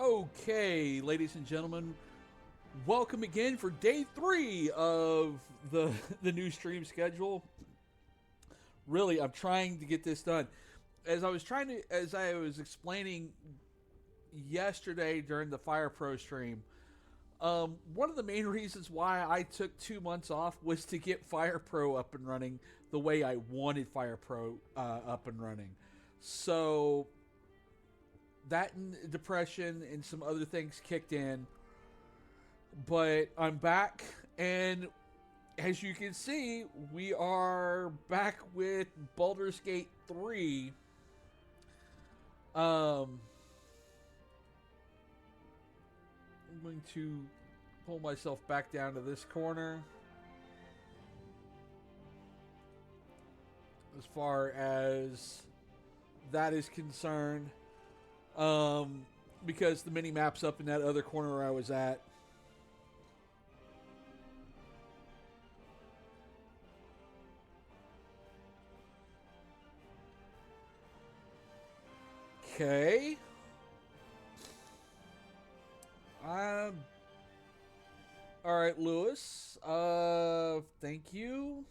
Okay, ladies and gentlemen, welcome again for day 3 of the the new stream schedule. Really, I'm trying to get this done. As I was explaining yesterday during the Fire Pro stream, one of the main reasons why I took 2 months off was to get Fire Pro up and running the way I wanted Fire Pro up and running. So that and depression and some other things kicked in, but I'm back, and as you can see, we are back with Baldur's Gate 3. I'm going to pull myself back down to this corner as far as that is concerned, because the mini map's up in that other corner where I was at. Okay. All right, Lewis. Thank you.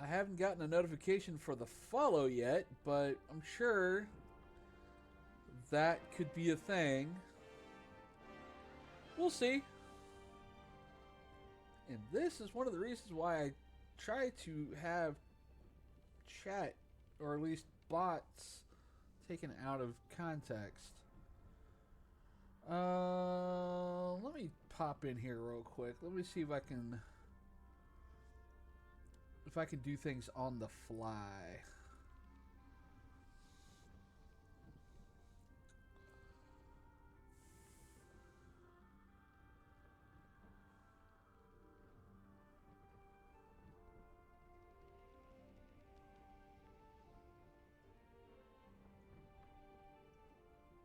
I haven't gotten a notification for the follow yet, but I'm sure that could be a thing. We'll see. And this is one of the reasons why I try to have chat, or at least bots, taken out of context. Let me pop in here real quick. Let me see if I can do things on the fly.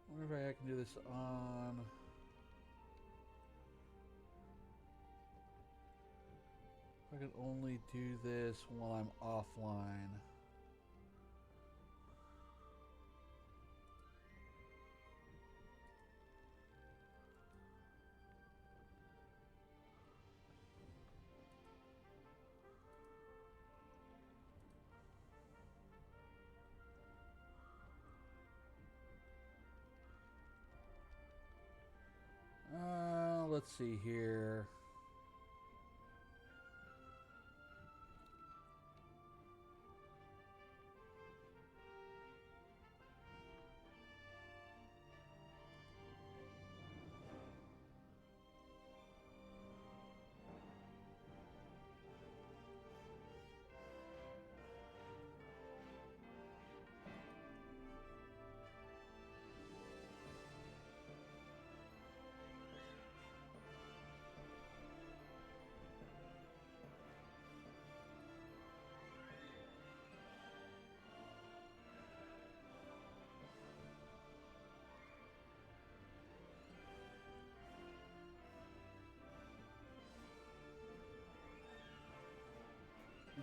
I wonder if I can do this on... I can only do this while I'm offline. Let's see here.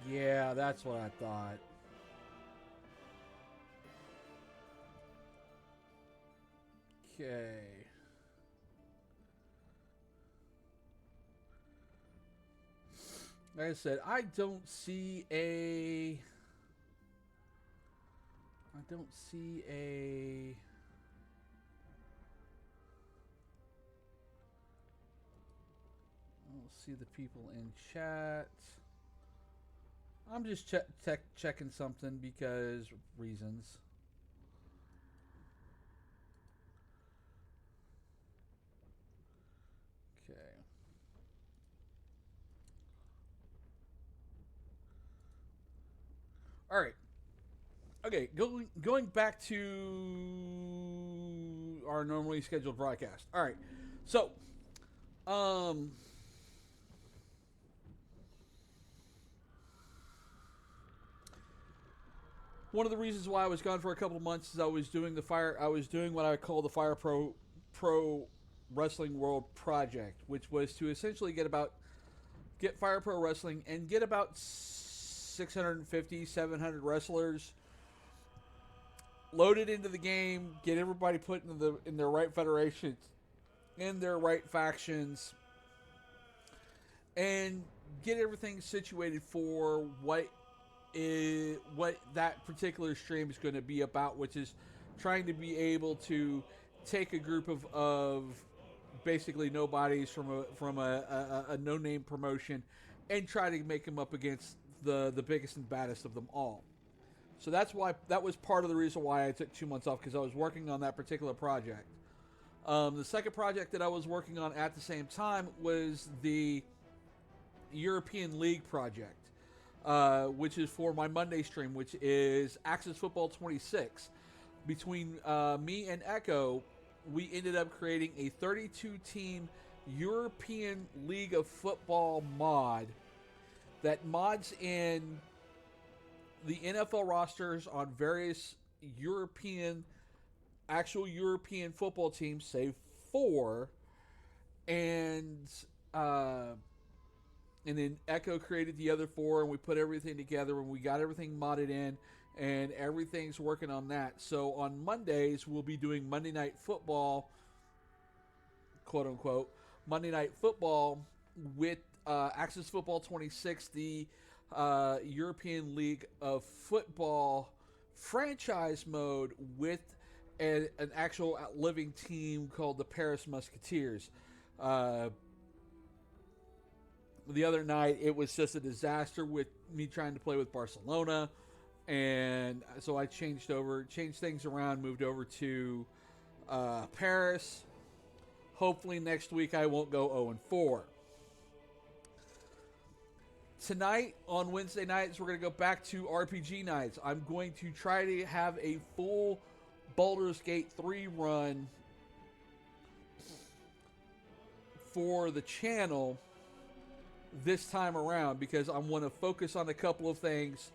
Yeah, that's what I thought. Okay. Like I said, I don't see a... I don't see the people in chat. I'm just checking something because reasons. Okay. All right. Okay, going back to our normally scheduled broadcast. All right. So, one of the reasons why I was gone for a couple of months is I was doing what I call the Fire Pro Wrestling World Project, which was to essentially get Fire Pro Wrestling and get about 650, 700 wrestlers, load it into the game, get everybody put in their right federations, in their right factions, and get everything situated for what that particular stream is going to be about, which is trying to be able to take a group of basically nobodies from a no-name promotion and try to make them up against the biggest and baddest of them all. So that was part of the reason why I took 2 months off, because I was working on that particular project. The second project that I was working on at the same time was the European League project, which is for my Monday stream, which is Axis Football 26. Between me and Echo, we ended up creating a 32-team European League of Football mod that mods in the NFL rosters on various actual European football teams, save 4, and then Echo created the other 4, and we put everything together, and we got everything modded in, and everything's working on that. So on Mondays, we'll be doing Monday Night Football, quote unquote, Monday Night Football with Axis Football 26, the European League of Football franchise mode, with an actual living team called the Paris Musketeers. The other night, it was just a disaster with me trying to play with Barcelona, and so I changed things around, moved over to Paris. Hopefully next week I won't go 0-4. Tonight, on Wednesday nights, we're going to go back to RPG nights. I'm going to try to have a full Baldur's Gate 3 run for the channel this time around, because I want to focus on a couple of things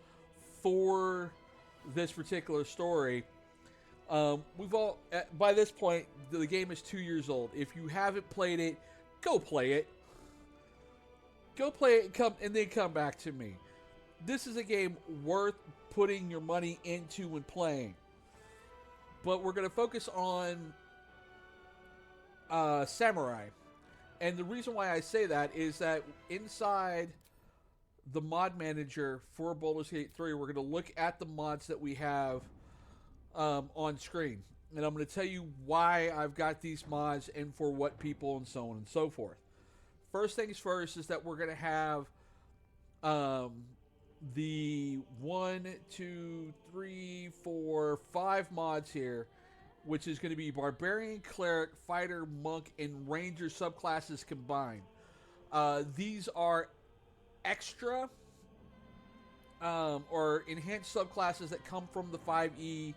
for this particular story. We've all, by this point, the game is 2 years old. If you haven't played it, go play it. Go play it and then come back to me. This is a game worth putting your money into and playing. But we're going to focus on Samurai. And the reason why I say that is that inside the mod manager for Baldur's Gate 3, we're going to look at the mods that we have on screen. And I'm going to tell you why I've got these mods and for what people and so on and so forth. First things first is that we're going to have the 1, 2, 3, 4, 5 mods here, which is going to be Barbarian, Cleric, Fighter, Monk, and Ranger subclasses combined. These are extra or enhanced subclasses that come from the 5e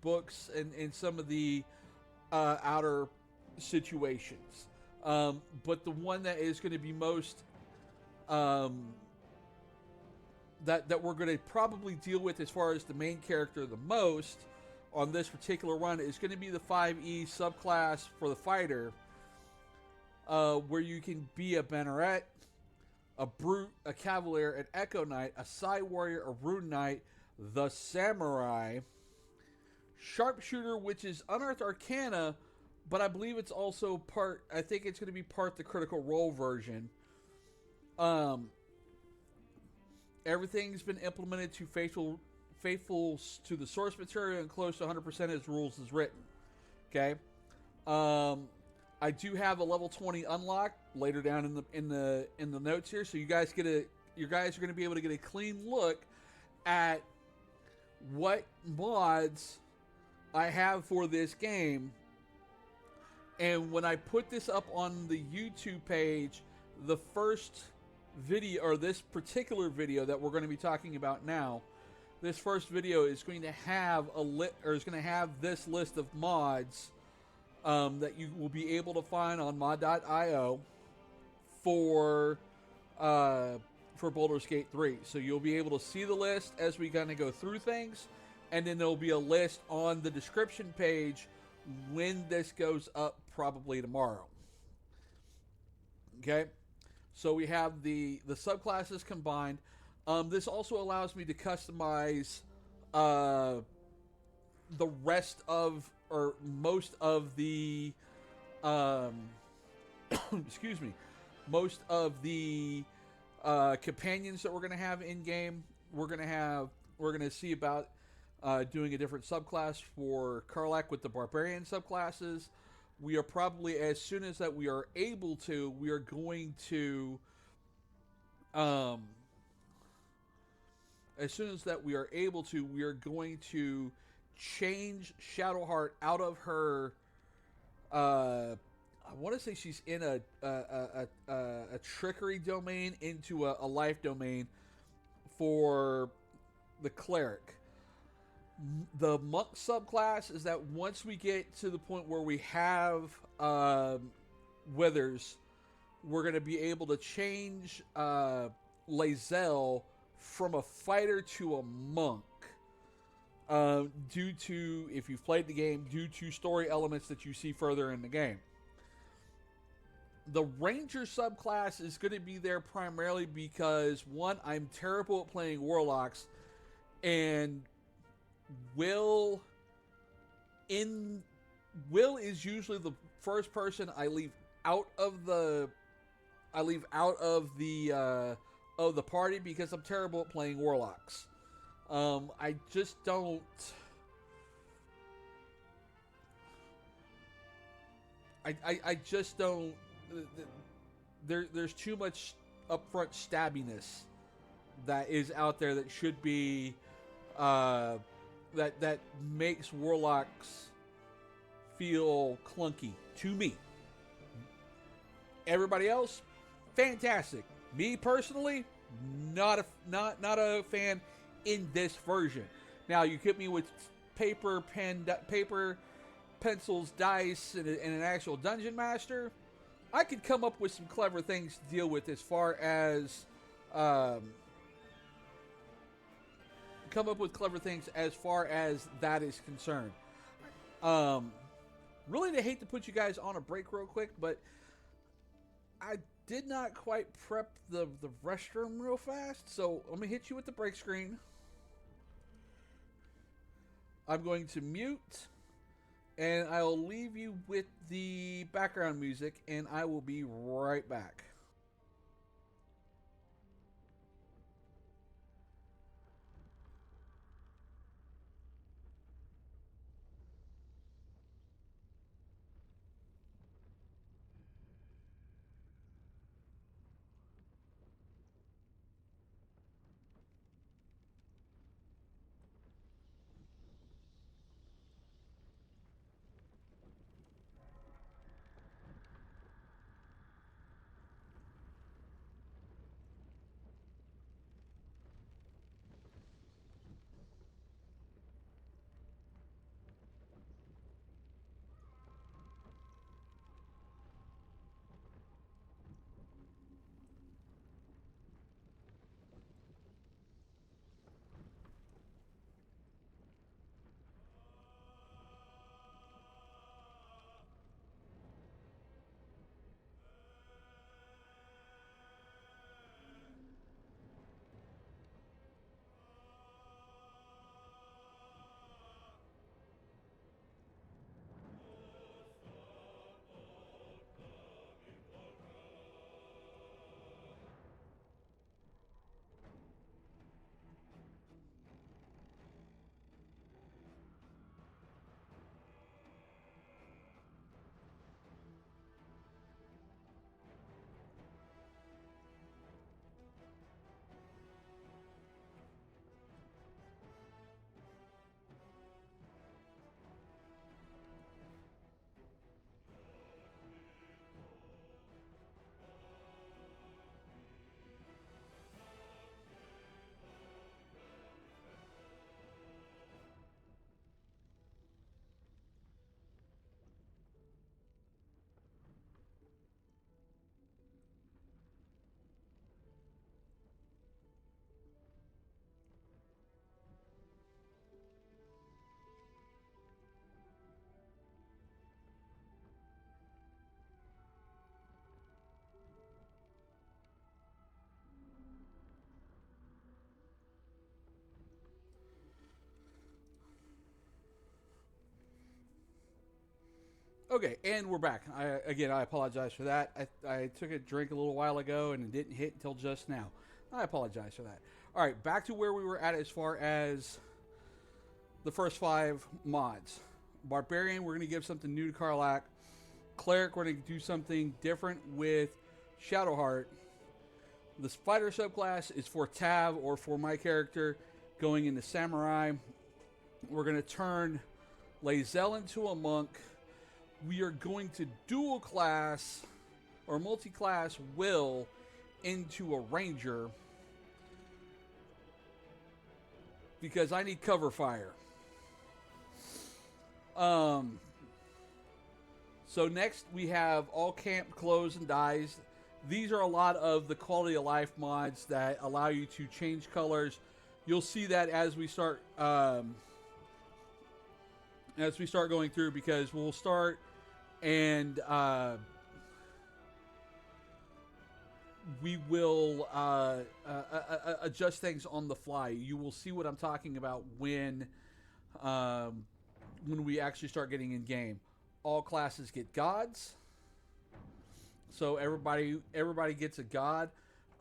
books and some of the outer situations. But the one that is going to be most that we're going to probably deal with as far as the main character the most on this particular run is going to be the 5e subclass for the fighter, where you can be a Banneret, a Brute, a Cavalier, an Echo Knight, a Psy Warrior, a Rune Knight, the Samurai, Sharpshooter, which is Unearthed Arcana, but I believe it's also part, I think it's going to be part the Critical Role version. Everything's been implemented to faithful to the source material and close to 100% as rules is written. Okay. I do have a level 20 unlock later down in the notes here, so you guys are going to be able to get a clean look at what mods I have for this game. And when I put this up on the YouTube page, the first video, or this particular video that we're going to be talking about now, this first video is going to have this list of mods that you will be able to find on mod.io for Baldur's Gate 3. So you'll be able to see the list as we kind of go through things, and then there'll be a list on the description page when this goes up, probably tomorrow. Okay. So we have the subclasses combined. This also allows me to customize the rest of, or most of the um, excuse me, most of the companions that we're going to have in game. We're going to see about doing a different subclass for Karlach with the Barbarian subclasses. We are probably, as soon as that we are able to, we are going to um, as soon as that we are able to, we are going to change Shadowheart out of her. I want to say she's in a trickery domain into a life domain for the Cleric. The monk subclass is that once we get to the point where we have withers, we're going to be able to change Laz'el from a fighter to a monk. Due to, if you've played the game, due to story elements that you see further in the game. The Ranger subclass is going to be there primarily because, one, I'm terrible at playing Warlocks, and Will is usually the first person I leave out of the party because I'm terrible at playing Warlocks. I just don't. I just don't. There's too much upfront stabbiness that is out there that should be that makes Warlocks feel clunky to me. Everybody else, fantastic. Me personally, not a fan in this version. Now you hit me with paper, pencils, dice, and an actual dungeon master. I could come up with some clever things to deal with as far as that is concerned. Really, I hate to put you guys on a break real quick, but I did not quite prep the restroom real fast, so I'm going to hit you with the break screen. I'm going to mute, and I'll leave you with the background music, and I will be right back. Okay, and we're back. I apologize for that. I took a drink a little while ago and it didn't hit until just now. I apologize for that. All right, back to where we were at as far as the first 5 mods. Barbarian, we're going to give something new to Karlach. Cleric, we're going to do something different with Shadowheart. The fighter subclass is for Tav, or for my character going into Samurai. We're going to turn Laz'el into a monk. We are going to dual class or multi-class Will into a ranger because I need cover fire. So next we have all camp clothes and dyes. These are a lot of the quality of life mods that allow you to change colors. You'll see that as we start going through, because we'll start and we will adjust things on the fly. You will see what I'm talking about when we actually start getting in game. All classes get gods, so everybody gets a god,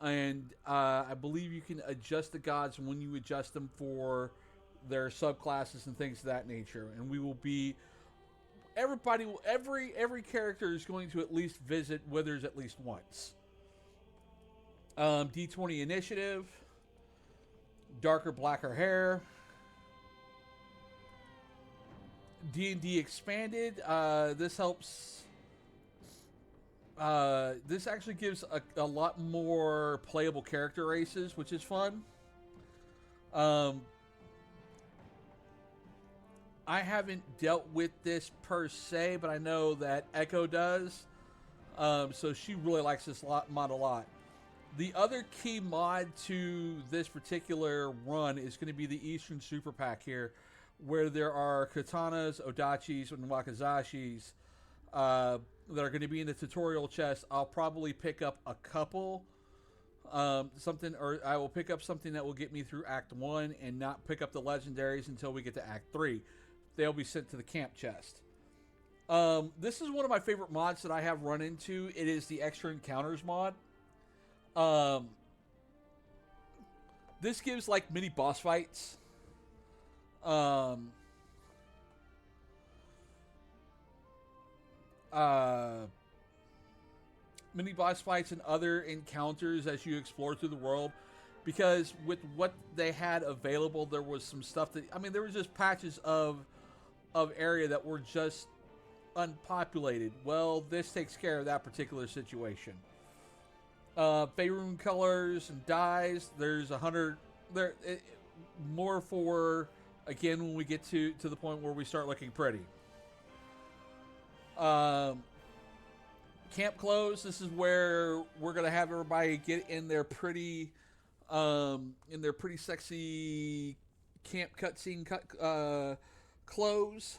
and I believe you can adjust the gods when you adjust them for their subclasses and things of that nature. And we will be every character is going to at least visit Withers at least once. D20 Initiative, darker, blacker hair. DnD Expanded. This helps. This actually gives a lot more playable character races, which is fun. I haven't dealt with this per se, but I know that Echo does. So she really likes this mod a lot. The other key mod to this particular run is going to be the Eastern Superpack here, where there are katanas, odachis, and wakazashis that are going to be in the tutorial chest. I'll probably pick up a couple, or I will pick up something that will get me through Act 1 and not pick up the legendaries until we get to Act 3. They'll be sent to the camp chest. This is one of my favorite mods that I have run into. It is the Extra Encounters mod. This gives like mini boss fights. Mini boss fights and other encounters as you explore through the world, because with what they had available, there was some stuff that, I mean, there was just patches of area that were just unpopulated. Well, this takes care of that particular situation. FaerunColors and dyes, there's 100 there, more for, again, when we get to the point where we start looking pretty. Camp clothes, this is where we're gonna have everybody get in their pretty sexy camp cutscene clothes.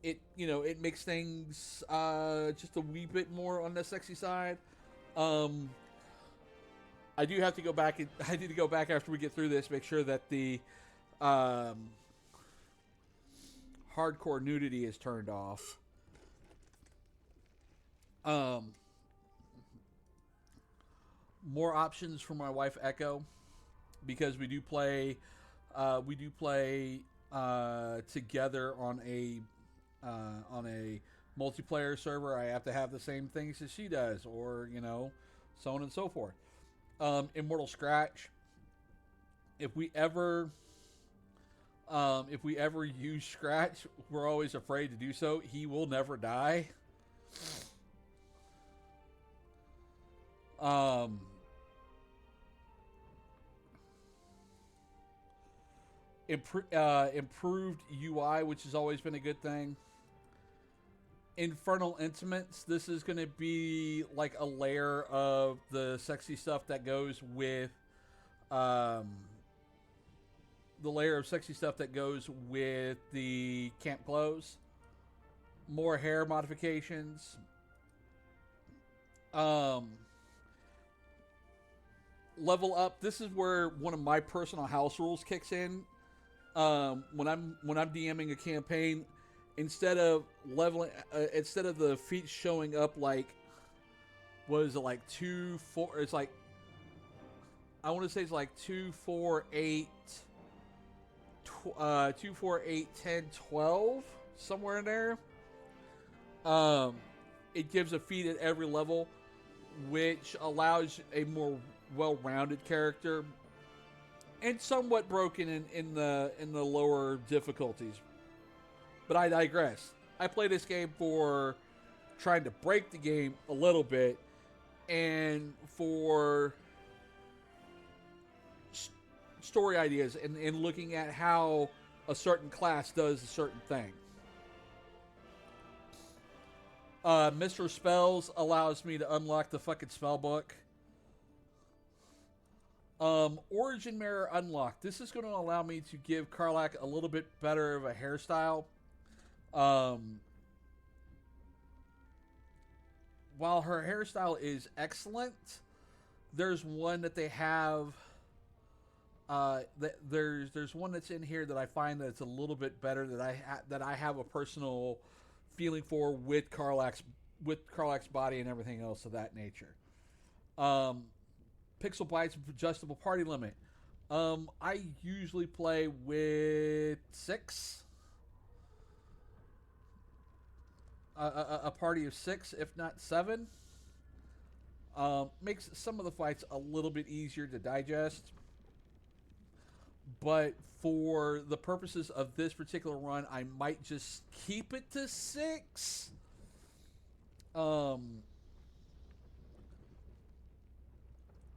It makes things just a wee bit more on the sexy side. I do have to go back, and I need to go back after we get through this, make sure that the hardcore nudity is turned off. More options for my wife Echo, because we do play together on a multiplayer server. I have to have the same things as she does, or so on and so forth. Immortal Scratch. If we ever use Scratch, we're always afraid to do so. He will never die. Improved UI, which has always been a good thing. Infernal Intimates. This is going to be like a layer of the sexy stuff that goes with the camp clothes. More hair modifications. Level up. This is where one of my personal house rules kicks in. when I'm DMing a campaign, instead of instead of the feats showing up like, what is it, like 2, 4? It's like, I want to say it's like 2, 4, 8, 2, 4, 8, 10, 12, somewhere in there. It gives a feat at every level, which allows a more well-rounded character, and somewhat broken in the lower difficulties. But I digress. I play this game for trying to break the game a little bit, and for story ideas, and looking at how a certain class does a certain thing. Mr. Spells allows me to unlock the fucking spell book. Origin Mirror unlocked. This is going to allow me to give Karlach a little bit better of a hairstyle. While her hairstyle is excellent, there's one that they have. There's one that's in here that I find that it's a little bit better, that I have a personal feeling for with Karlach's body and everything else of that nature. Pixel Bytes adjustable party limit. I usually play with 6. A party of 6, if not 7. Makes some of the fights a little bit easier to digest. But for the purposes of this particular run, I might just keep it to 6.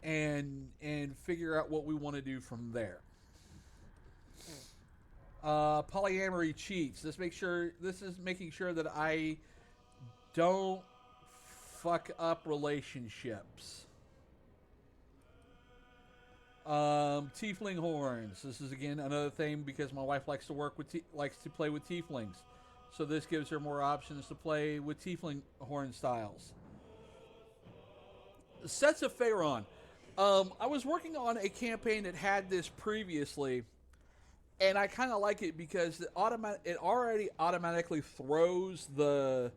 And figure out what we want to do from there. Polyamory cheats. This is making sure that I don't fuck up relationships. Tiefling horns. This is again another thing because my wife likes to play with tieflings, so this gives her more options to play with tiefling horn styles. Sets of Faerun. I was working on a campaign that had this previously, and I kind of like it because it already automatically throws the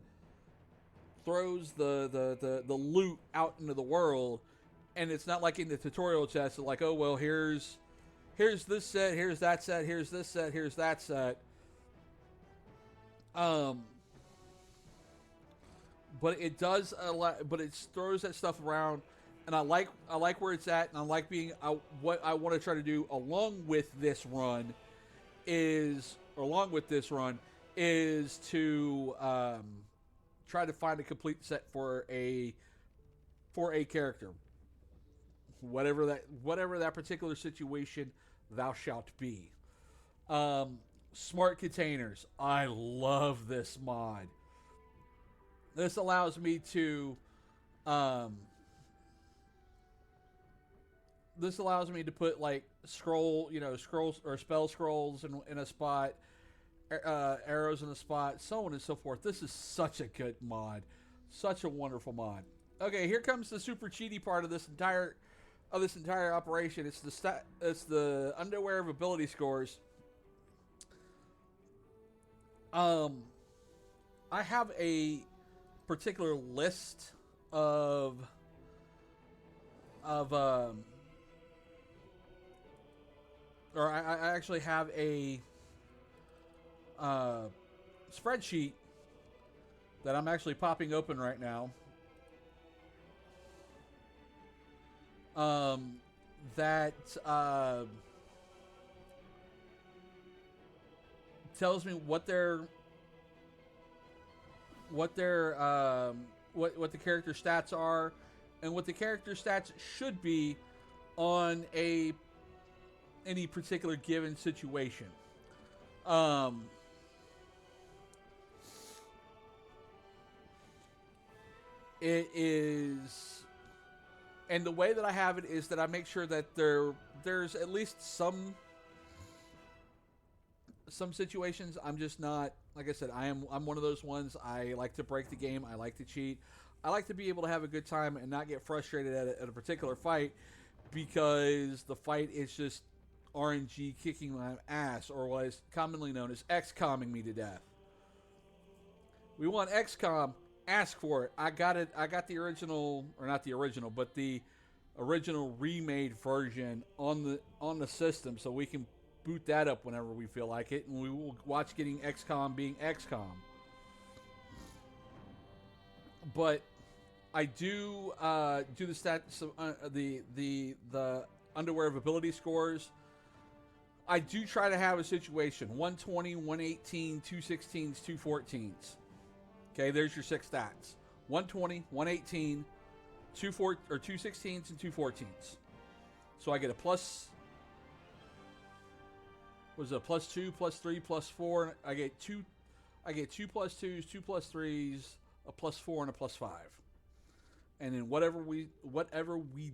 loot out into the world, and it's not like in the tutorial chest, like, oh well, here's this set, here's that set, here's this set, here's that set. But it does but it throws that stuff around. And I like where it's at, and I like what I want to try to do along with this run is to try to find a complete set for a character, whatever that particular situation thou shalt be. Smart containers. I love this mod. This allows me to put like scrolls or spell scrolls in a spot, arrows in a spot, so on and so forth. This is such a good mod, such a wonderful mod. Okay, here comes the super cheaty part of this entire operation. It's the underwear of ability scores. I have a particular list of or I actually have a spreadsheet that I'm actually popping open right now. That tells me what the character stats are, and what the character stats should be on any particular given situation. It is, and the way that I have it is that I make sure that there's at least some situations I'm just not, like I said, I'm one of those ones. I like to break the game. I like to cheat. I like to be able to have a good time and not get frustrated at a particular fight because the fight is just RNG kicking my ass, or what is commonly known as XCOMing me to death. We want XCOM, ask for it. I got it. I got the original, or not the original, but the original remade version on the system, so we can boot that up whenever we feel like it, and we will watch getting XCOM being XCOM. But I do do the stats, the underwear of ability scores. I do try to have a situation: 120, 118, 216s, 214s. Okay, there's your 6 stats: 120, 118, 216s, and 214s. So I get a plus. Was it a +2, +3, +4? I get two +2s, 2 +3s, a +4, and a +5. And then whatever we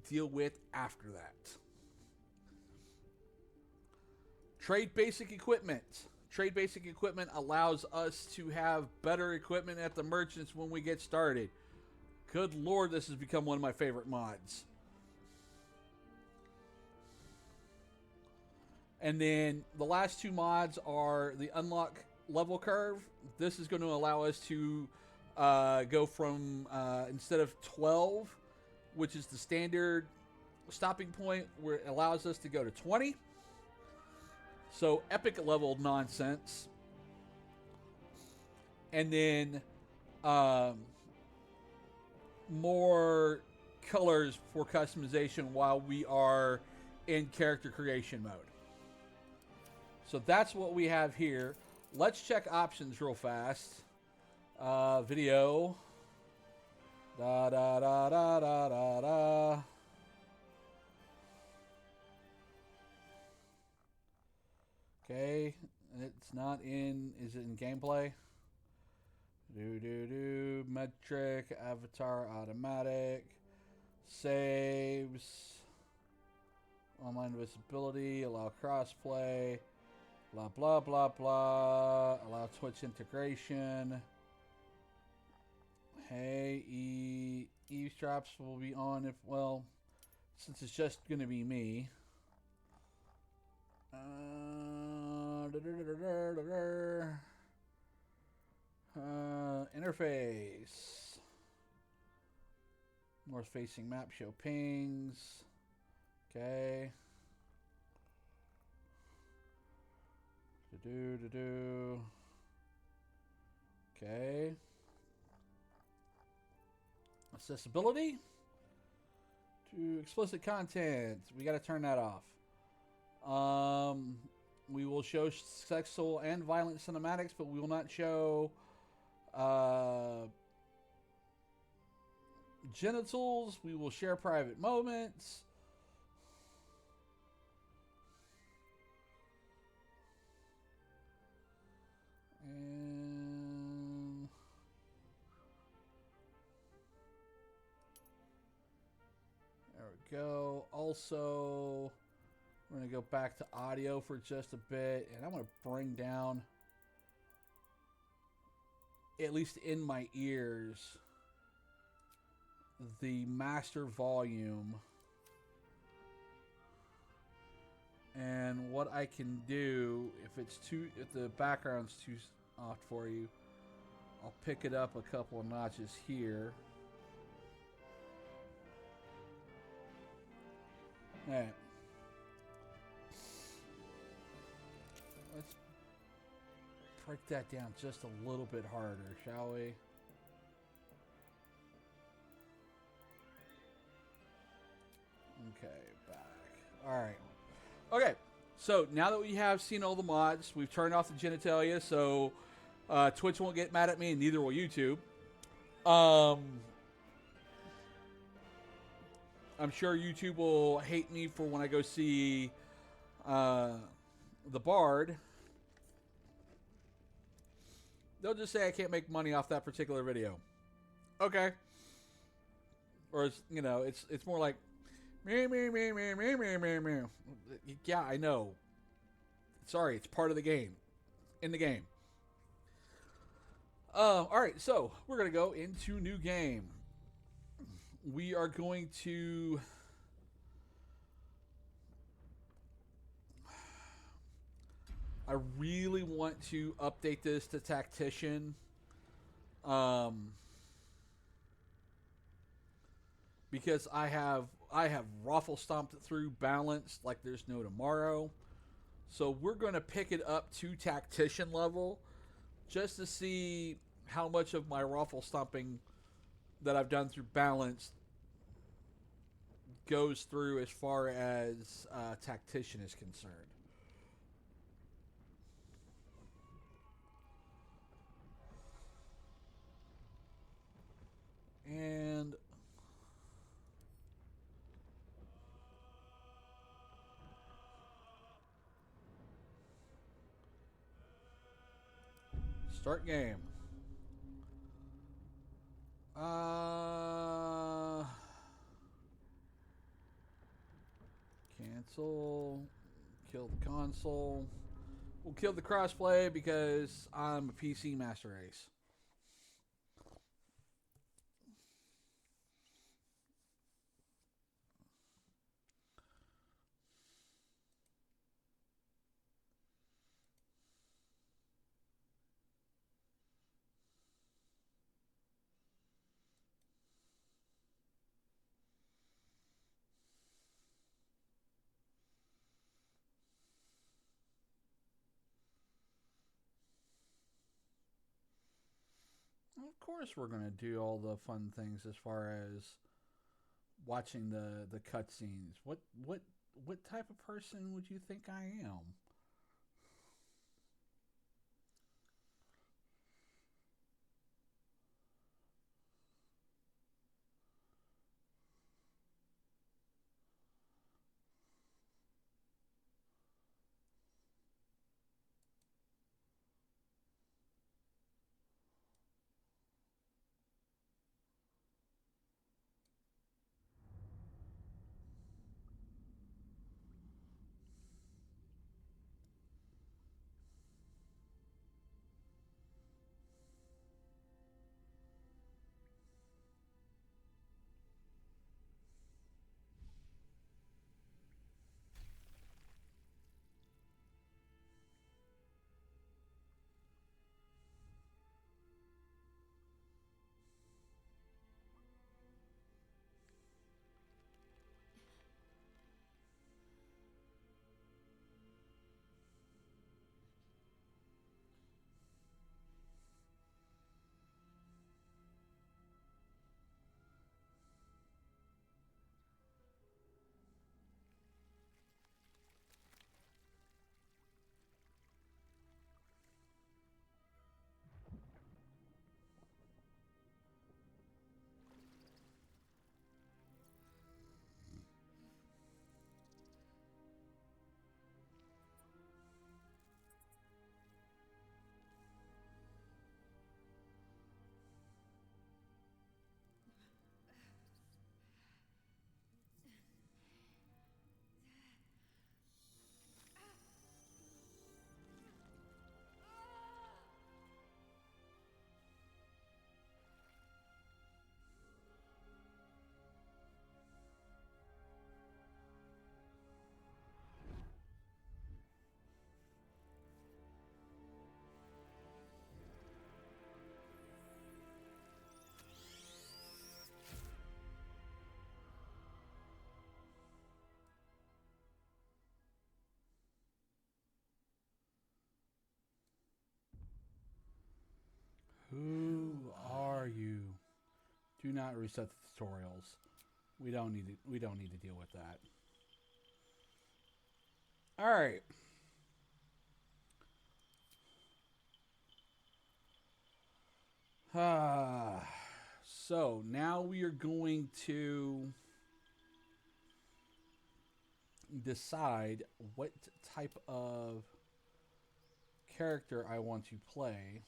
deal with after that. Trade basic equipment. Trade basic equipment allows us to have better equipment at the merchants when we get started. Good Lord, this has become one of my favorite mods. And then the last 2 mods are the unlock level curve. This is going to allow us to go from, instead of 12, which is the standard stopping point, where it allows us to go to 20. So epic level nonsense. And then more colors for customization while we are in character creation mode. So that's what we have here. Let's check options real fast. Video. Da da da da da da da. Okay, it's not in. Is it in gameplay? Metric, avatar, automatic, saves, online visibility, allow crossplay, blah blah blah blah, allow Twitch integration. Hey, eavesdrops will be on if, well, since it's just going to be me. Interface. North facing map show pings. Okay. Okay. Accessibility to explicit content. We got to turn that off. We will show sexual and violent cinematics, but we will not show genitals. We will share private moments. And there we go. Also, we're going to go back to audio for just a bit, and I'm going to bring down, at least in my ears, the master volume. And what I can do, if the background's too off for you, I'll pick it up a couple of notches here. All right. Let's break that down just a little bit harder, shall we? Okay, back. All right. Okay, so now that we have seen all the mods, we've turned off the genitalia, so Twitch won't get mad at me, and neither will YouTube. I'm sure YouTube will hate me for when I go see the Bard. They'll just say I can't make money off that particular video. Okay. Or it's, you know, it's more like me. Yeah, I know. Sorry, it's part of the game. In the game. All right, so we're gonna go into new game. We are going to I really want to update this to Tactician. Um, because I have Raffle stomped it through balanced like there's no tomorrow. So we're going to pick it up to Tactician level just to see how much of my Raffle stomping that I've done through balanced goes through as far as Tactician is concerned. And start game. Cancel. Kill the console. We'll kill the crossplay because I'm a PC master race. Of course, we're gonna do all the fun things as far as watching the cutscenes. What type of person would you think I am? Who are you? Do not reset the tutorials. We don't need to. We don't need to deal with that. All right. So now we are going to decide what type of character I want to play.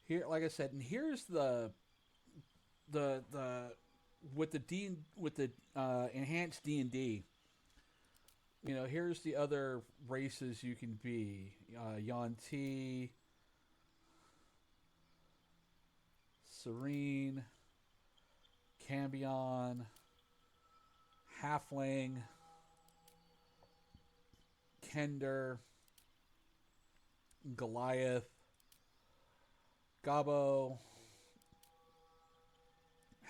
Here, like I said, and here's the with the enhanced D&D. You know, here's the other races you can be: Yuan-Ti, Serene, Cambion, Halfling, Kender, Goliath, Gobbo,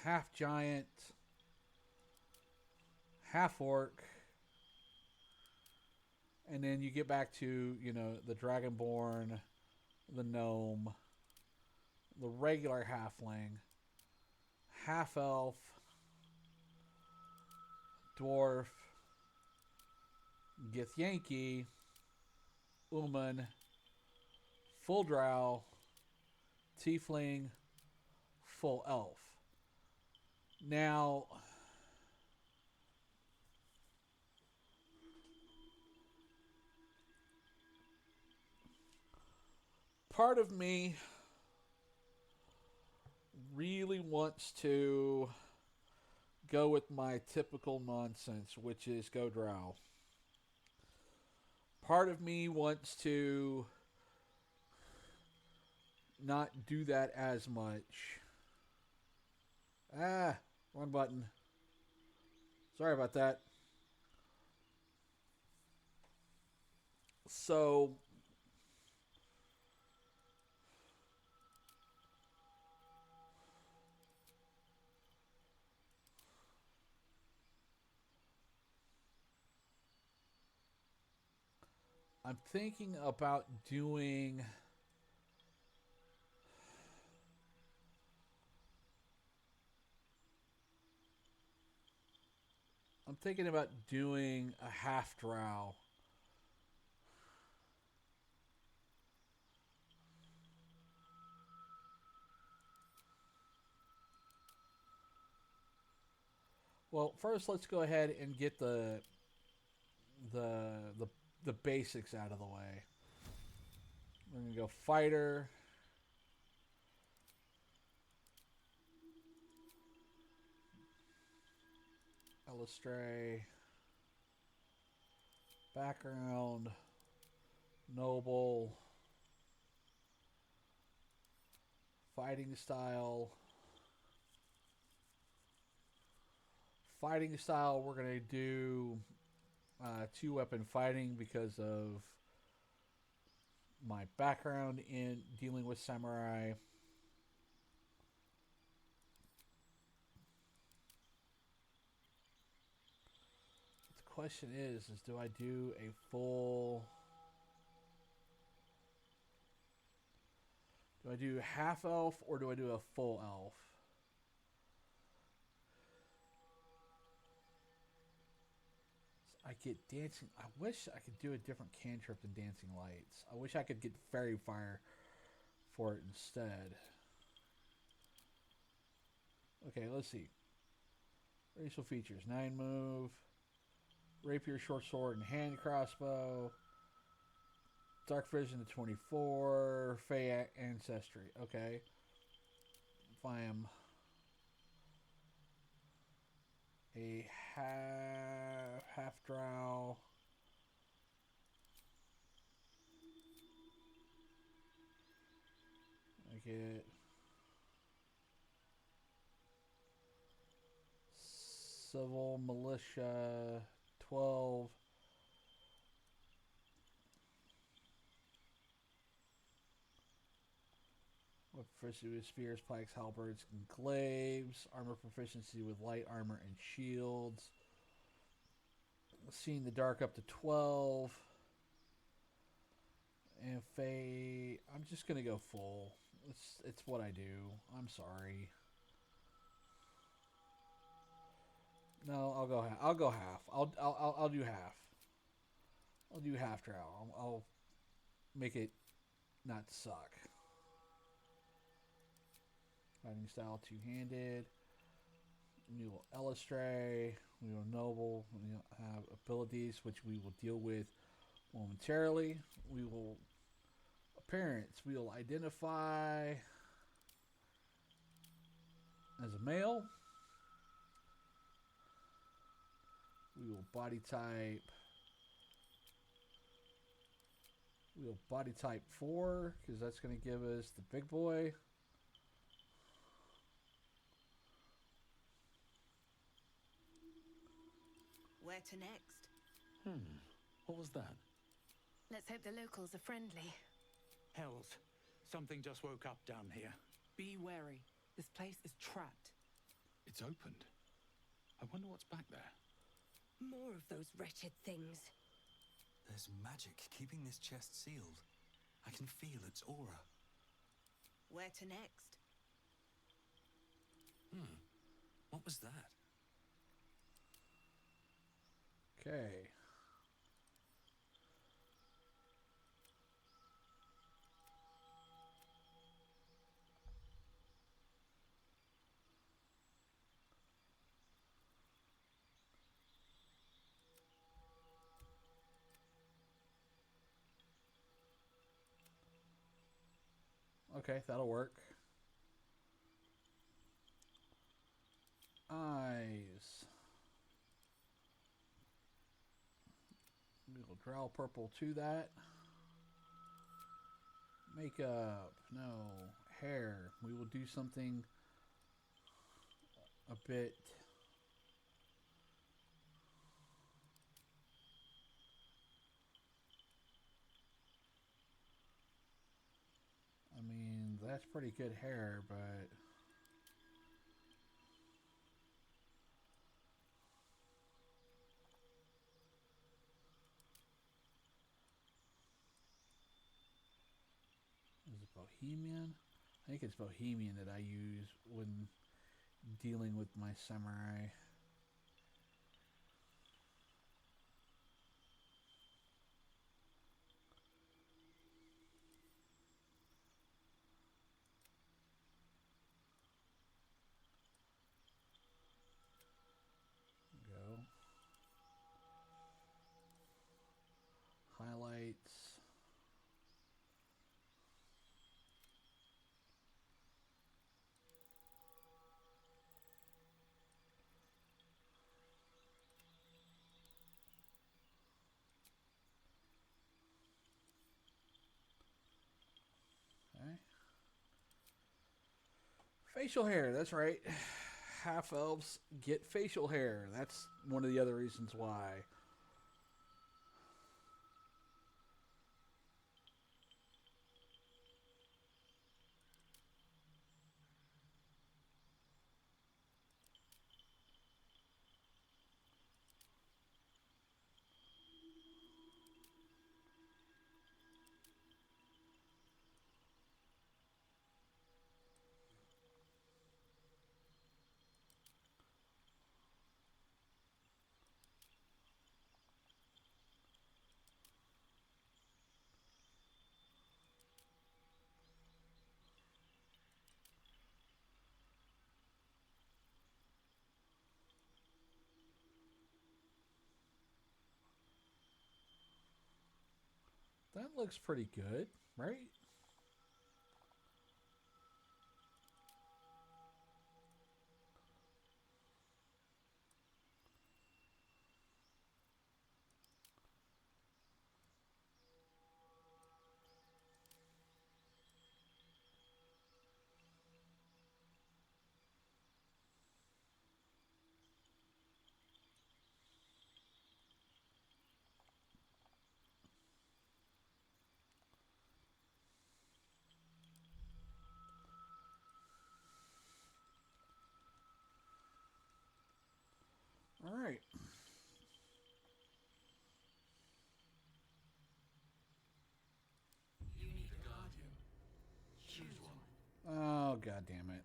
half giant, half orc, and then you get back to, you know, the Dragonborn, the gnome, the regular halfling, half elf, dwarf, Githyanki, Uman, full drow, tiefling, full elf. Now, part of me really wants to go with my typical nonsense, which is go drow. Part of me wants to not do that as much. Ah, wrong button. Sorry about that. So, I'm thinking about doing... I'm thinking about doing a half drow. Well, first let's go ahead and get the basics out of the way. We're gonna go fighter. Illustray. Background. Noble. Fighting style. Fighting style, we're going to do 2-weapon fighting because of my background in dealing with samurai. The question is do I do a full... Do I do half elf or do I do a full elf? I get dancing. I wish I could do a different cantrip than dancing lights. I wish I could get fairy fire for it instead. Okay, let's see. Racial features: 9 move, rapier, short sword, and hand crossbow. Dark vision to 24. Fey ancestry. Okay. If I am a half drow, I get civil militia 12. Proficiency with spears, pikes, halberds, and glaives. Armor proficiency with light armor and shields. Seeing the dark up to 12. And Fey, I'm just gonna go full. It's what I do. I'm sorry. No, I'll go half. I'll do half. I'll do half drow. I'll make it not suck. Fighting style 2-handed. We will illustray. We will noble. We will have abilities which we will deal with momentarily. We will appearance. We will identify as a male. We will body type. We will body type 4 because that's going to give us the big boy. Where to next? What was that? Let's hope the locals are friendly. Hells, something just woke up down here. Be wary. This place is trapped. It's opened. I wonder what's back there. More of those wretched things. There's magic keeping this chest sealed. I can feel its aura. Where to next? What was that? Okay. Okay, that'll work. Eyes. We'll draw purple to that. Makeup. No. Hair. We will do something a bit... I mean, that's pretty good hair, but... Is it Bohemian? I think it's Bohemian that I use when dealing with my samurai. Go. Highlights. Okay. Facial hair, that's right. Half elves get facial hair. That's one of the other reasons why. That looks pretty good, right? All right. You need a guardian. Choose one. Oh, god damn it.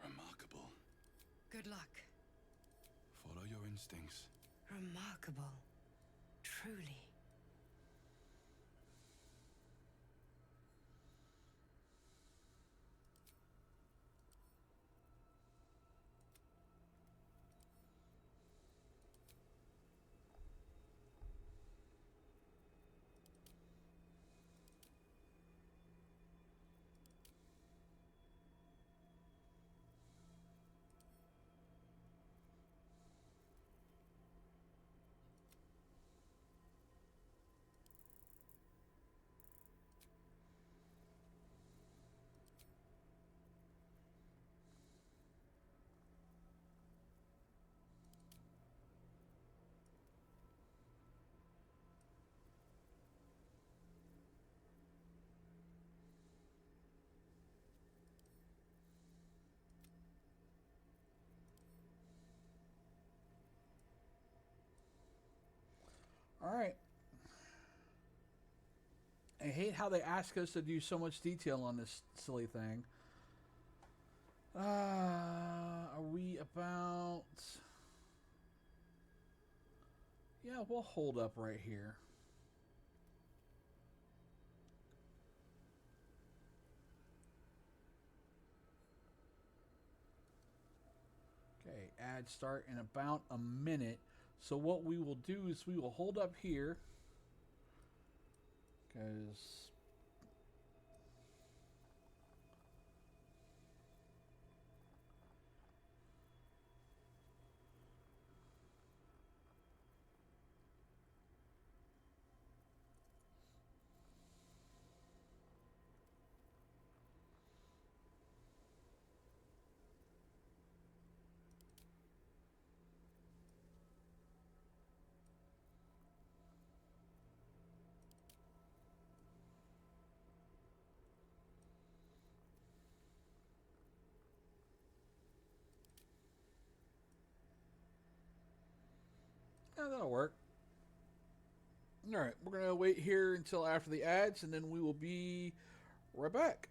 Remarkable. Good luck. Follow your instincts. Remarkable. Truly. All right. I hate how they ask us to do so much detail on this silly thing. Are we about... Yeah, we'll hold up right here. Okay, add start in about a minute. So what we will do is we will hold up here. Because... yeah, that'll work. Alright, we're going to wait here until after the ads, and then we will be right back.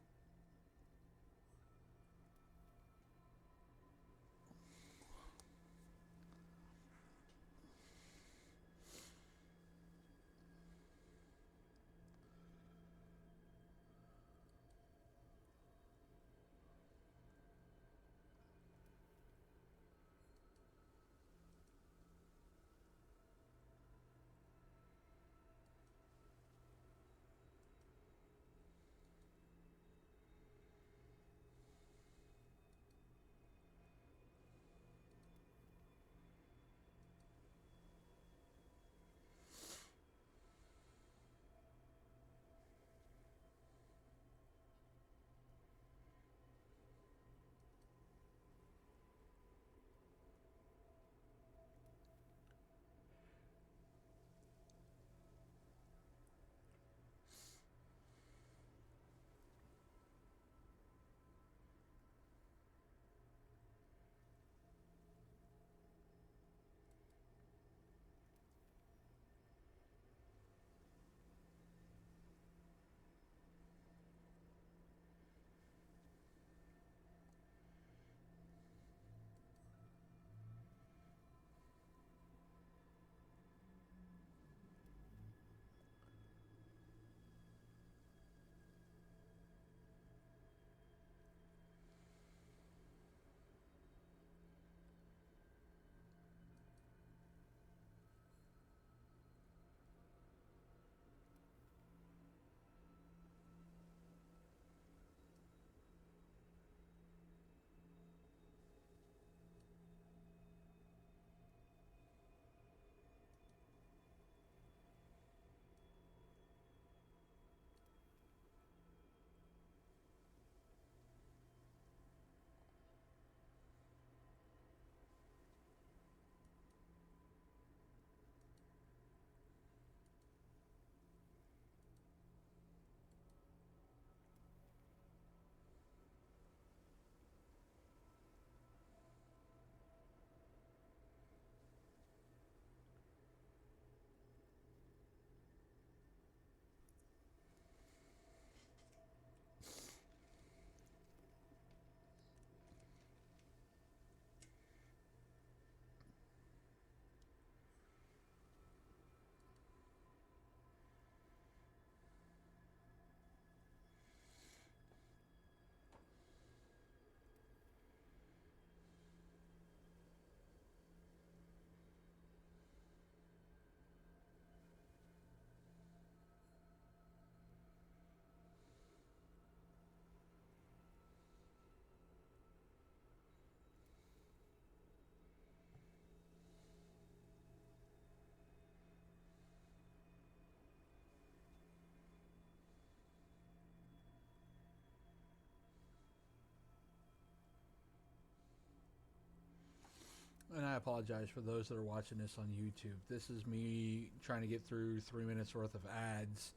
And I apologize for those that are watching this on YouTube. This is me trying to get through 3 minutes worth of ads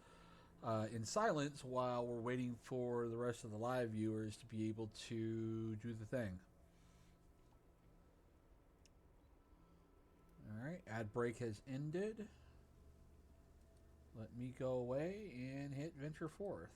in silence while we're waiting for the rest of the live viewers to be able to do the thing. Alright, ad break has ended. Let me go away and hit venture forth.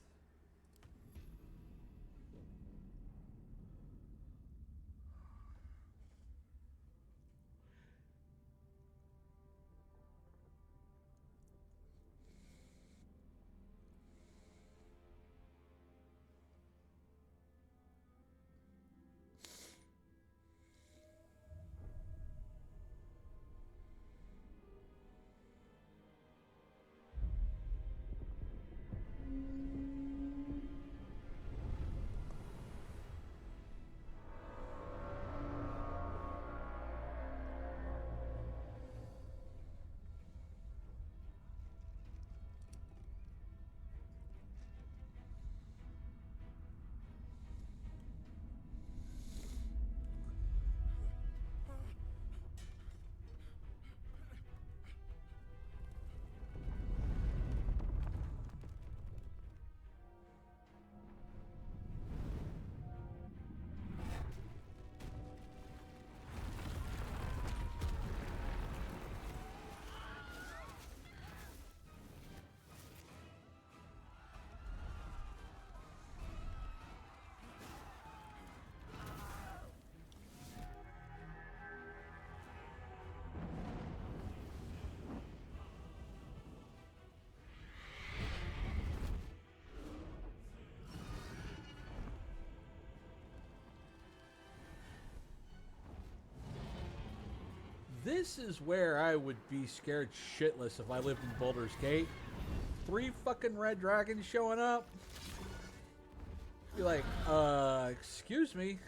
This is where I would be scared shitless if I lived in Baldur's Gate. 3 fucking red dragons showing up. Be like, excuse me.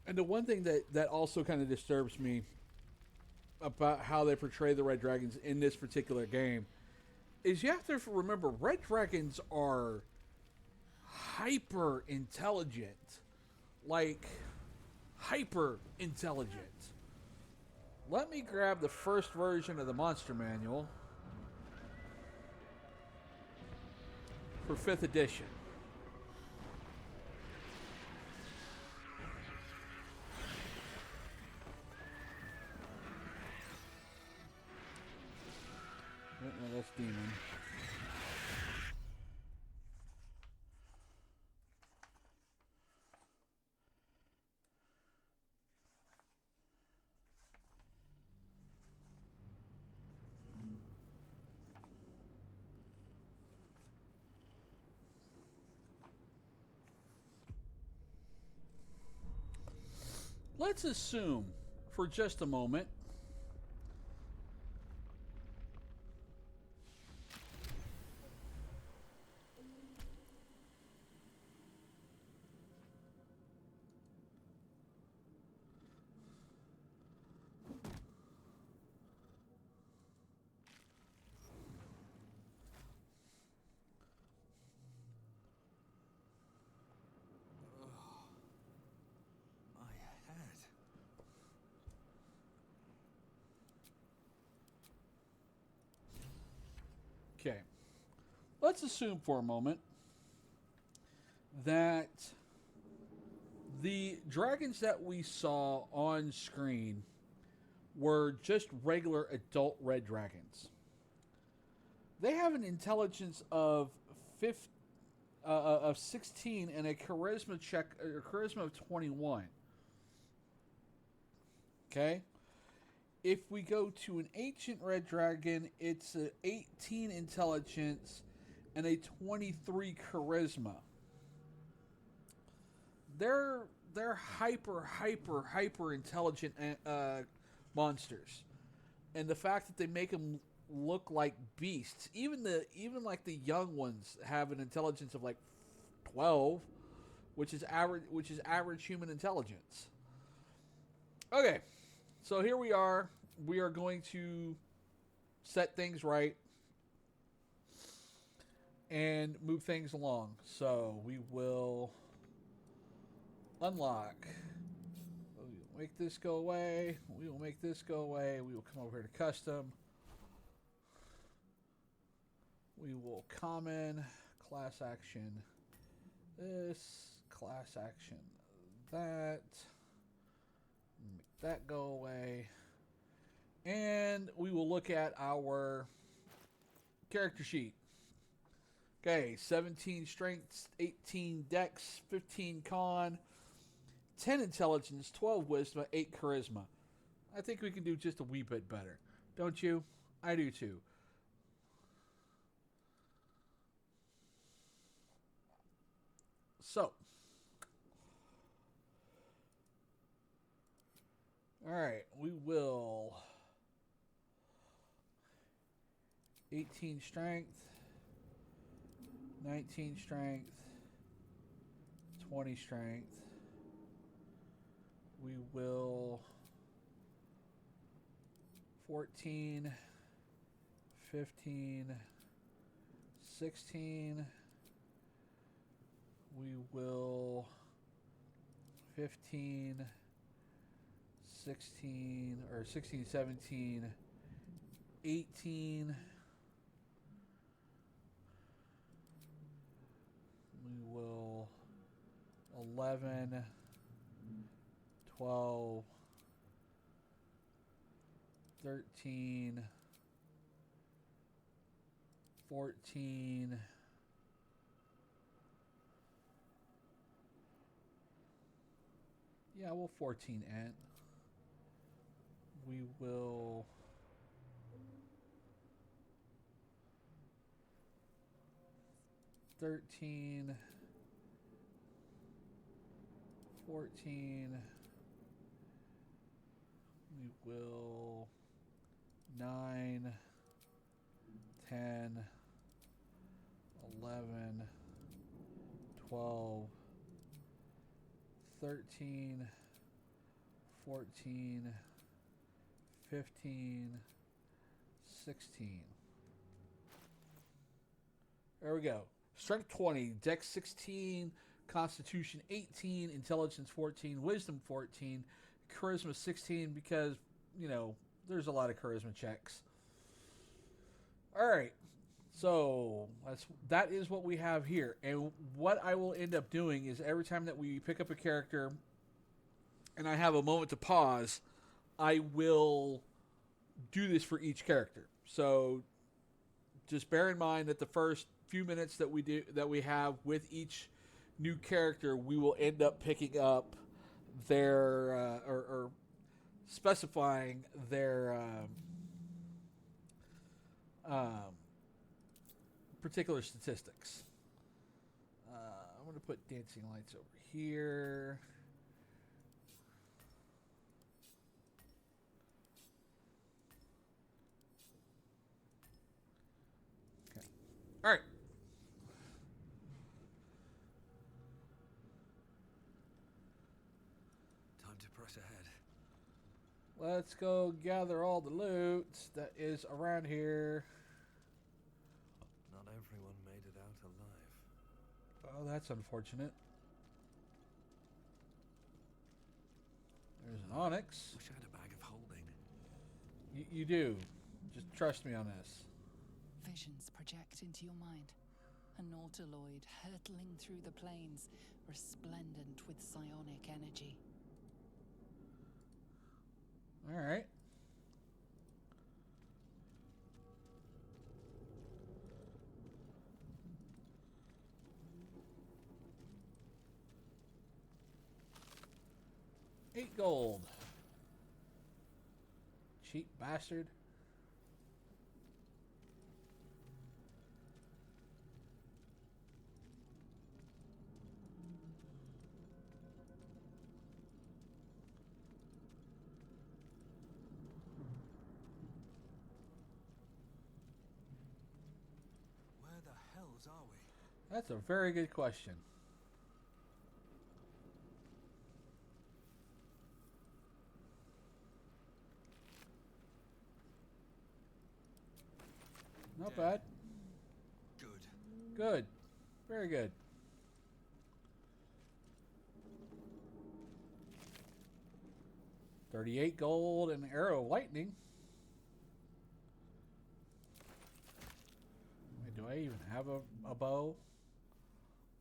And the one thing that also kind of disturbs me about how they portray the Red Dragons in this particular game is you have to remember Red Dragons are hyper intelligent. Like, hyper intelligent. Let me grab the first version of the Monster Manual for 5th edition. No, that's Demon. Let's assume for just a moment My head. let's assume for a moment that the dragons that we saw on screen were just regular adult red dragons. They have an intelligence of 16 and a charisma check, a charisma of 21. Okay. If we go to an ancient red dragon, it's an 18 intelligence and a 23 charisma. They're hyper intelligent monsters, and the fact that they make them look like beasts, even like the young ones have an intelligence of like 12, which is average human intelligence. Okay, so here we are. We are going to set things right and move things along. So we will unlock. We will make this go away. We will make this go away. We will come over here to custom. We will common, class action this, class action that. Make that go away. And we will look at our character sheet. Okay, 17 strength, 18 dex, 15 con, 10 intelligence, 12 wisdom, 8 charisma. I think we can do just a wee bit better. Don't you? I do too. So. Alright, we will 18 strength, 19 strength, 20 strength. We will 14, 15, 16. We will 15, 16, or 16, 17, 18. We will 11, 12, 13, 14, yeah, we'll 14 ent. We will 13, 14, we will 9, 10, 11, 12, 13, 14, 15, 16. There we go. Strength 20, Dex 16, Constitution 18, Intelligence 14, Wisdom 14, Charisma 16, because, you know, there's a lot of charisma checks. Alright. So, that is what we have here. And what I will end up doing is every time that we pick up a character and I have a moment to pause, I will do this for each character. So just bear in mind that the first few minutes that we have with each new character, we will end up picking up their or specifying their particular statistics. I'm going to put dancing lights over here. All right. Time to press ahead. Let's go gather all the loot that is around here. Not everyone made it out alive. Oh, that's unfortunate. There's an onyx. Wish I had a bag of holding. You do. Just trust me on this. Visions project into your mind. A nautiloid hurtling through the plains, resplendent with psionic energy. All right. $8 gold. Cheap bastard. Where the hells are we? That's a very good question. Not bad. Good. Good. Very good. $38 gold and an arrow of lightning. Wait, do I even have a bow?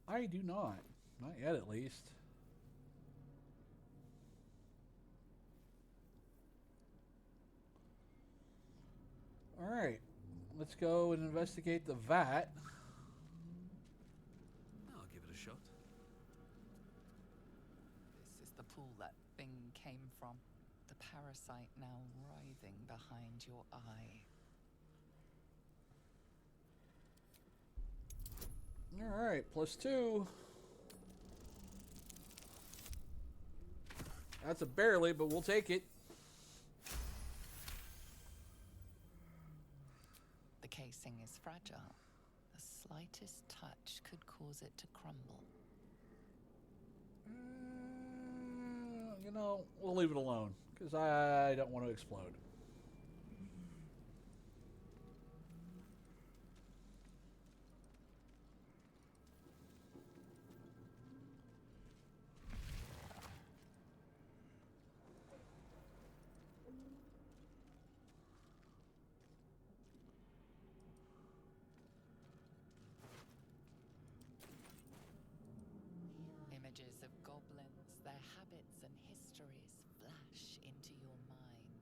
I do not. Not yet, at least. Alright. Let's go and investigate the vat. I'll give it a shot. This is the pool that thing came from. The parasite now writhing behind your eye. Alright, +2. That's a barely, but we'll take it. The casing is fragile. The slightest touch could cause it to crumble. You know, we'll leave it alone, because I don't want to explode. Images of goblins, their habits and histories flash into your mind.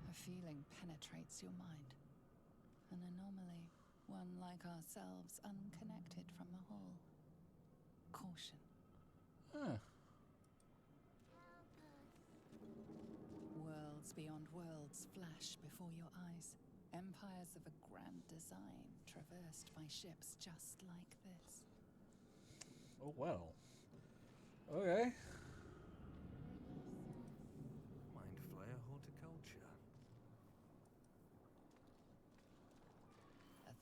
A feeling penetrates your mind. An anomaly, one like ourselves, unconnected from the whole. Caution. Huh. Worlds beyond worlds flash before your eyes. Empires of a grand design, traversed by ships just like this. Oh, well. Okay. Mind Flayer horticulture.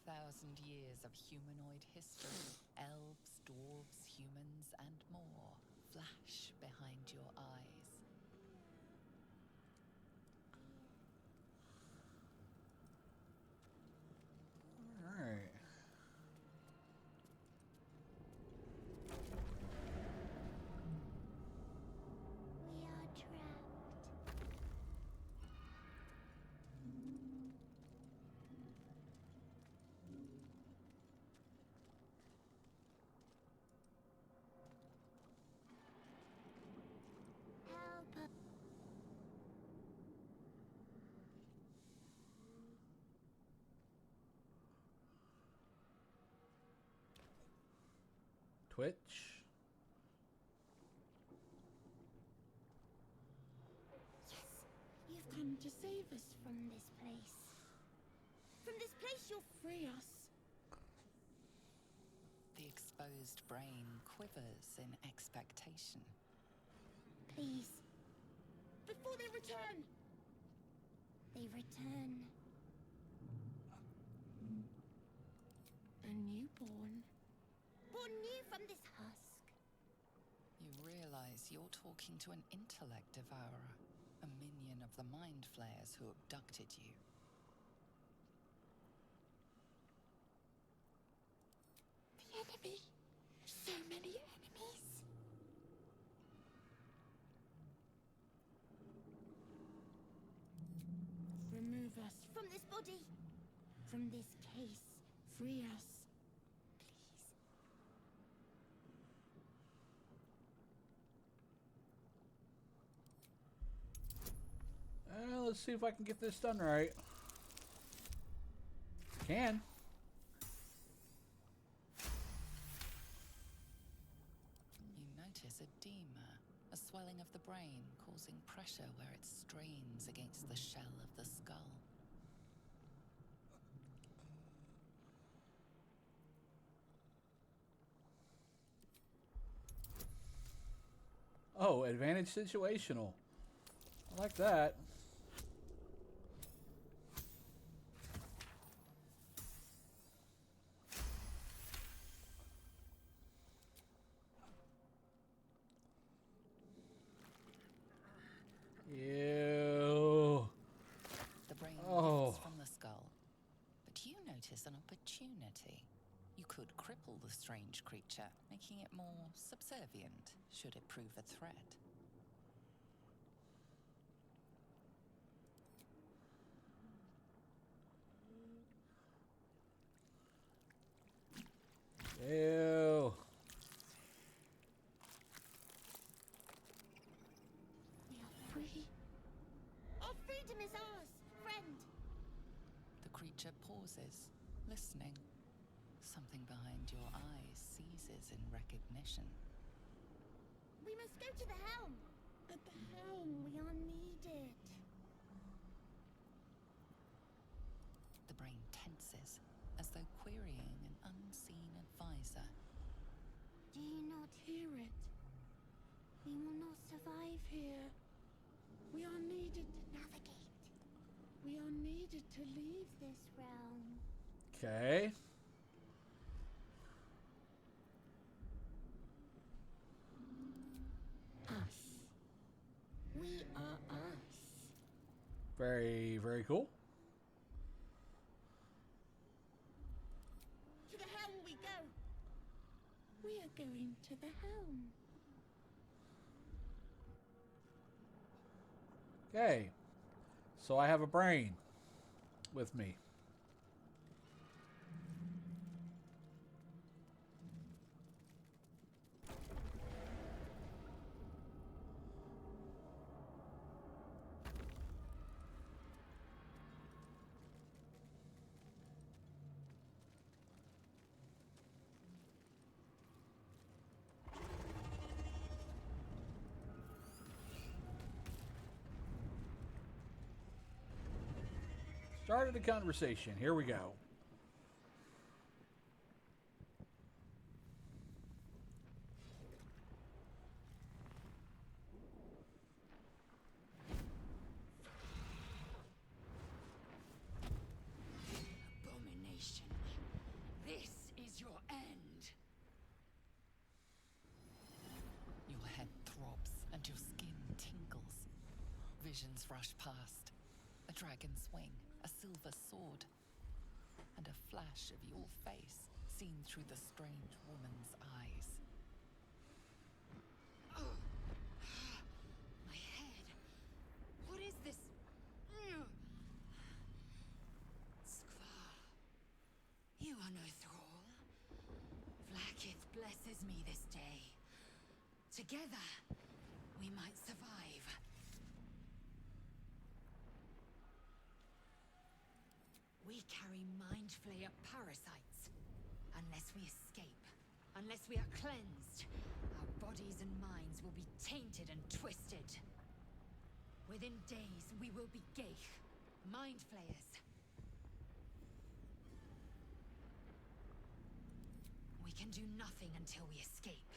1,000 years of humanoid history. Elves, dwarves, humans, and more flash behind your eyes. Alright. We are trapped. Help us. Twitch. Yes, you've come to save us from this place. From this place, you'll free us. The exposed brain quivers in expectation. Please. Before they return. They return. A newborn. Born new from this husk. You realize you're talking to an intellect devourer, a minion of the Mind Flayers who abducted you. The enemy. So many enemies. us from this body. From this case. Free us. Please. Let's see if I can get this done right. Can. You notice edema, a swelling of the brain causing pressure where it strains against the shell of the skull. Oh, advantage situational. I like that. Ew. The brain Oh. leaks from the skull. But you notice an opportunity. You could cripple the strange creature, making it more subservient, should it prove a threat. Ew. We are free. Our freedom is ours, friend. The creature pauses, listening. Something behind your eyes seizes in recognition. We must go to the helm. At the helm, we are needed. The brain tenses, as though querying an unseen advisor. Do you not hear it? We will not survive here. We are needed to navigate. We are needed to leave this realm. Okay. Us. We are us. Very, very cool. To the helm we go. We are going to the helm. Okay. So I have a brain with me. Started a conversation. Here we go. Abomination. This is your end. Your head throbs and your skin tingles. Visions rush past. A dragon's wing, a silver sword, and a flash of your face seen through the strange woman's eyes. Oh. My head. What is this? Skvar. You are no thrall. Vlaakith blesses me this day. Together, we might survive. We carry Mind Flayer parasites. Unless we escape, unless we are cleansed, our bodies and minds will be tainted and twisted. Within days, we will be Gale, Mind Flayers. We can do nothing until we escape.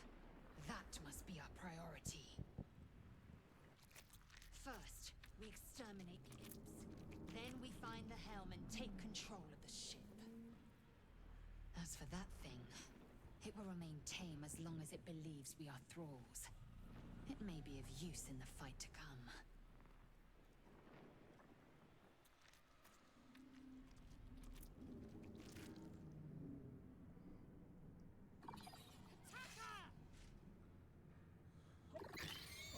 That must be our priority. First, we exterminate the imps. Then we find the helm and take control of the ship. As for that thing, it will remain tame as long as it believes we are thralls. It may be of use in the fight to come.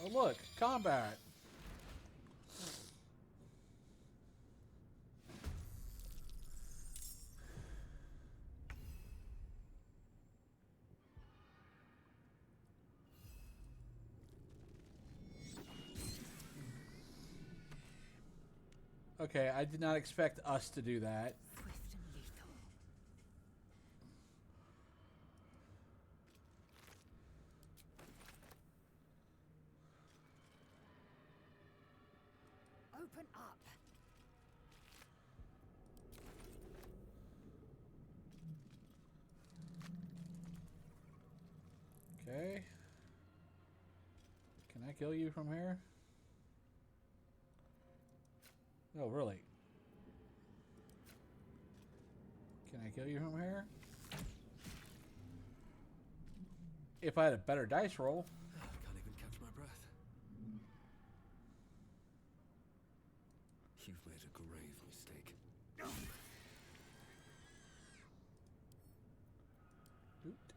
Oh, look, combat. Okay, I did not expect us to do that. Swift and lethal. Open up. Okay. Can I kill you from here? Oh, really? Can I kill you from here? If I had a better dice roll. I can't even catch my breath. You've made a grave mistake. Oot.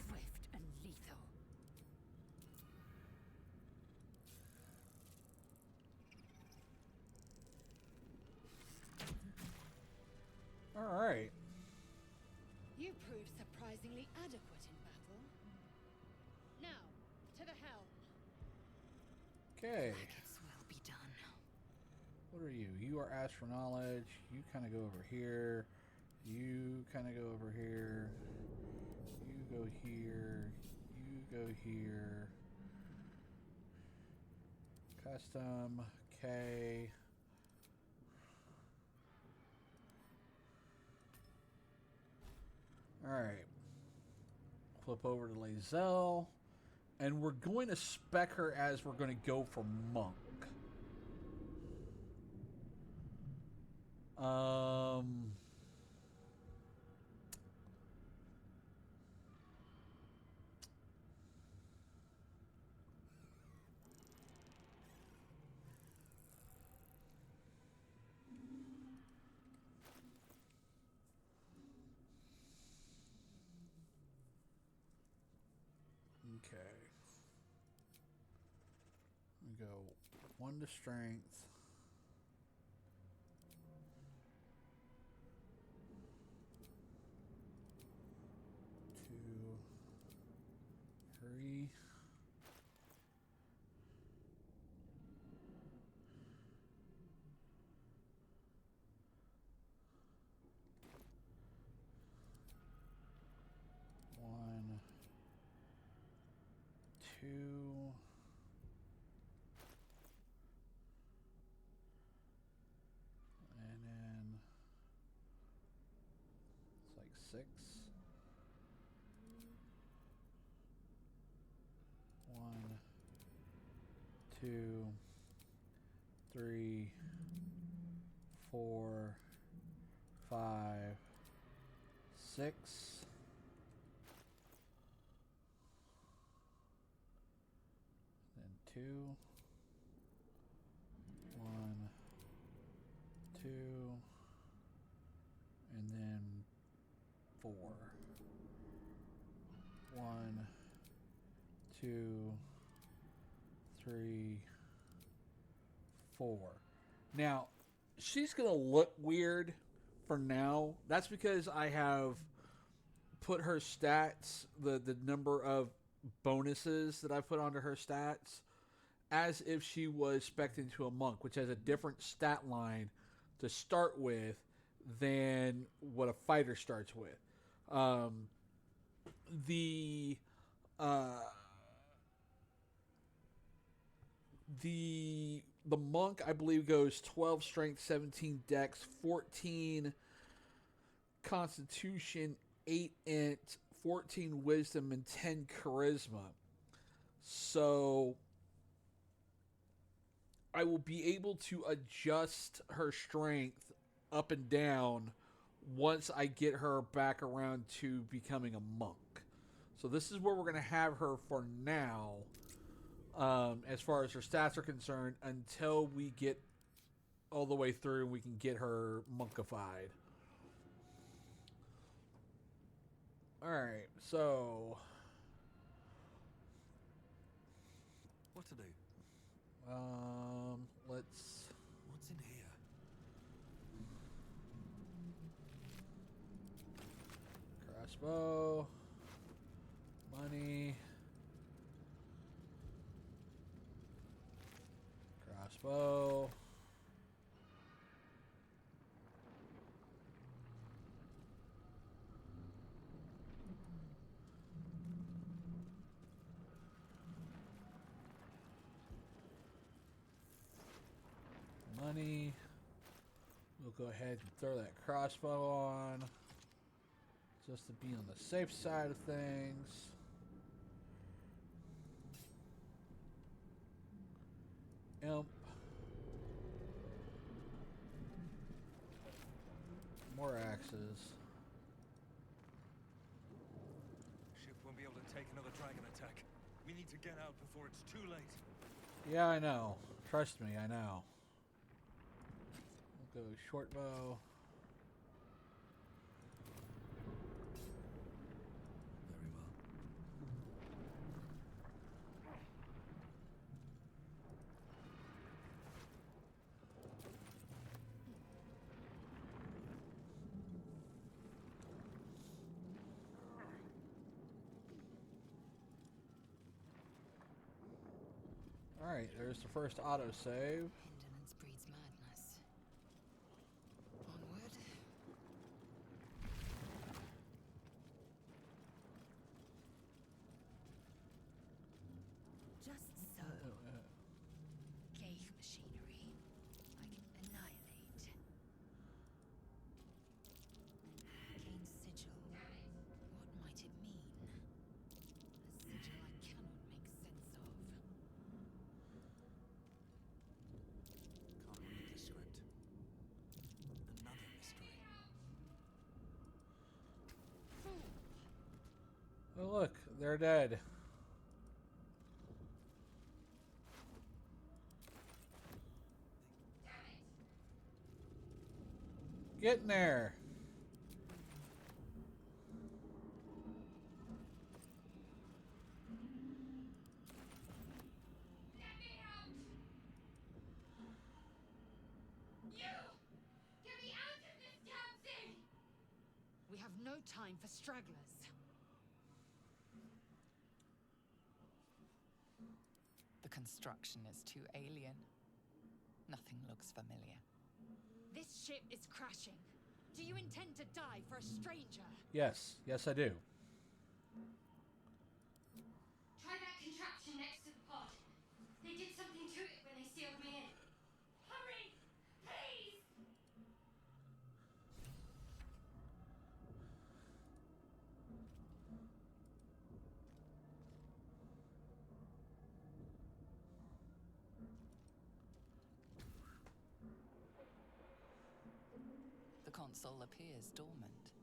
Swift and lethal. All right. You proved surprisingly adequate in battle. Now, to the helm. Okay. Maggots will be done. What are you? You are asked for knowledge. You kind of go over here. You kind of go over here. You go here. You go here. Custom. Okay. Alright. Flip over to Laz'el. And we're going to spec her as we're going to go for Monk. Okay. We go 1 to strength. 2, 3. One, 2. And then it's like 6. 1, 2, 3, 4, 5, 6. Then 2, 1, 2, and then 4. 1, 2, 3, 4. Now, she's gonna look weird for now. That's because I have put her stats, the number of bonuses that I put onto her stats, as if she was spec'd into a monk, which has a different stat line to start with than what a fighter starts with. The monk, I believe, goes 12 strength, 17 dex, 14 constitution, 8 int, 14 wisdom, and 10 charisma. So I will be able to adjust her strength up and down once I get her back around to becoming a monk. So this is where we're going to have her for now, as far as her stats are concerned, until we get all the way through and we can get her monkified. Alright, so What to do? let's... What's in here? money. We'll go ahead and throw that crossbow on, just to be on the safe side of things. Imp. More axes. Ship won't be able to take another dragon attack. We need to get out before it's too late. Yeah, I know. Trust me, I know. We'll go short bow. Very well. Alright, there's the first autosave. Indolence breeds madness. Onward. Just so. Gale machinery. I can annihilate. Gain sigil. What might it mean? A sigil I cannot make sense of. Can't read the script. Another mystery. Oh look, they're dead. Get in there. We have no time for stragglers. The construction is too alien. Nothing looks familiar. This ship is crashing. Do you intend to die for a stranger? Yes, yes I do. Try that contraption next to the pod. They did something to it when they sealed me in. Hurry! Please! The console appears dormant.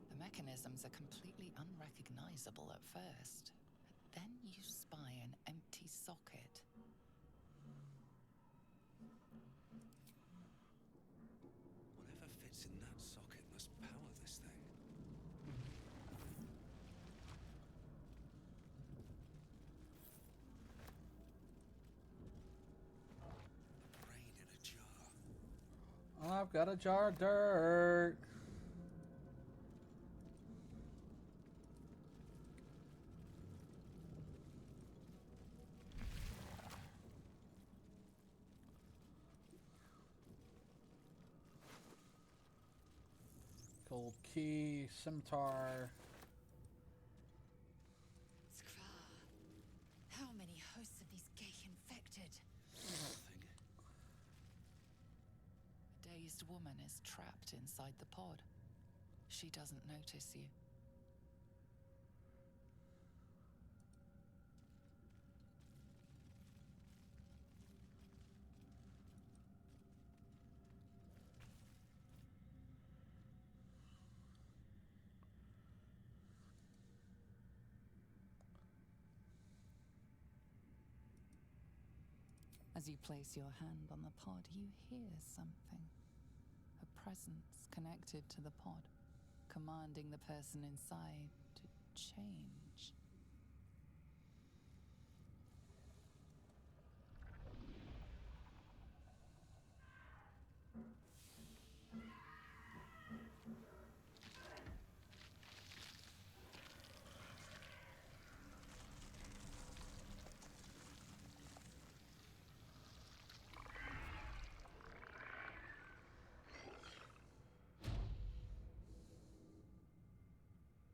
The mechanisms are completely unrecognizable at first, but then you spy an empty socket. Whatever fits in that socket must power this thing. A brain in a jar. I've got a jar of dirt. Gold key, scimitar. Skvar. How many hosts of these gay infected? Nothing. A dazed woman is trapped inside the pod. She doesn't notice you. As you place your hand on the pod, you hear something. A presence connected to the pod, commanding the person inside to change.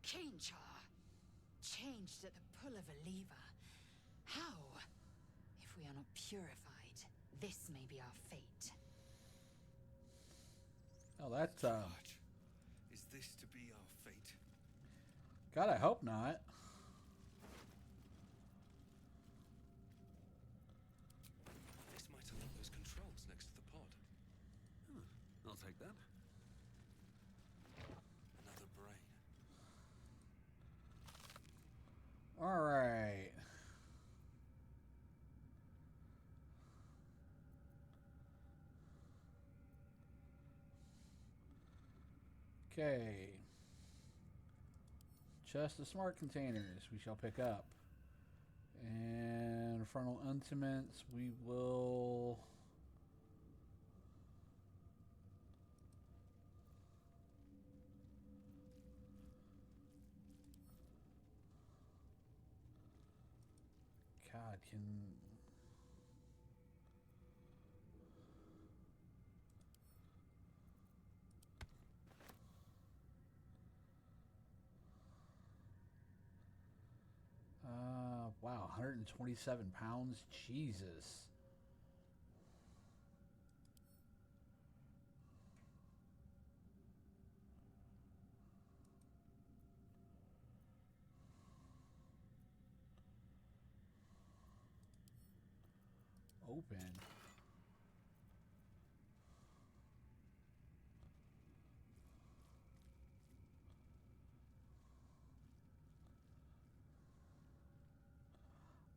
Change her. Changed at the pull of a lever. How? If we are not purified. This may be our fate. Oh, that's God, is this to be our fate? God, I hope not. This might unlock those controls next to the pod. I'll take that. Another brain. All right. Okay. Chest of smart containers we shall pick up. And frontal intimates we will... God, can... Wow, 127 pounds? Jesus. Open.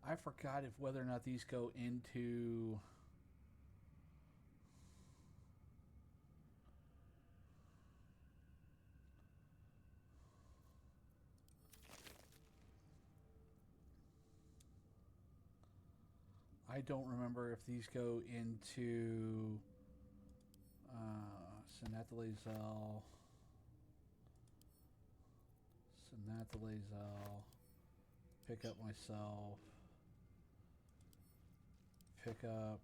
I forgot if whether or not these go into... I don't remember if these go into Laz'el, pick up myself, pick up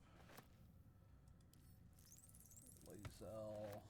Laz'el.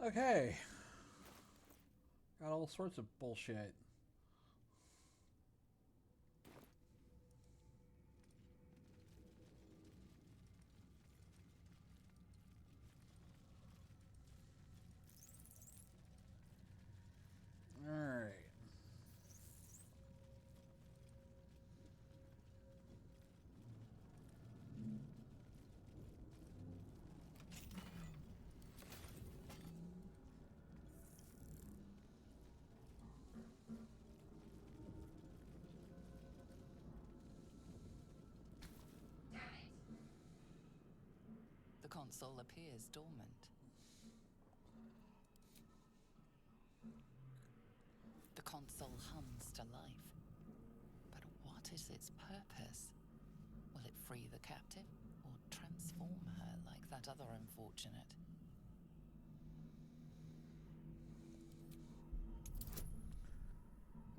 Okay. Got all sorts of bullshit. All right. console appears dormant. The console hums to life. But what is its purpose? Will it free the captive, or transform her like that other unfortunate?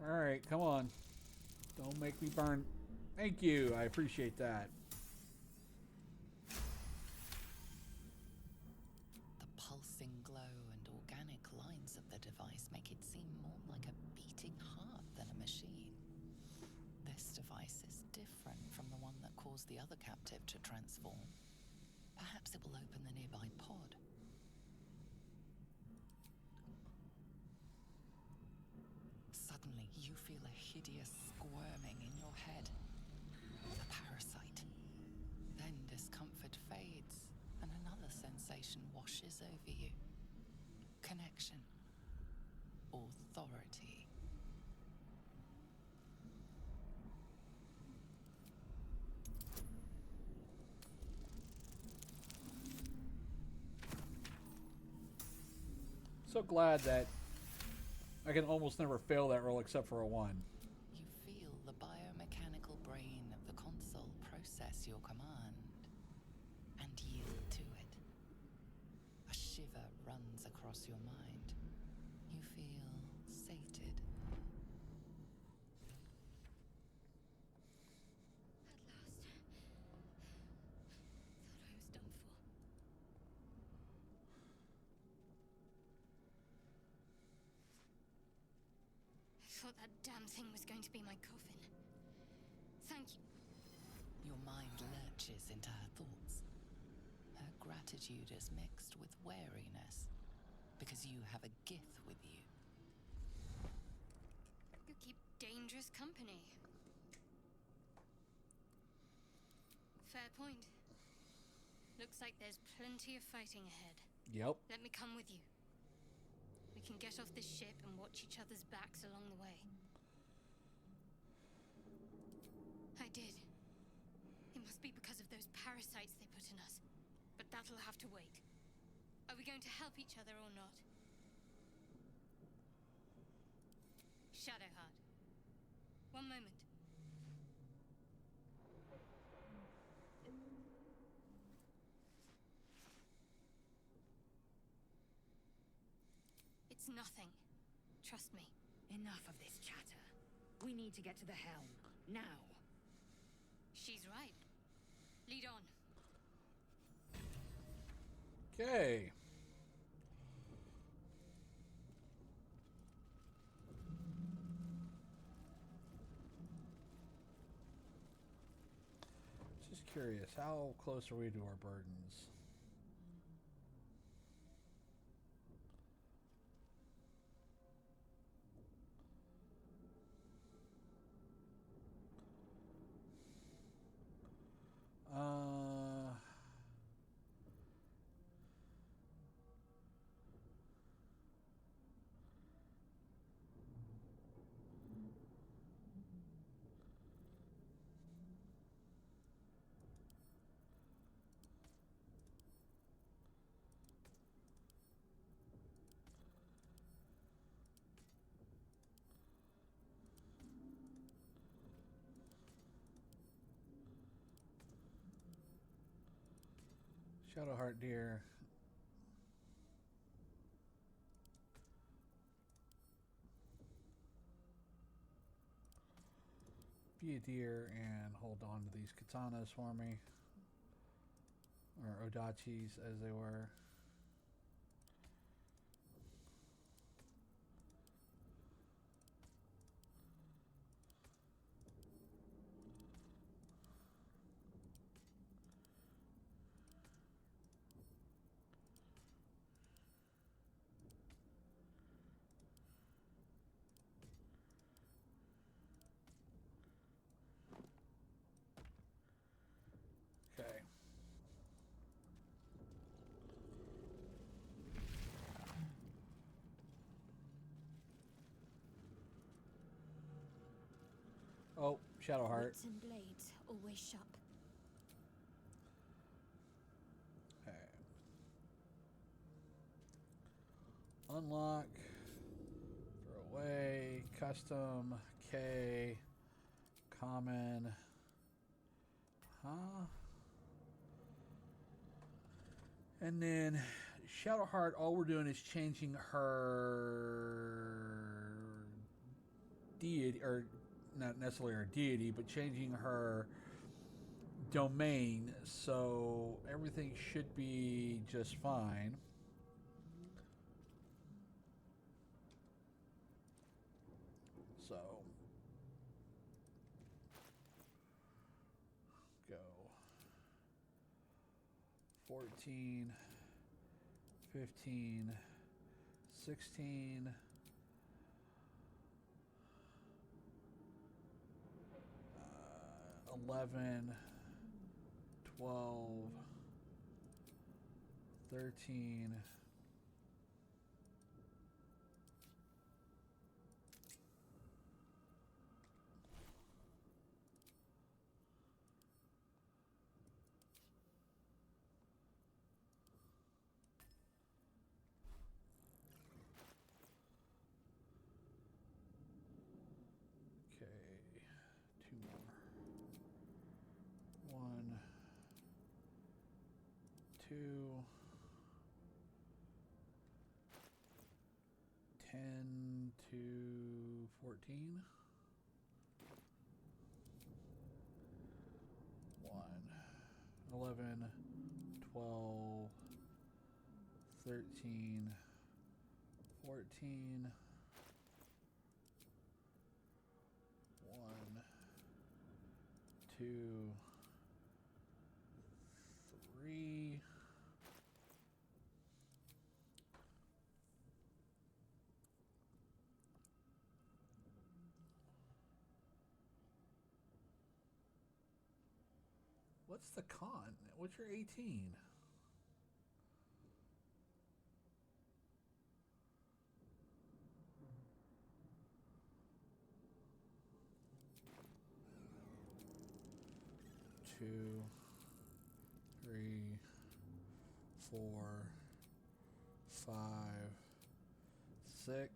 Alright, come on. Don't make me burn. Thank you, I appreciate that. The pulsing glow and organic lines of the device make it seem more like a beating heart than a machine. This device is different from the one that caused the other captive to transform. Perhaps it will open the nearby pod. Suddenly, you feel a hideous squirming in your head. A parasite. Then discomfort fades, and another sensation washes over you. Connection. Authority. So glad that I can almost never fail that roll except for a 1. You feel the biomechanical brain of the console process your command and yield to it. A shiver runs across your mind. You feel sated. At last. Thought I was done for. I thought that damn thing was going to be my coffin. Thank you. Your mind lurches into her thoughts. Her gratitude is mixed with wariness, because you have a gift with you. You keep dangerous company. Fair point. Looks like there's plenty of fighting ahead. Yep. Let me come with you. We can get off this ship and watch each other's backs along the way. I did. It must be because of those parasites they put in us. But that'll have to wait. Are we going to help each other or not? Shadowheart. One moment. It's nothing. Trust me. Enough of this chatter. We need to get to the helm. Now. She's right. Lead on. Okay. Just curious, how close are we to our burdens? Shadowheart, dear. Be a dear and hold on to these katanas for me. Or odachis, as they were. Okay. Oh, Shadowheart. Wits and blades always sharp. Okay. Unlock. Throw away. Custom. K. Common. Huh? And then Shadowheart, all we're doing is changing her deity, or not necessarily her deity, but changing her domain, so everything should be just fine. So go 14, 15, 16, 11, 12, 13, 2 more. 1, 2, 10 to 14. 1, 11, 12, 13, 14. 1, 2, 3. What's the con? What's your 18? Two, 3, 4, 5, 6.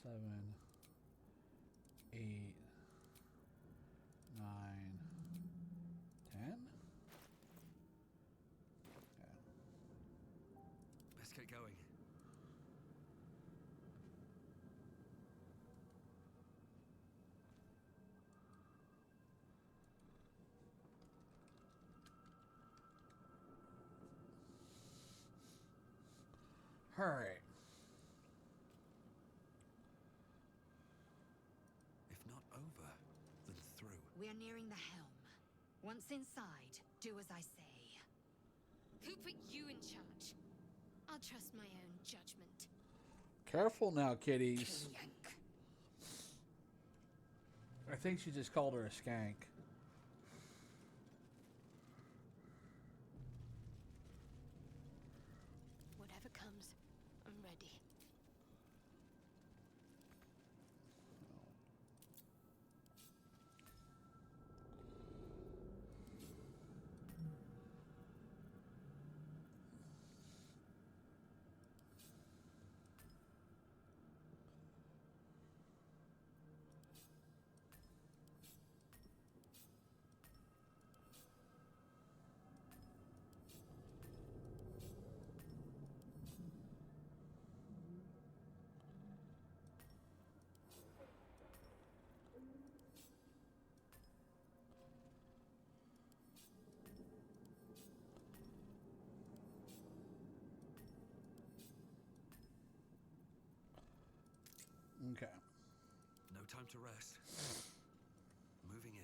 7, 8, 9, 10. Let's get going. All right. If not over, then through. We are nearing the helm. Once inside, do as I say. Who put you in charge? I'll trust my own judgment. Careful now, kitties. Yank. I think she just called her a skank. Whatever comes, I'm ready. Okay. No time to rest. Moving in.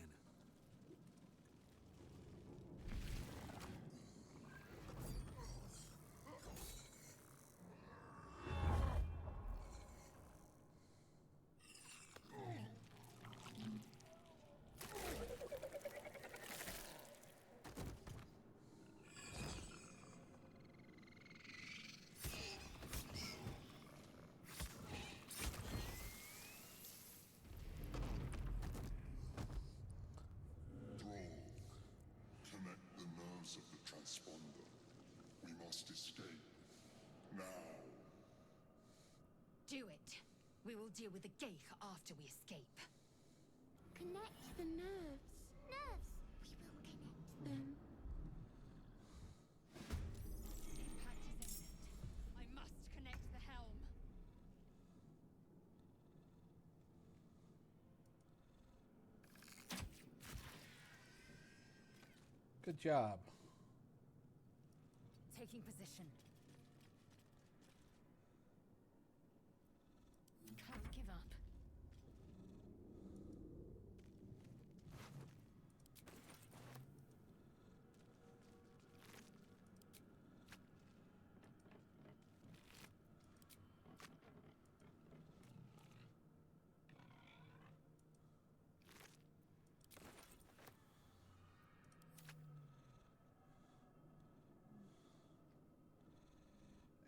must escape. Now. Do it. We will deal with the Gale after we escape. Connect the nerves. Nerves! We will connect them. Impact is imminent. I must connect the helm. Good job. Taking position. Can't give up.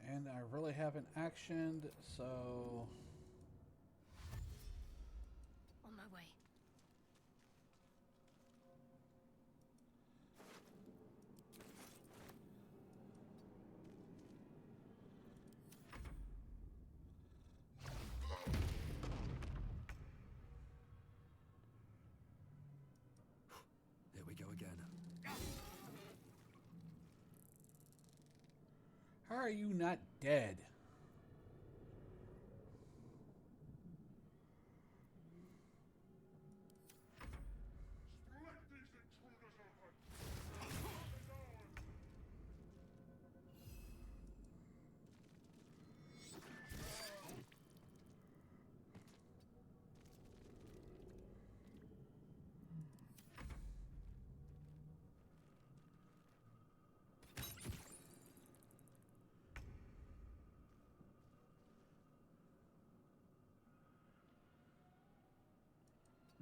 And I really haven't actioned, so On my way. Here we go again. how are you not dead? Let these intruders open!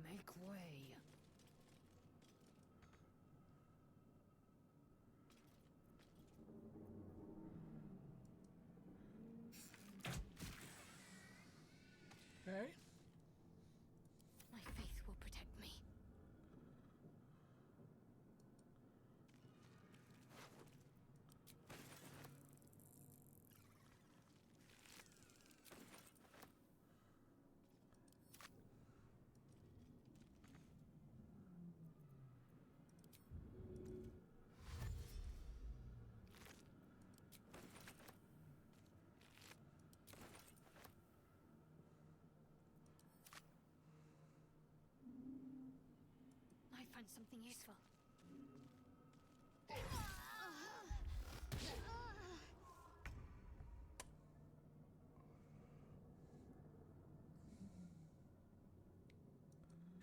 Make way. Okay. My faith will protect me. Might find something useful.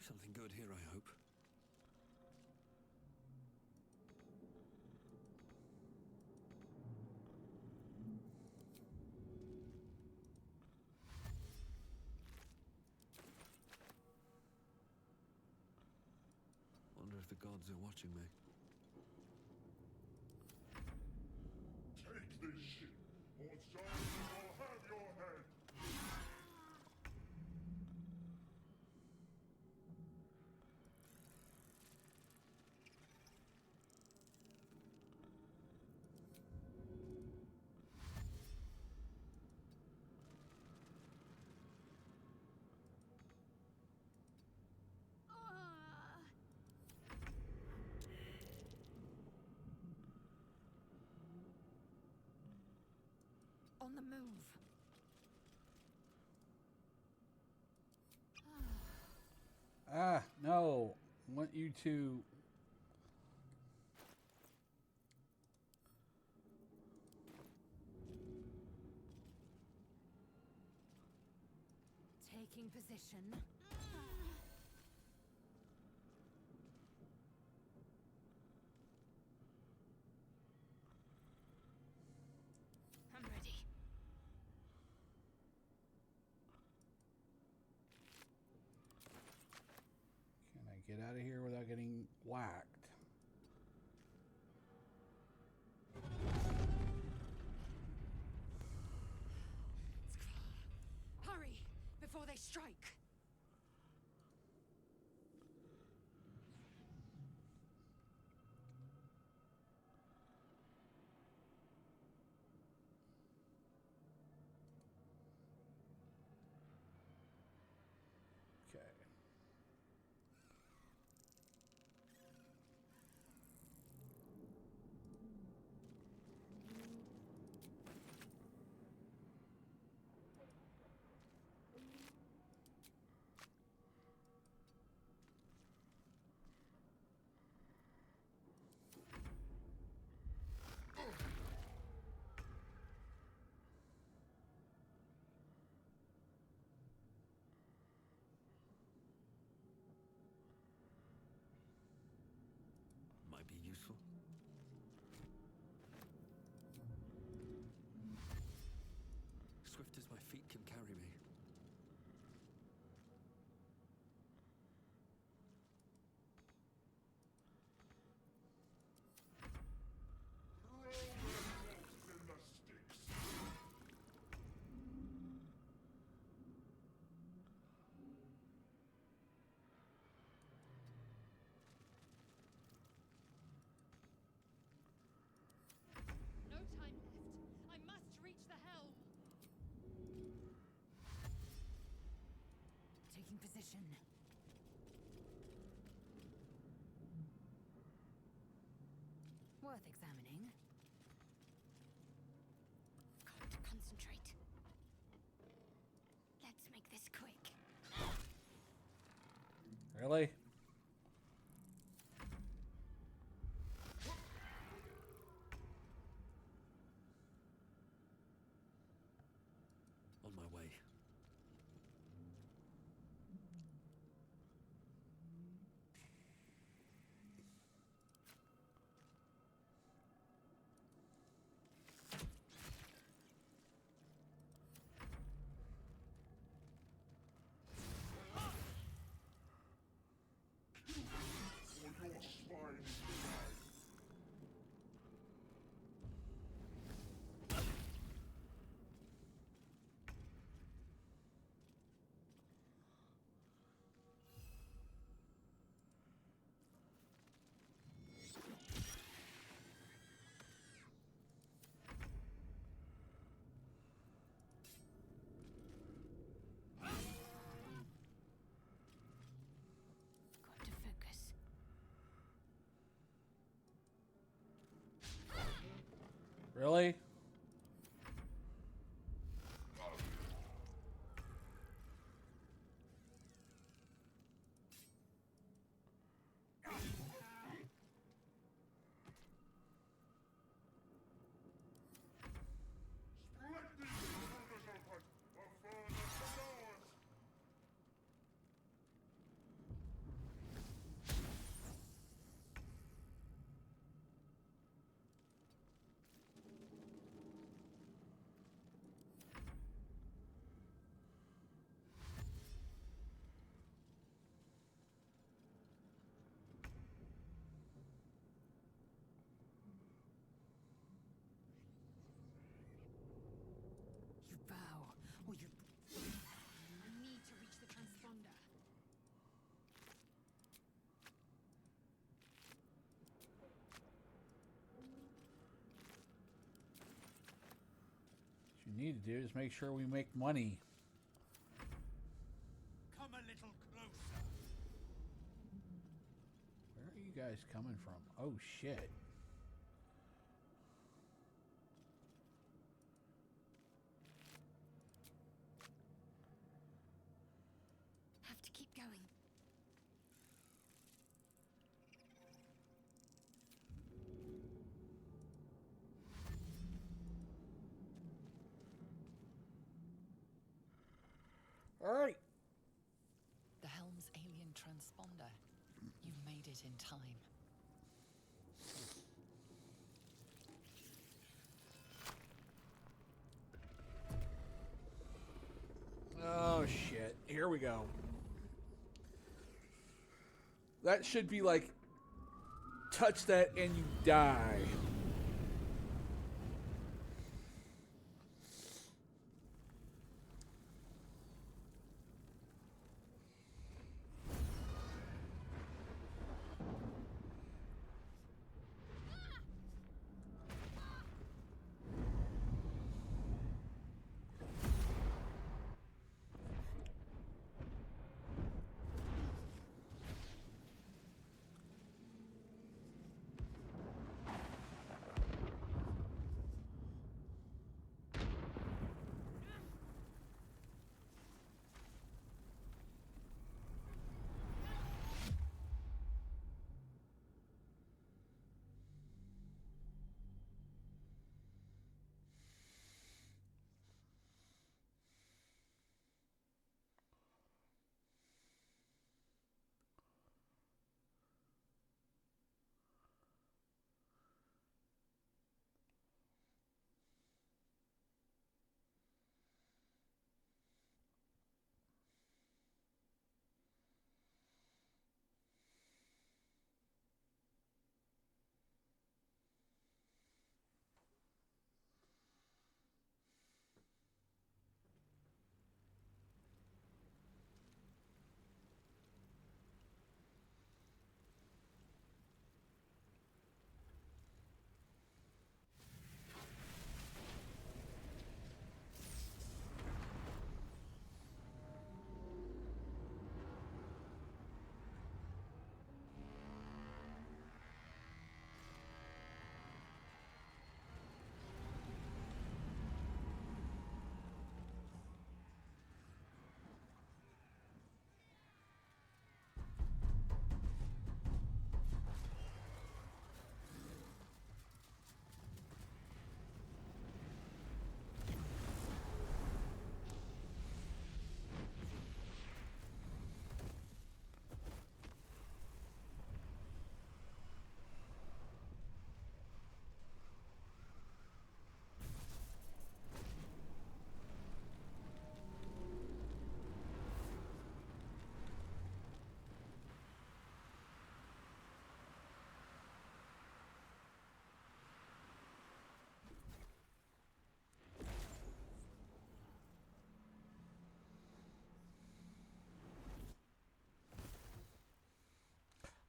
Something good here, I hope. Wonder if the gods are watching me. Take this ship, or someone will have your head! On the move. Ah, no. I want you to... Taking position. I'm ready. Can I get out of here without getting whacked? Hurry before they strike. useful? Swift as my feet can carry me. Throw the wolves in the sticks. No time left. I must reach the helm. Taking position. Worth examining. Got to concentrate. Let's make this quick. Really? On my way. Or your spine is denied. Got to focus. Really? Spread these borders open. The further the doors. You bow, or you... I need to reach the transponder. What you need to do is make sure we make money. Come a little closer. Where are you guys coming from? Oh shit. Have to keep going. All right. The helm's alien transponder. You made it in time. Oh shit. Here we go. That should be like touch that and you die.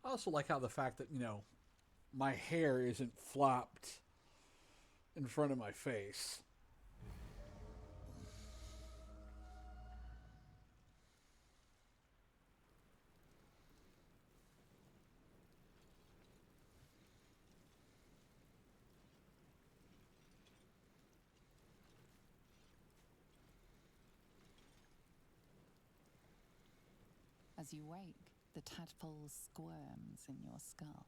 I also like how the fact that, my hair isn't flopped in front of my face. As you wake, the tadpole squirms in your skull.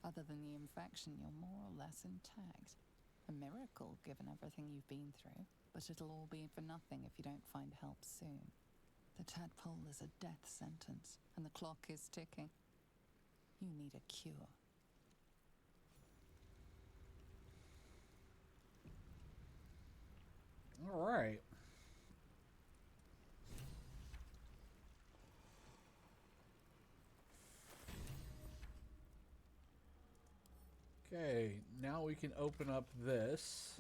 Other than the infection, you're more or less intact. A miracle, given everything you've been through, but it'll all be for nothing if you don't find help soon. The tadpole is a death sentence, and the clock is ticking. You need a cure. All right. Okay, now we can open up this.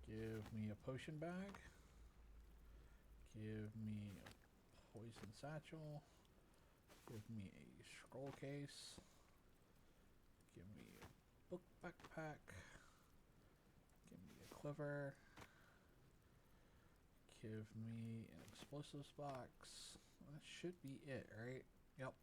Give me a potion bag. Give me a poison satchel. Give me a scroll case. Give me a book backpack. Give me a quiver. Give me an explosives box. That should be it, right? Yep.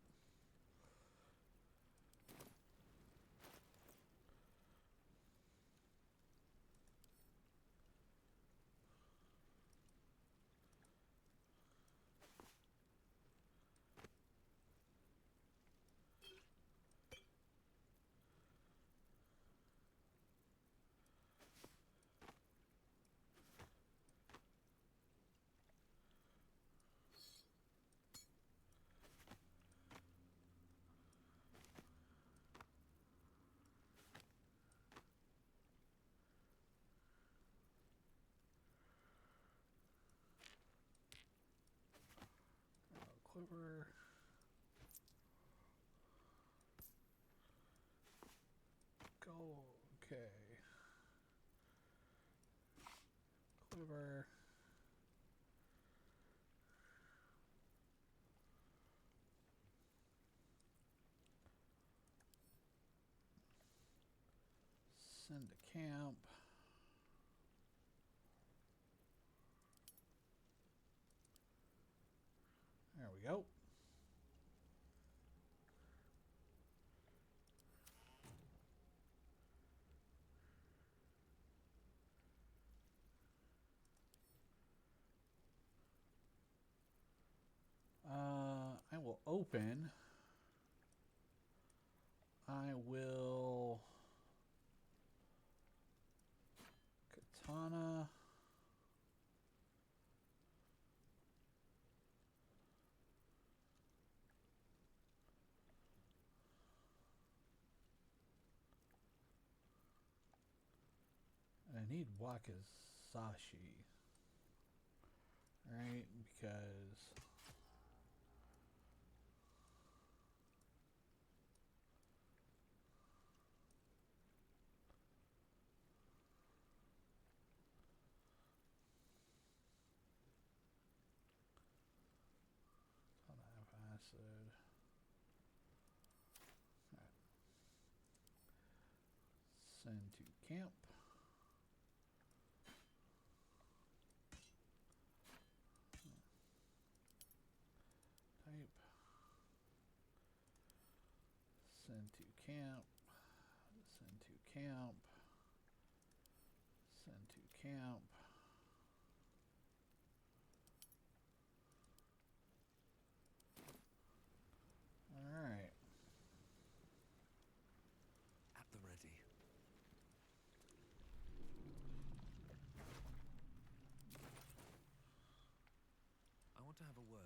Quiver. Go. Okay. Quiver. Send to camp. There we go. I will open. I will katana. And I need wakizashi. Right? Because acid. Right. Send to camp. Type. Send to camp. Send to camp. Send to camp. All right. At the ready. I want to have a word.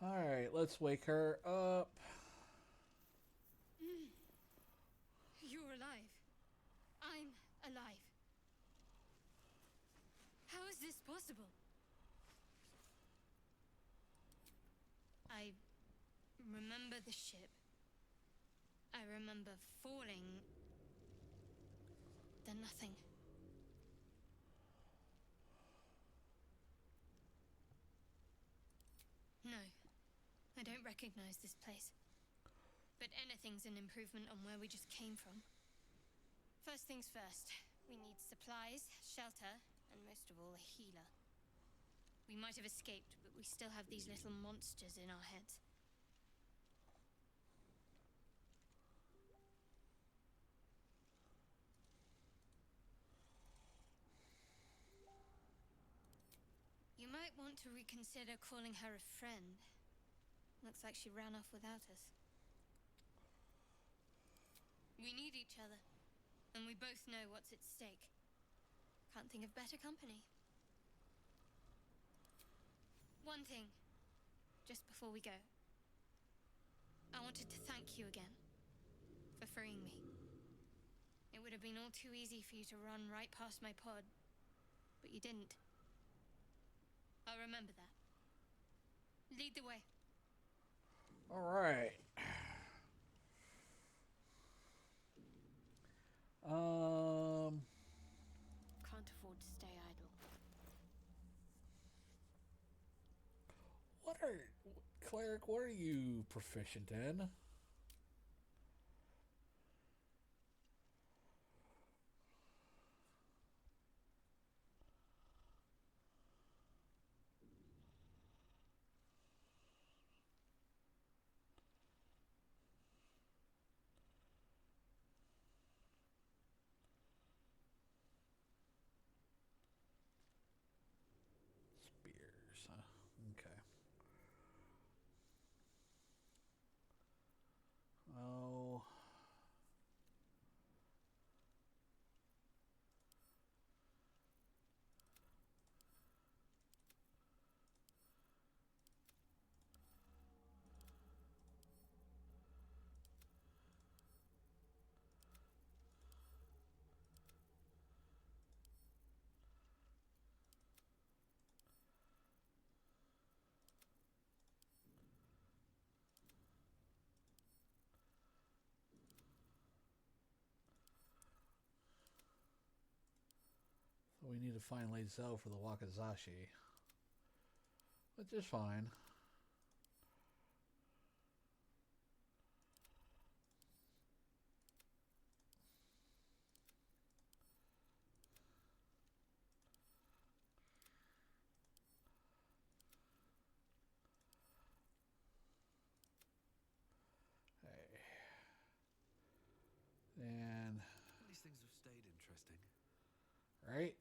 Alright, let's wake her up. You're alive. I'm alive. How is this possible? I remember the ship. I remember falling. Then nothing. No, I don't recognize this place. But anything's an improvement on where we just came from. First things first, we need supplies, shelter, and most of all, a healer. We might have escaped, but we still have these little monsters in our heads. You might want to reconsider calling her a friend. Looks like she ran off without us. We need each other, and we both know what's at stake. Can't think of better company. One thing, just before we go. I wanted to thank you again for freeing me. It would have been all too easy for you to run right past my pod, but you didn't. I'll remember that. Lead the way. Alright. Can't afford to stay idle. Cleric, what are you proficient in? Spears, huh? Okay. Oh. So we need to find Laz'el for the Wakizashi. Which is fine. And These things have stayed interesting. right.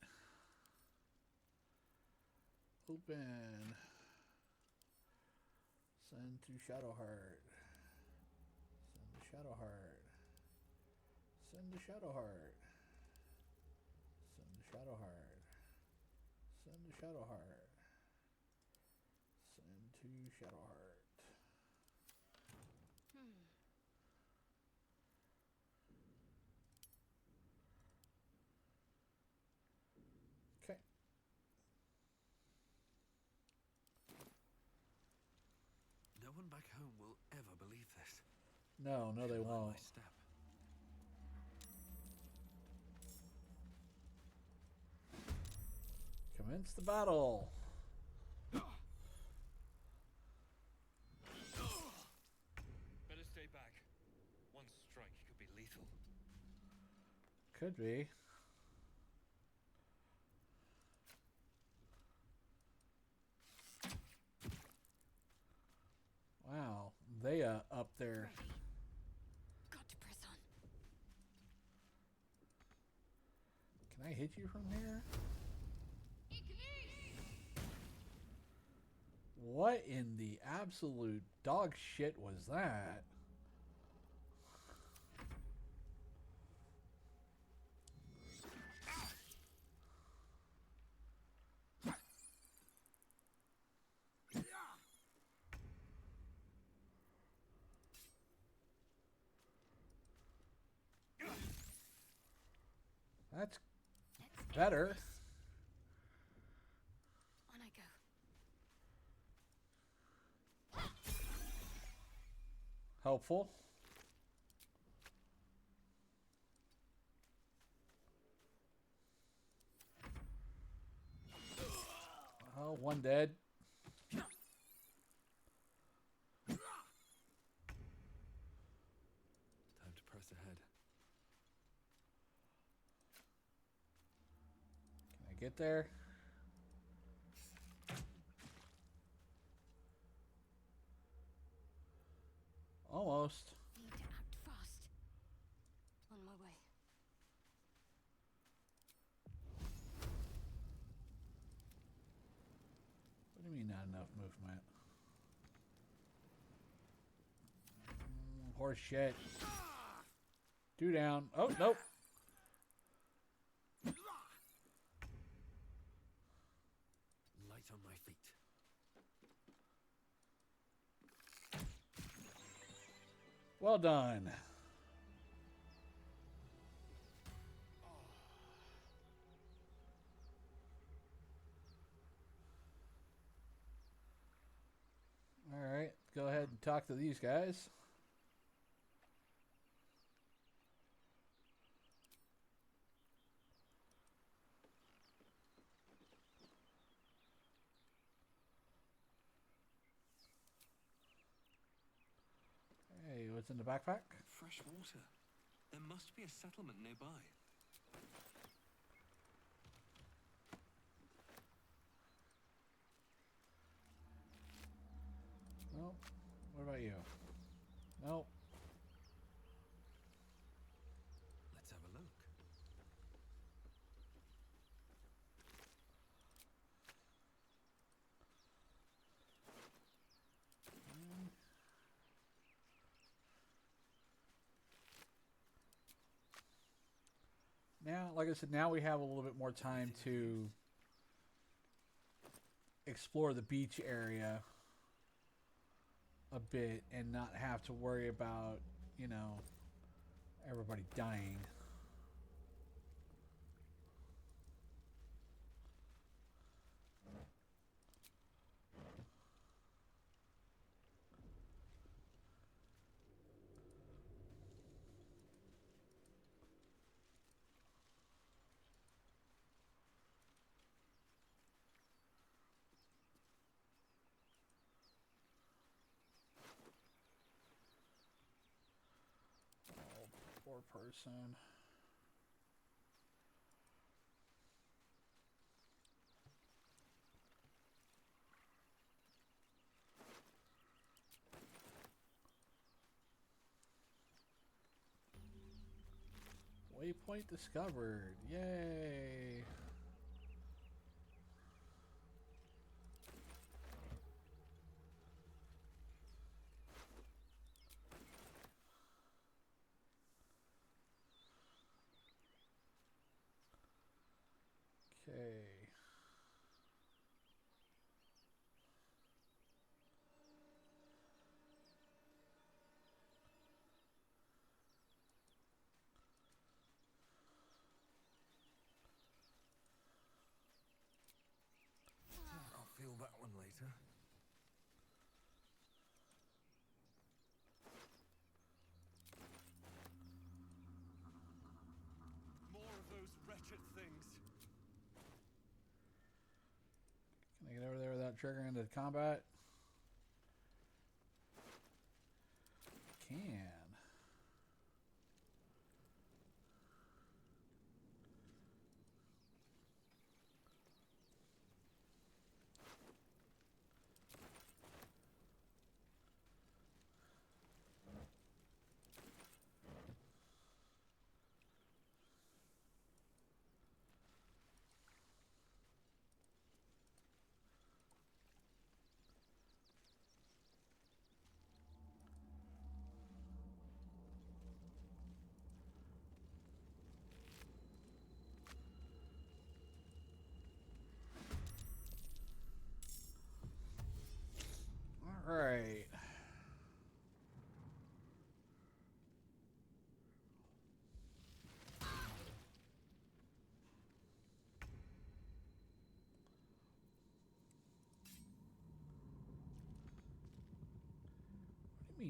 Open. Send to Shadowheart. Send to Shadowheart. Send to Shadowheart. Send to Shadowheart. Send to Shadowheart. Send to Shadowheart. Okay. No one back home will ever believe this. No, they Mind won't. my step. Commence the battle. Better stay back. One strike could be lethal. Could be. Wow, they up there. Ready. Got to press on. Can I hit you from here? What in the absolute dog shit was that? That's Let's get better. this. On I go. Helpful. Oh, one dead. Time to press ahead. Can I get there? Almost. Need to act fast. On my way. What do you mean not enough movement? Horse shit. 2 down. Oh, nope. Light on my feet. Well done. All right, go ahead and talk to these guys. Hey, what's in the backpack? Fresh water. There must be a settlement nearby. Nope. What about you? Nope. Let's have a look. Now, like I said, now we have a little bit more time to explore the beach area a bit and not have to worry about, you know, everybody dying. Poor person. Waypoint discovered. Yay. Okay. I'll feel that one later. More of those wretched things. Can I get over there without triggering the combat? Can.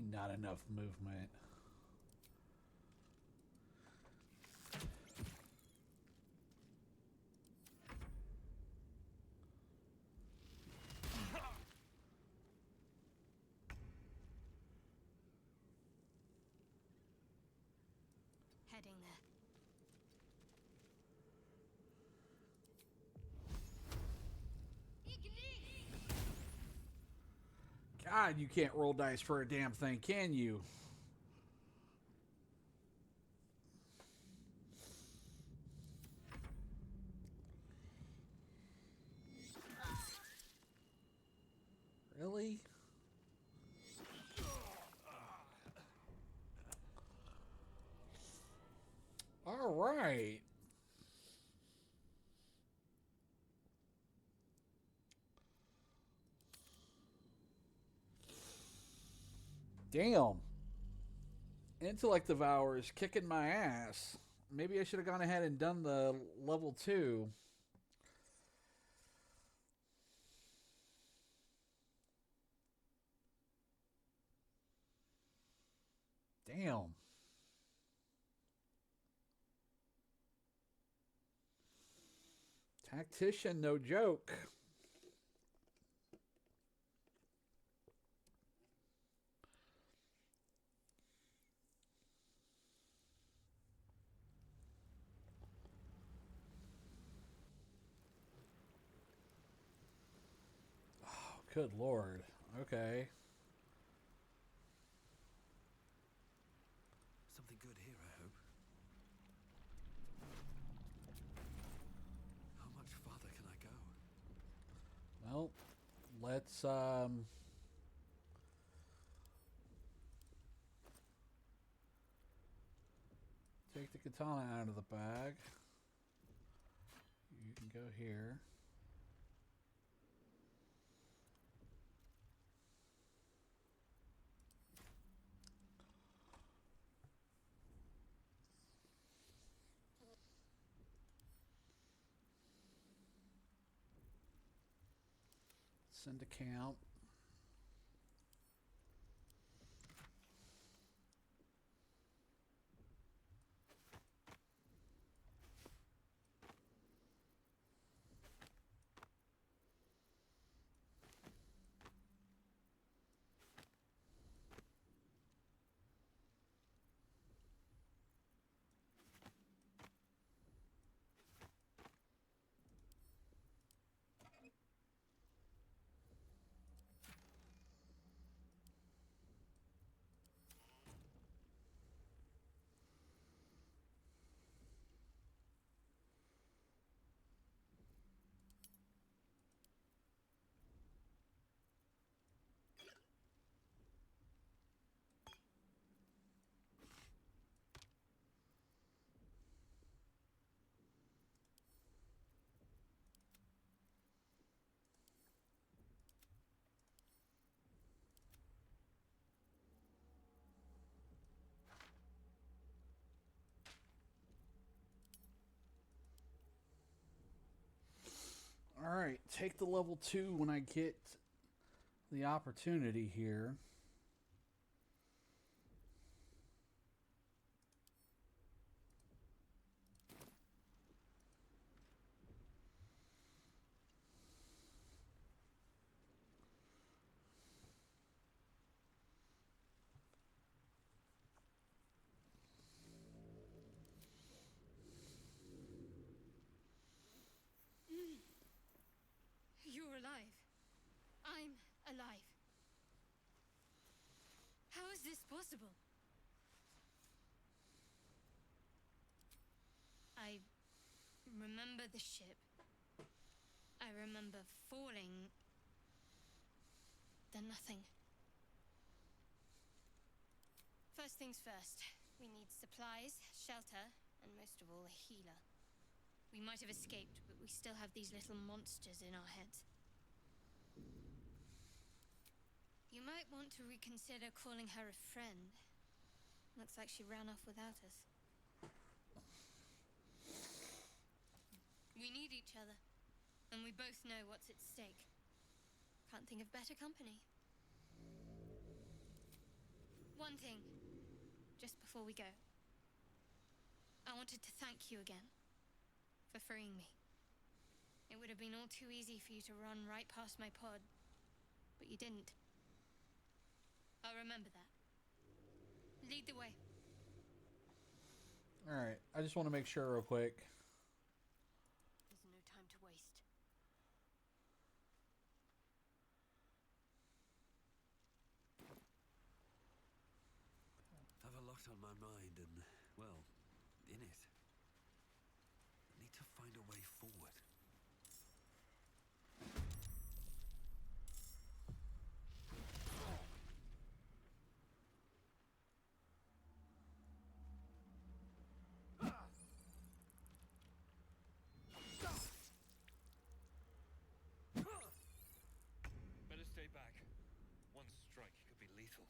mean not enough movement? Heading there. God, you can't roll dice for a damn thing, can you? Really? All right. Damn. Intellect Devour is kicking my ass. Maybe I should have gone ahead and done the level 2. Damn. Tactician, no joke. Good Lord. Okay. Something good here, I hope. How much farther can I go? Well, let's take the katana out of the bag. You can go here. Send a count. All right, take the level 2 when I get the opportunity here. You're alive. I'm alive. How is this possible? I remember the ship. I remember falling. Then nothing. First things first. We need supplies, shelter, and most of all, a healer. We might have escaped, but we still have these little monsters in our heads. You might want to reconsider calling her a friend. Looks like she ran off without us. We need each other, and we both know what's at stake. Can't think of better company. One thing, just before we go. I wanted to thank you again for freeing me. It would have been all too easy for you to run right past my pod, but you didn't. I'll remember that. Lead the way. Alright, I just want to make sure real quick. There's no time to waste. I've a lot on my mind and, well, in it. I need to find a way forward. Better stay back. One strike could be lethal.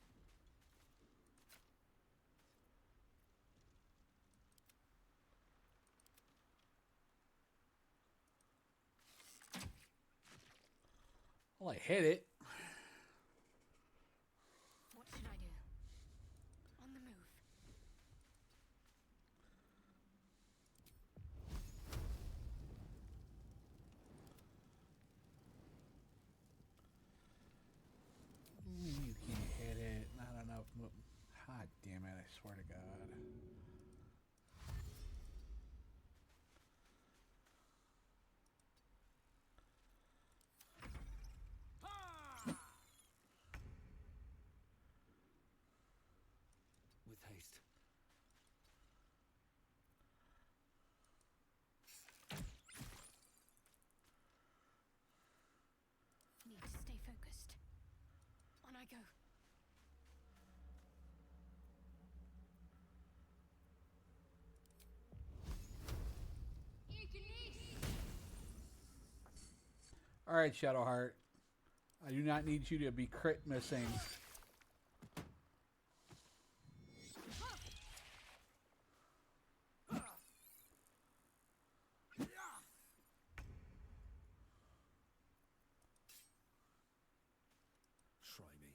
Well, I hit it. What should I do? On the move. You can't hit it. Not enough. God damn it, I swear to God. With haste. Need to stay focused. On I go. Alright, Shadowheart. I do not need you to be crit missing. Try me.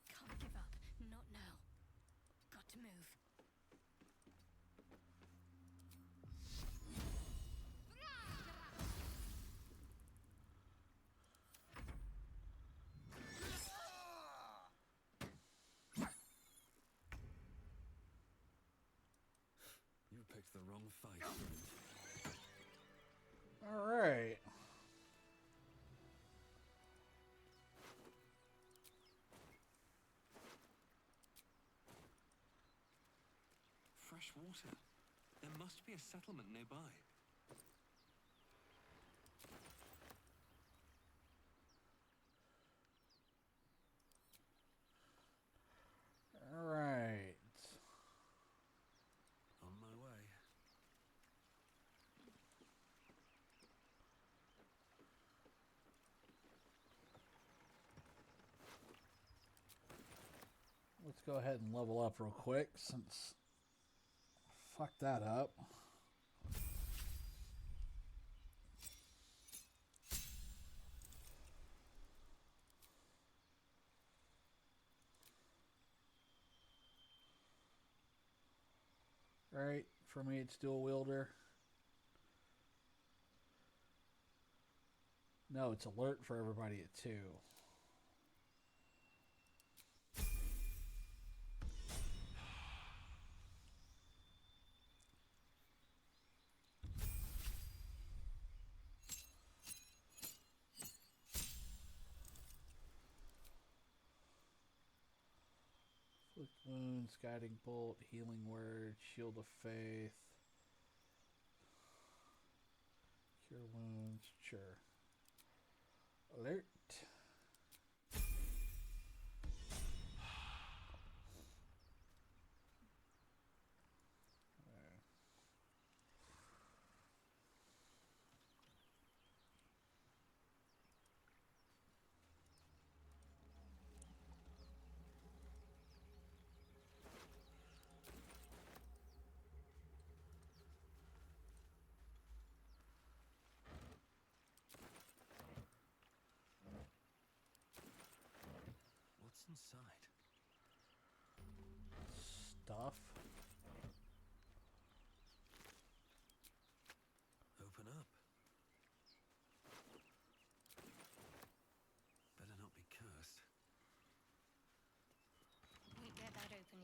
Can't give up. Not now. Got to move. You picked the wrong fight, friend. Alright. Fresh water. There must be a settlement nearby. Alright. On my way. Let's go ahead and level up real quick since I fucked that up. Right, for me it's dual wielder. No, it's alert for everybody at 2. Flick wounds, guiding bolt, healing word, shield of faith, cure wounds, sure. Alert.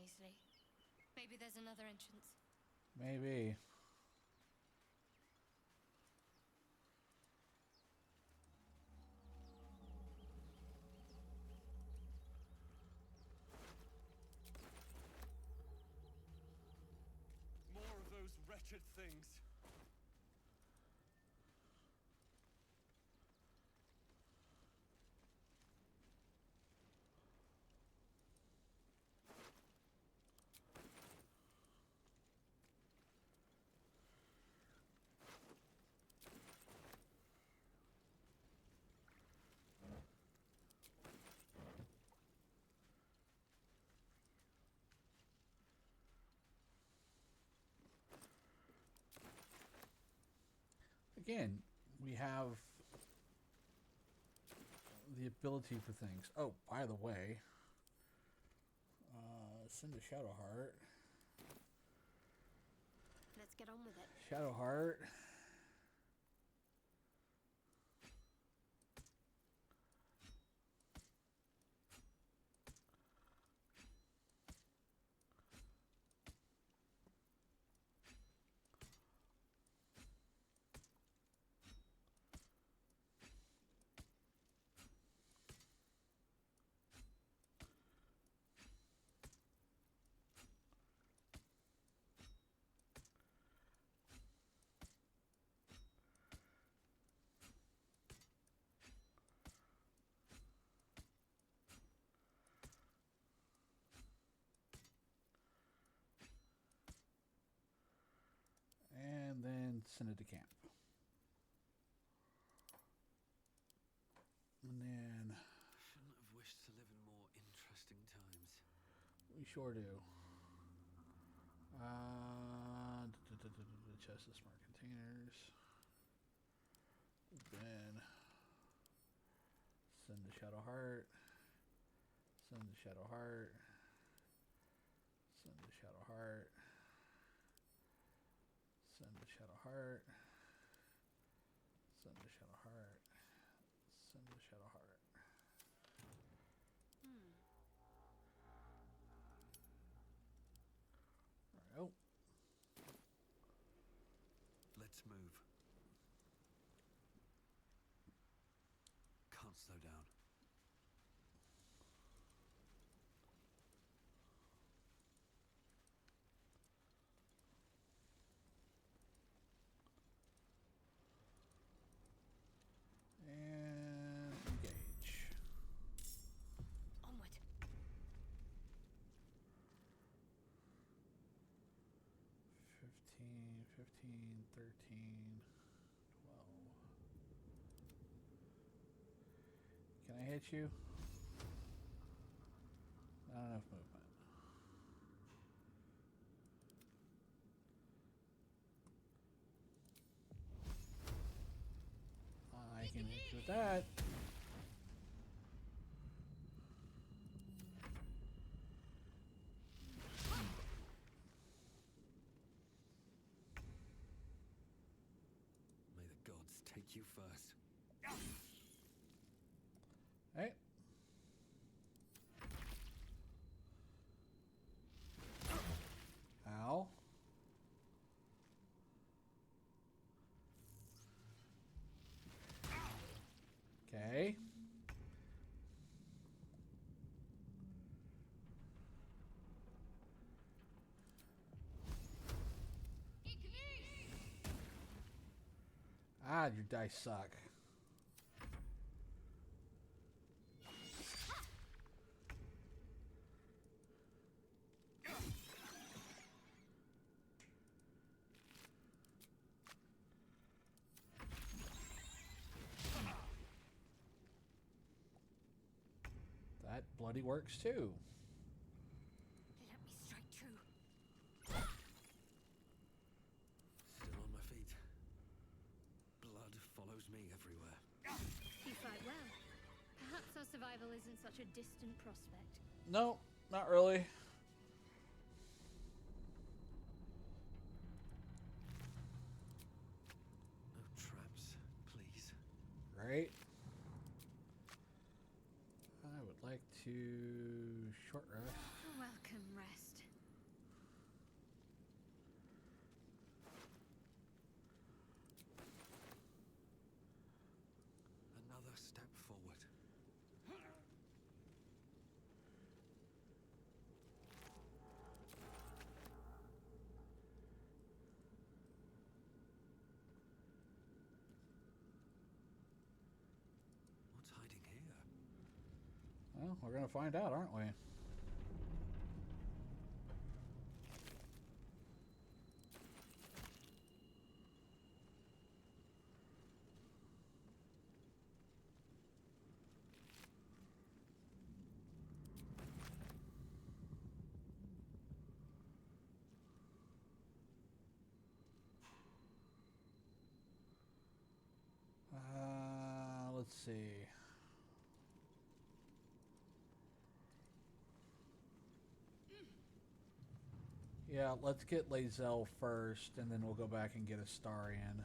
nicely. Maybe there's another entrance. Maybe. More of those wretched things. Again, we have the ability for things. Oh, by the way, send a Shadowheart. Let's get on with it. Shadowheart. And then send it to camp. And then Shouldn't have wished to live in more interesting times. we sure do. Chest of smart containers. Then send the Shadowheart. Send the Shadowheart. Send the Shadowheart. Send the Shadowheart. Send the Shadowheart. Send the Shadowheart. Oh, Let's move. Can't slow down. and engage. Onward. 15, 13, 12. Can I hit you? Not enough movement. I can hit you with that. May the gods take you first. Hey. Ow. Okay. Ah, your dice suck. That bloody works too. Let me strike true. Still on my feet. Blood follows me everywhere. You fight well. Perhaps our survival isn't such a distant prospect. No, not really. No traps, please. Right. I would like to short rest. A welcome rest. forward. What's hiding here? Well, we're gonna find out, aren't we? Let's see. Yeah, let's get Laz'el first, and then we'll go back and get Astarion.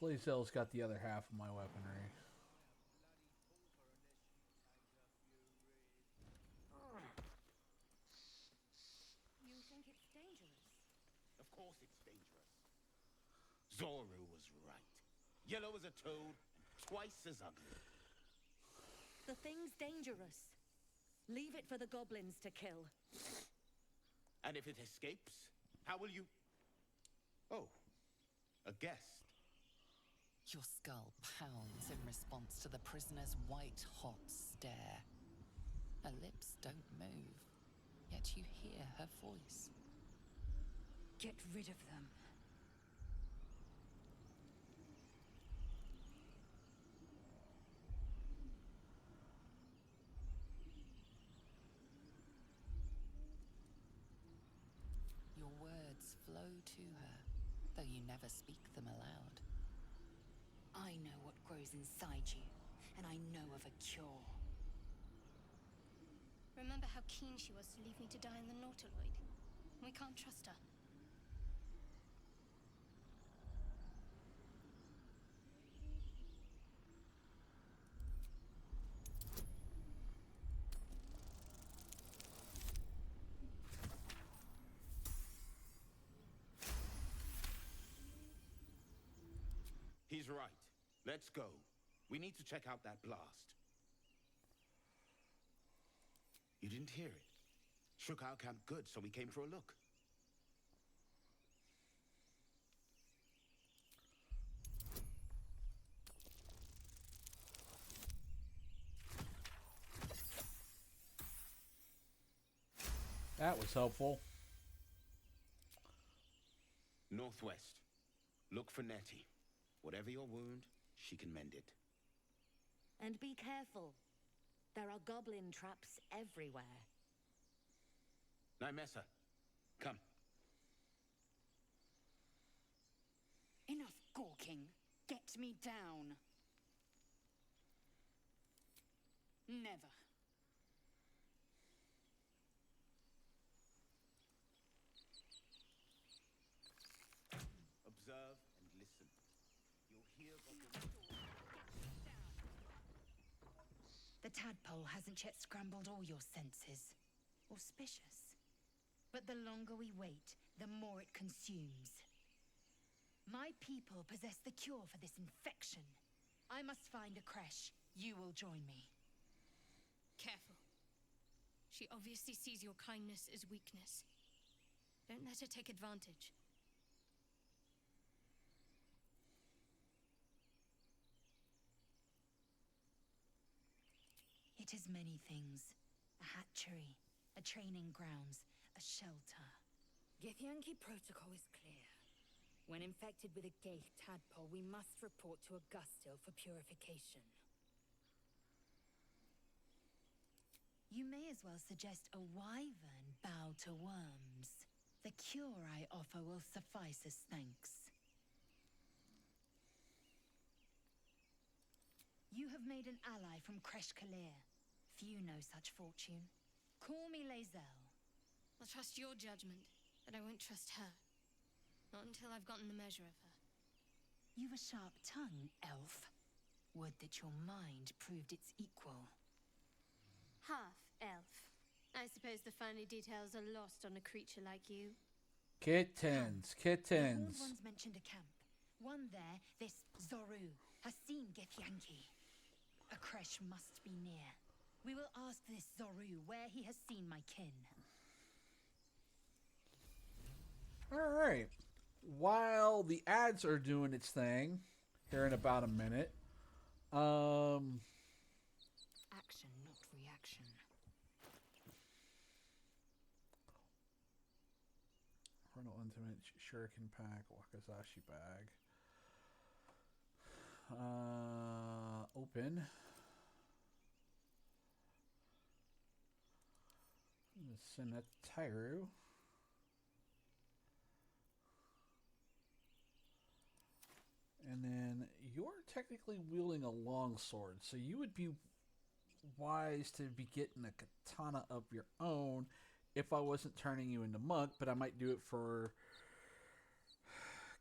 Laz'el's got the other half of my weaponry. You think it's dangerous? Of course it's dangerous. Zoru was right. Yellow as a toad, and twice as ugly. The thing's dangerous. Leave it for the goblins to kill. And if it escapes, how will you... Oh, a guest. Your skull pounds in response to the prisoner's white-hot stare. Her lips don't move, yet you hear her voice. Get rid of them. Your words flow to her, though you never speak them aloud. I know what grows inside you, and I know of a cure. Remember how keen she was to leave me to die in the Nautiloid? We can't trust her. He's right. Let's go. We need to check out that blast. You didn't hear it. Shook our camp good, so we came for a look. That was helpful. Northwest. Look for Nettie. Whatever your wound, she can mend it. And be careful. There are goblin traps everywhere. Nymessa, come. Enough gawking. Get me down. Never. Observe and listen. You'll hear goblin... The tadpole hasn't yet scrambled all your senses. Auspicious. But the longer we wait, the more it consumes. My people possess the cure for this infection. I must find a creche. You will join me. Careful. She obviously sees your kindness as weakness. Don't let her take advantage. It It is many things. A hatchery, a training grounds, a shelter. Githyanki protocol is clear. When infected with a Gale tadpole, we must report to Augustil for purification. You may as well suggest a wyvern bow to worms. The cure I offer will suffice as thanks. You have made an ally from Kreshkalir. Few know such fortune. Call me Laz'el. I'll trust your judgment, but I won't trust her. Not until I've gotten the measure of her. You've a sharp tongue, elf. Would that your mind proved its equal. Half-elf. I suppose the finer details are lost on a creature like you. Kittens, The kittens. Horned Ones mentioned a camp. One there, this Zoru, has seen Githyanki. A creche must be near. We will ask this Zoru where he has seen my kin. All right. While the ads are doing its thing, here in about a minute, Action, not reaction. Rental Intimate, Shuriken Pack, Wakazashi Bag. Open. I'm gonna send that to Tyru. And then you're technically wielding a longsword, so you would be wise to be getting a katana of your own if I wasn't turning you into monk, but I might do it for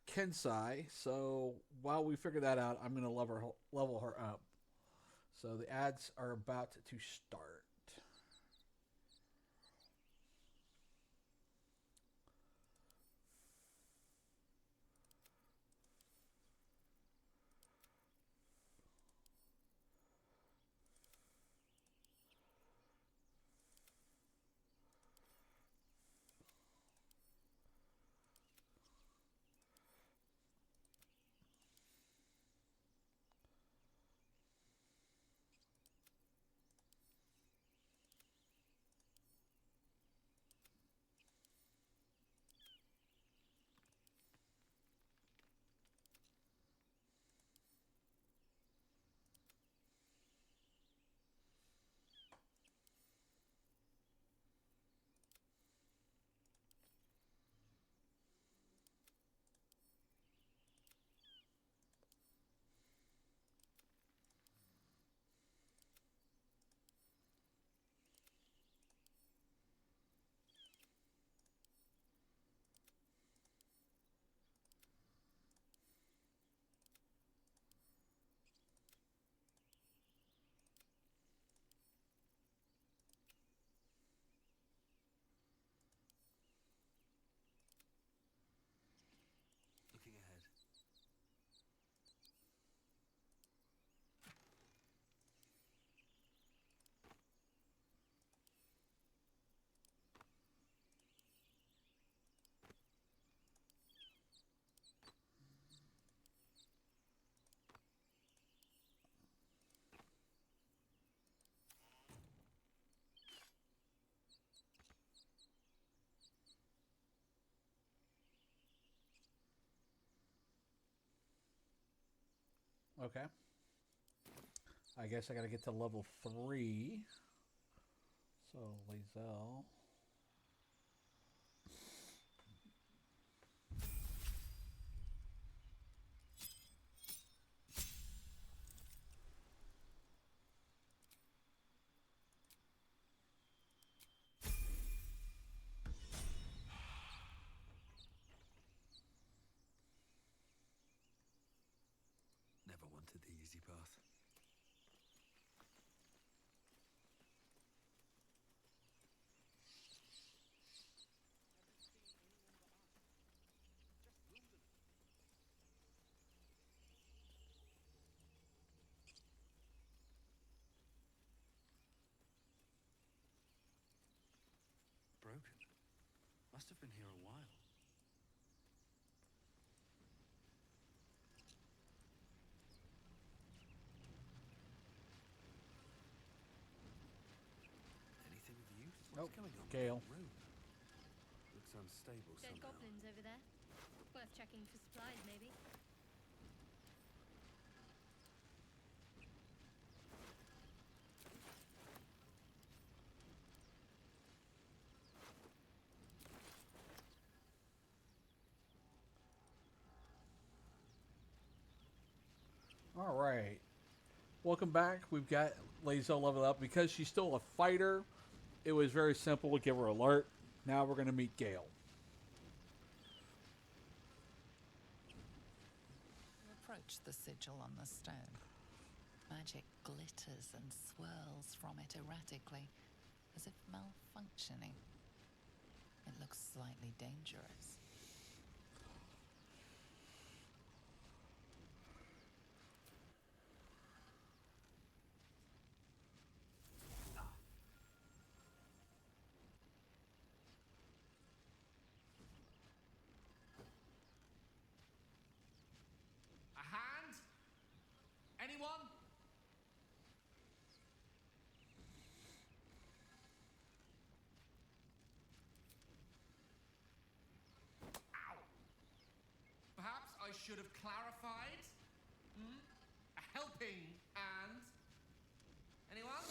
Kensai. So while we figure that out, I'm going to level her up. So the ads are about to start. Looking ahead. Okay. I guess I got to get to level 3. So, Laz'el. Never wanted the easy path. Broken. Must have been here a while. Oh, What's going on with Gale. that room? Looks unstable Dead somehow. goblins over there. Worth checking for supplies, maybe. All right. Welcome back. We've got Laz'el leveled up. Because she's still a fighter, it was very simple to give her alert. Now we're going to meet Gale. You approach the sigil on the stone. Magic glitters and swirls from it erratically, as if malfunctioning. It looks slightly dangerous. A hand? Anyone? Ow! Perhaps I should have clarified? A helping hand? Anyone?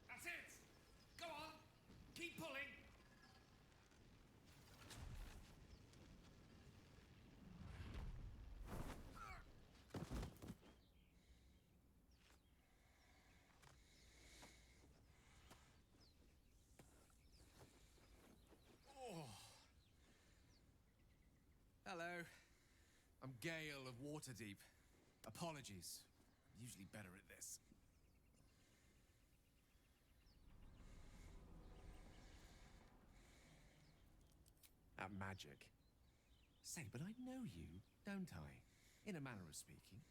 That's it! Go on! Keep pulling! Oh. Hello. I'm Gale of Waterdeep. Apologies. I'm usually better at this. At magic. Say, but I know you, don't I? In a manner of speaking.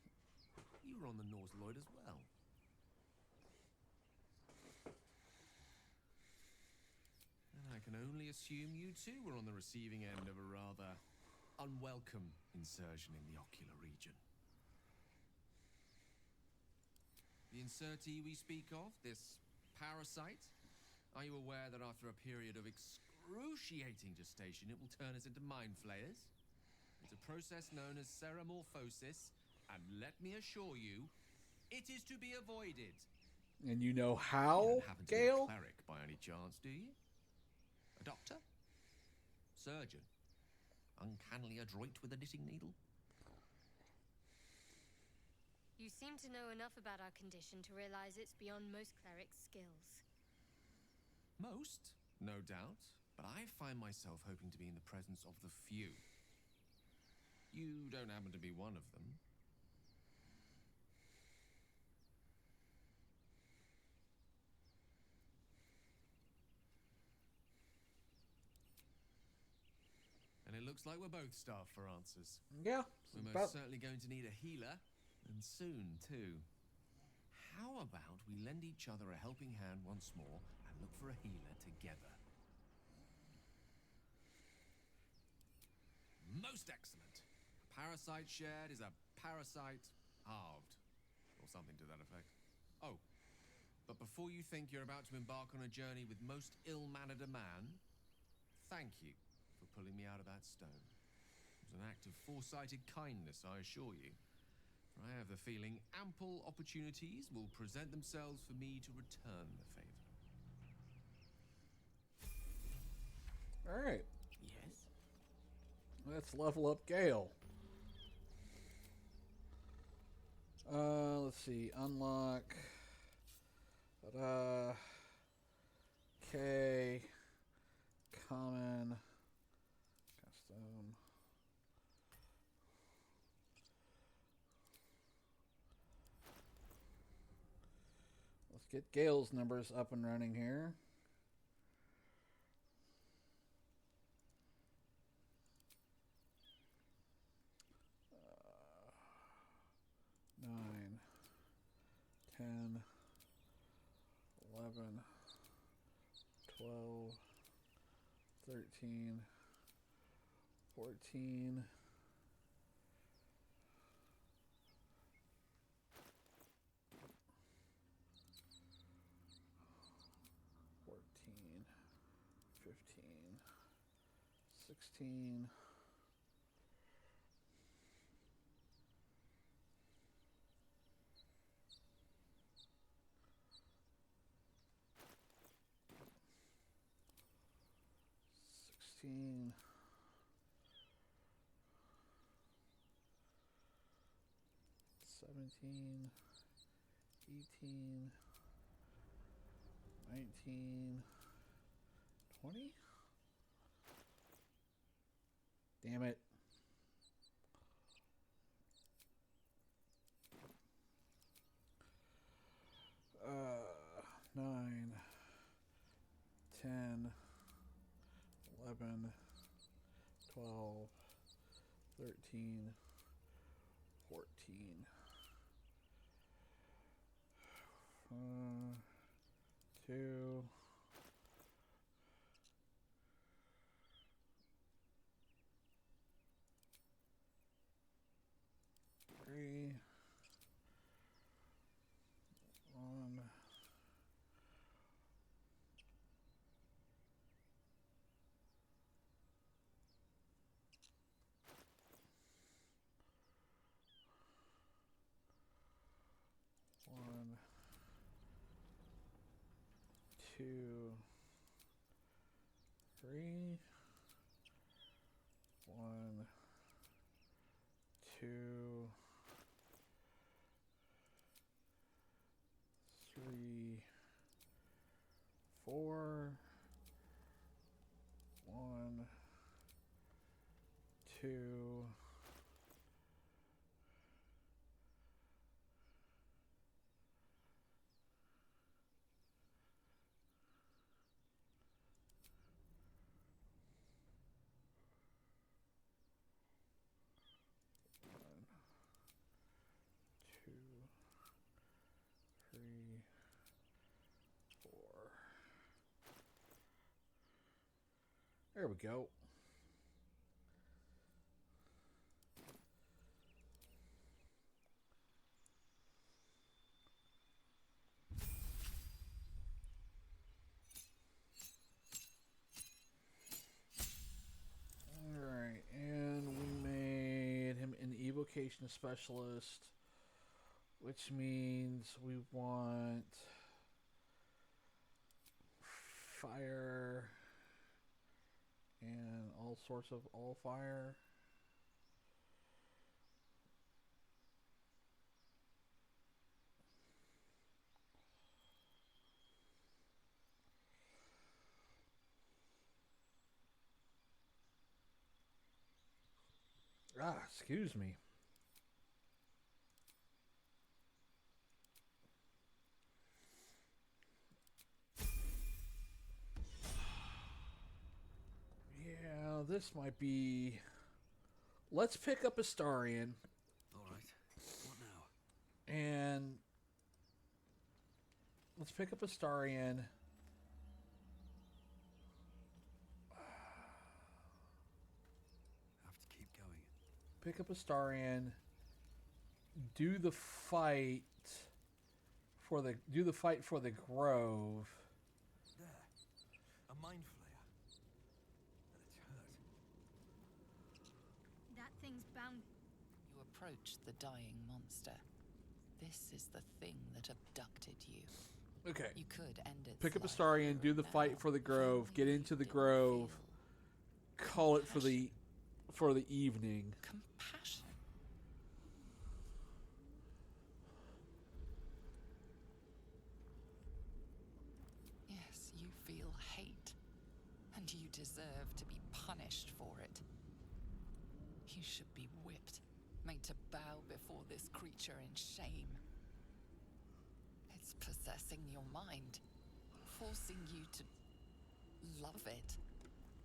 You were on the North Lloyd as well. And I can only assume you too were on the receiving end of a rather unwelcome insertion in the ocular region. The insertee we speak of, this parasite, are you aware that after a period of excruciating gestation, it will turn us into Mind Flayers? It's a process known as ceramorphosis, and let me assure you, it is to be avoided. And you know You how, don't happen to be a Gale? cleric by any chance, do you? A doctor? Surgeon? Uncannily adroit with a knitting needle? You seem to know enough about our condition to realize it's beyond most clerics' skills. Most, no doubt, but I find myself hoping to be in the presence of the few. You don't happen to be one of them. And it looks like we're both starved for answers. Yeah. We're about- most certainly going to need a healer, and soon, too. How about we lend each other a helping hand once more and look for a healer together? Most excellent. A parasite shared is a parasite halved, or something to that effect. Oh, but before you think you're about to embark on a journey with most ill-mannered a man, thank you for pulling me out of that stone. It was an act of foresighted kindness, I assure you. For I have the feeling ample opportunities will present themselves for me to return the favor. All right. Yes? Let's level up Gale. Let's see. Unlock. K. Common. Custom. Let's get Gale's numbers up and running here. Nine. 11, 12, 13, 14. 15, 16, 16, 17, 18, 19, 20? Damn it. Uh, 9, 10, 11, 12, 13, 14. 2, 3, 1. One, 2, 3. 1, 2, 3, 4. 1, 2. 2, 3, 4. There we go. Alright, and we made him an evocation specialist, which means we want fire and all sorts of all fire. Excuse me. Yeah, this might be... Let's pick up Astarion. All right. What now? And... Let's pick up Astarion. Have to keep going. Pick up Astarion. Do the fight for the Grove. There. A Mind Flayer. But it's hurt. That thing's bound. You approach the dying monster. This is the thing that abducted you. Okay. You could end it. Pick up Astarion, do the fight for the Grove, get into the Grove, call it for the evening. Compassion. Yes, you feel hate, and you deserve to be punished for it. You should be whipped, made to bow before this creature in shame. It's possessing your mind, forcing you to love it.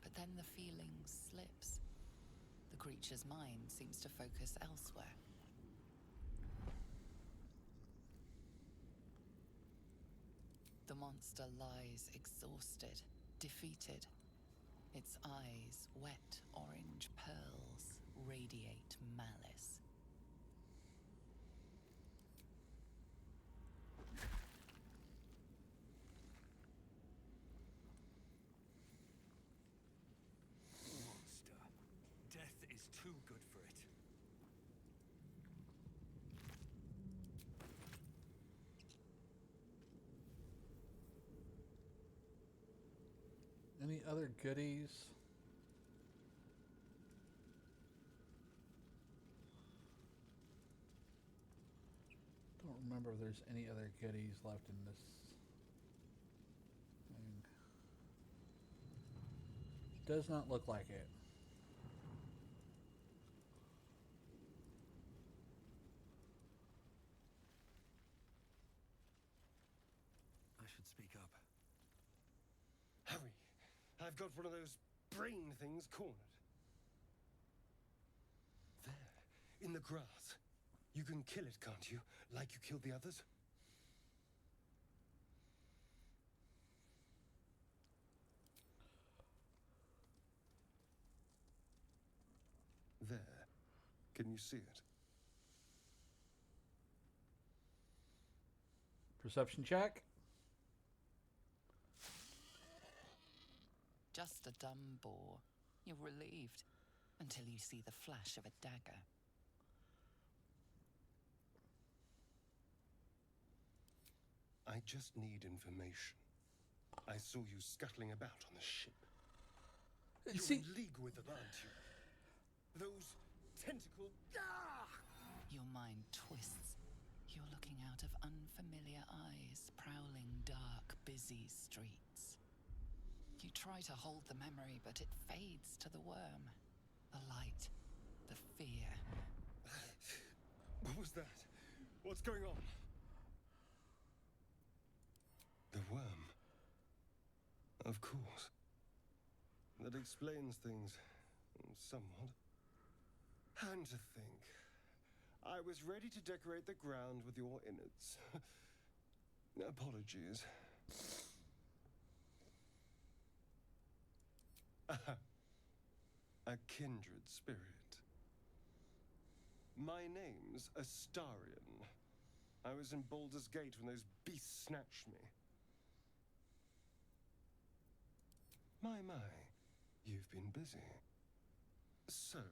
But then the feeling slips. The creature's mind seems to focus elsewhere. The The monster lies exhausted, defeated. Its eyes, wet orange pearls, radiate malice. Monster. Death is too good for it. Any other goodies? Don't remember if there's any other goodies left in this thing. Does not look like it. I should speak up. Hurry! I've got one of those brain things cornered. There, in the grass. You can kill it, can't you? Like you killed the others? There. Can you see it? Perception check. Just a dumb boar. You're relieved until you see the flash of a dagger. I just need information. I saw you scuttling about on the ship. You're in league with them, aren't you? Those tentacle... Ah! Your mind twists. You're looking out of unfamiliar eyes, prowling dark, busy streets. You try to hold the memory, but it fades to the worm. The light, the fear. What was that? What's going on? The worm. Of course. That explains things somewhat. And to think, I was ready to decorate the ground with your innards. Apologies. A kindred spirit. My name's Astarion. I was in Baulders Gate when those beasts snatched me. My, you've been busy. So,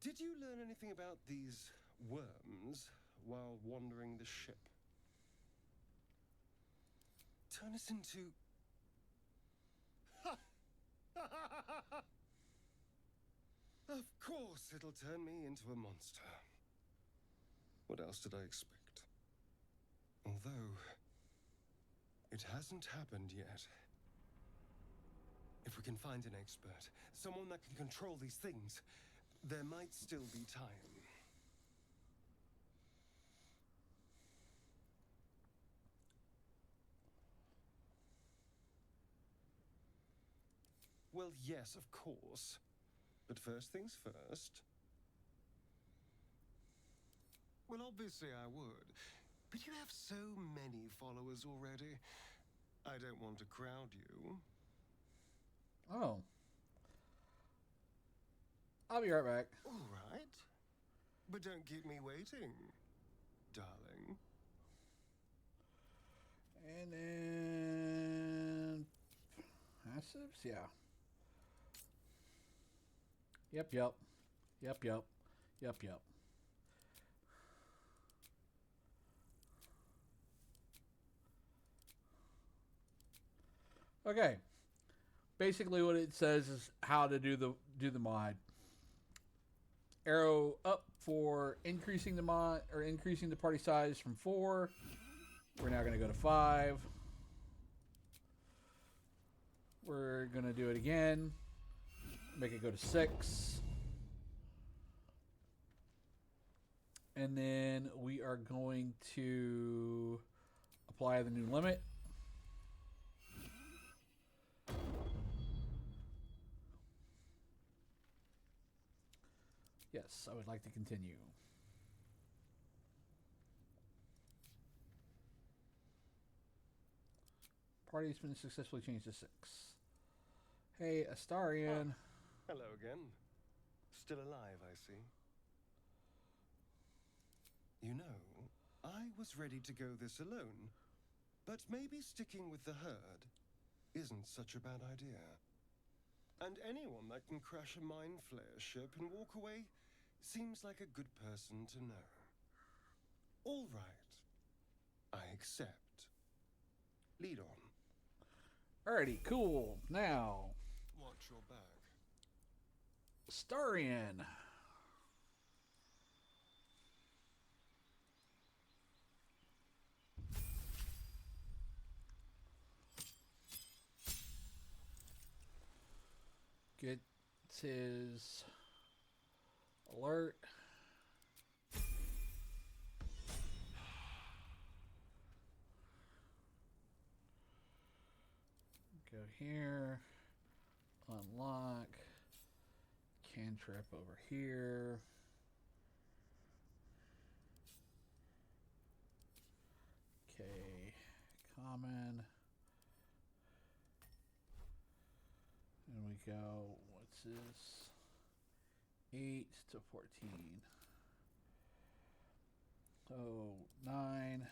did you learn anything about these worms while wandering the ship? Turn us into... Of course it'll turn me into a monster. What else did I expect? Although, it hasn't happened yet. If we can find an expert, someone that can control these things, there might still be time. Well, yes, of course. But first things first. Well, obviously I would. But you have so many followers already. I don't want to crowd you. Oh. I'll be right back. All right. But don't keep me waiting, darling. And then... passives? Yeah. Yep. Okay. Basically what it says is how to do the mod. Arrow up for increasing the mod or increasing the party size from 4. We're now going to go to 5. We're going to do it again. Make it go to 6. And then we are going to apply the new limit. Yes, I would like to continue. Party's been successfully changed to 6. Hey, Astarion. Hello again. Still alive, I see. You know, I was ready to go this alone, but maybe sticking with the herd isn't such a bad idea. And anyone that can crash a Mind Flayer ship and walk away seems like a good person to know. All right. I accept. Lead on. Alrighty, cool. Now, Watch your back. Astarion. Gets his alert. Go here. Unlock. Cantrip over here. Okay. Common. And we go, what's this? 8 to 14. So 9,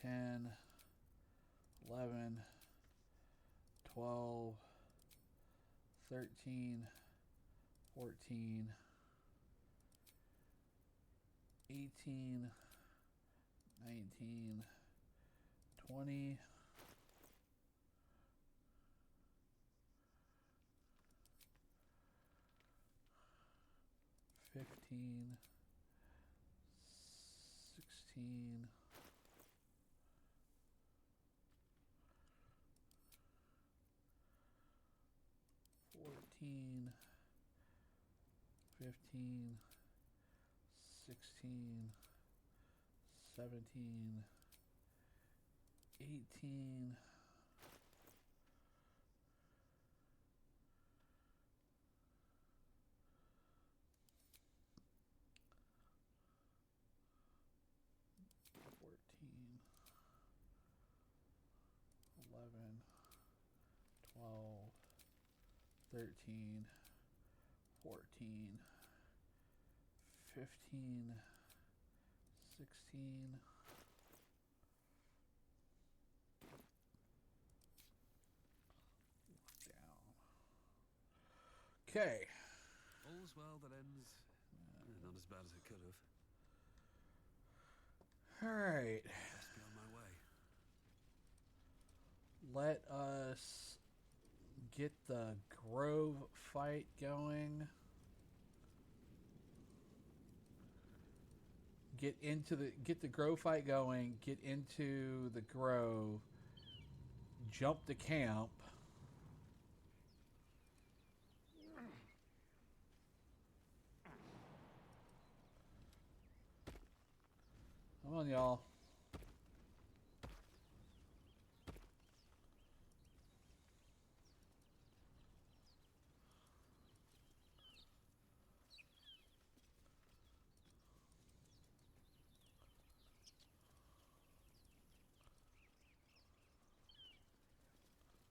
10, 11, 12, 13, 14, 18, 19, 20, 15, 16, 14, 15, 16, 17, 18, 14, 11, 12, 13, 14, 15, 16, 'kay. All's well that ends not as bad as it could have. Alright. Best be on my way. Let us get the Grove fight going. Get the Grove fight going, get into the Grove, jump to camp. Come on, y'all.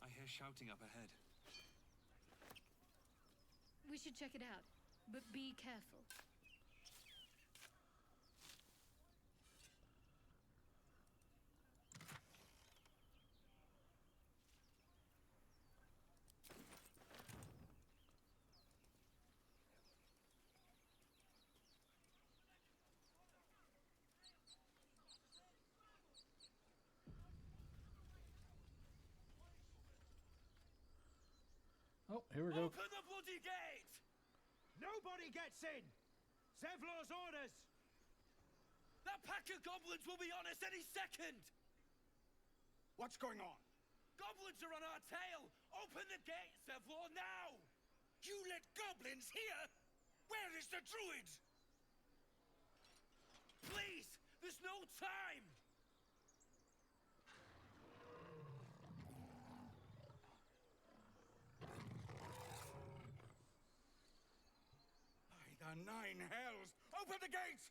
I hear shouting up ahead. We should check it out, but be careful. Oh, here we go. Open the bloody gate! Nobody gets in! Zevlor's orders! That pack of goblins will be on us any second! What's going on? Goblins are on our tail! Open the gate, Zevlor, now! You let goblins here? Where is the druid? Please! There's no time! By the 9 hells! Open the gate!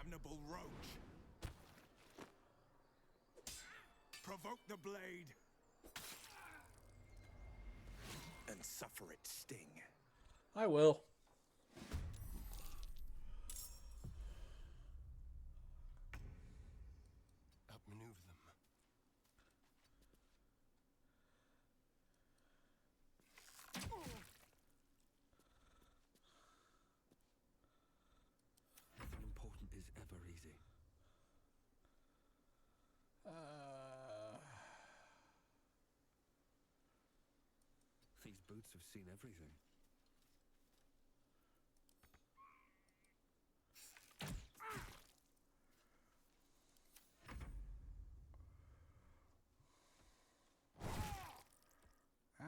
damnable roach! Provoke the blade! And suffer its sting. I will. Outmaneuver them. Nothing important is ever easy. These boots have seen everything.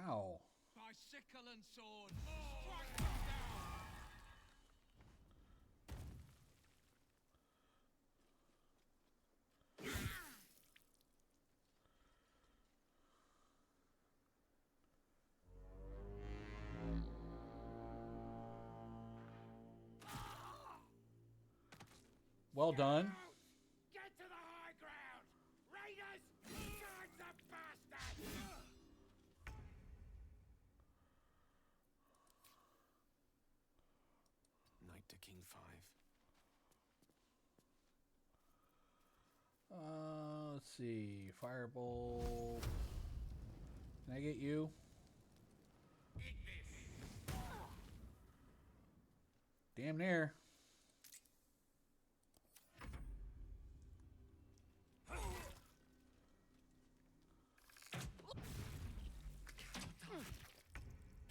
Ow. By sickle and sword, strike them down! Well done. Get to the high ground! Raiders! Guard the bastard! Knight to King 5. Let's see. Firebolt. Can I get you? Damn near.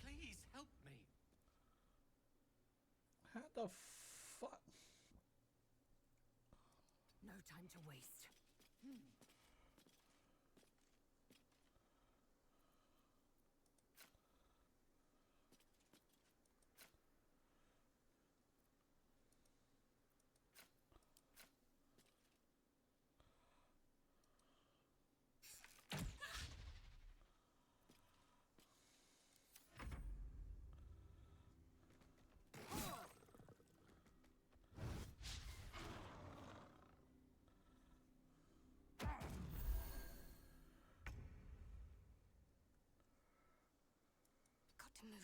Please help me. How the fuck? No time to waste. Got to move.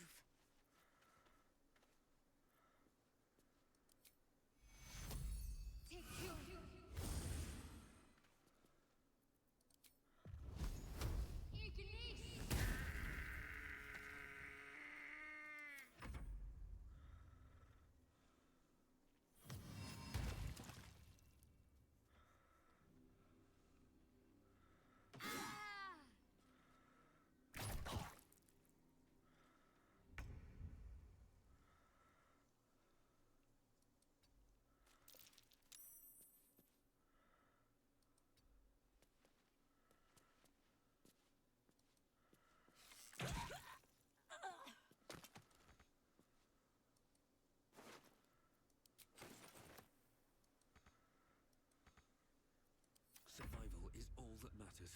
Survival is all that matters.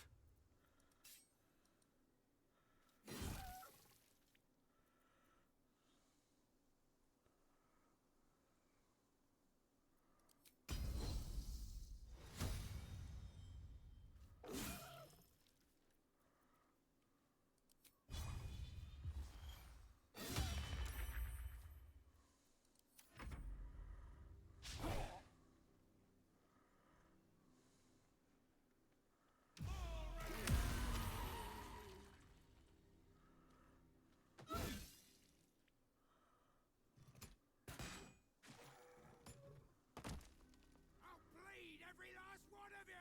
I'll bleed every last one of you!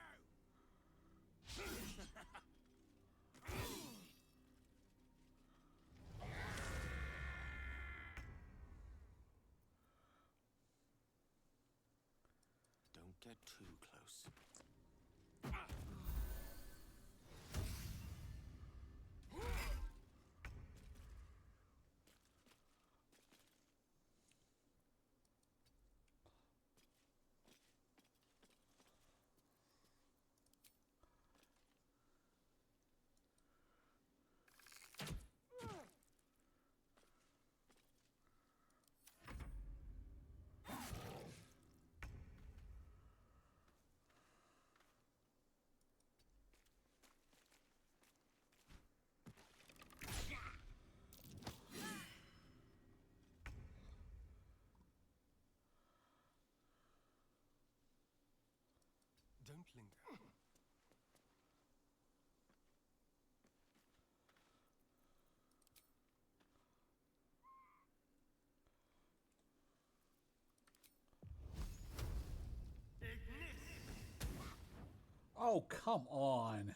Don't get too close. Don't linger. Oh, come on.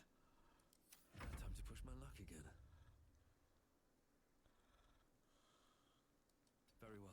Time to push my luck again. Very well.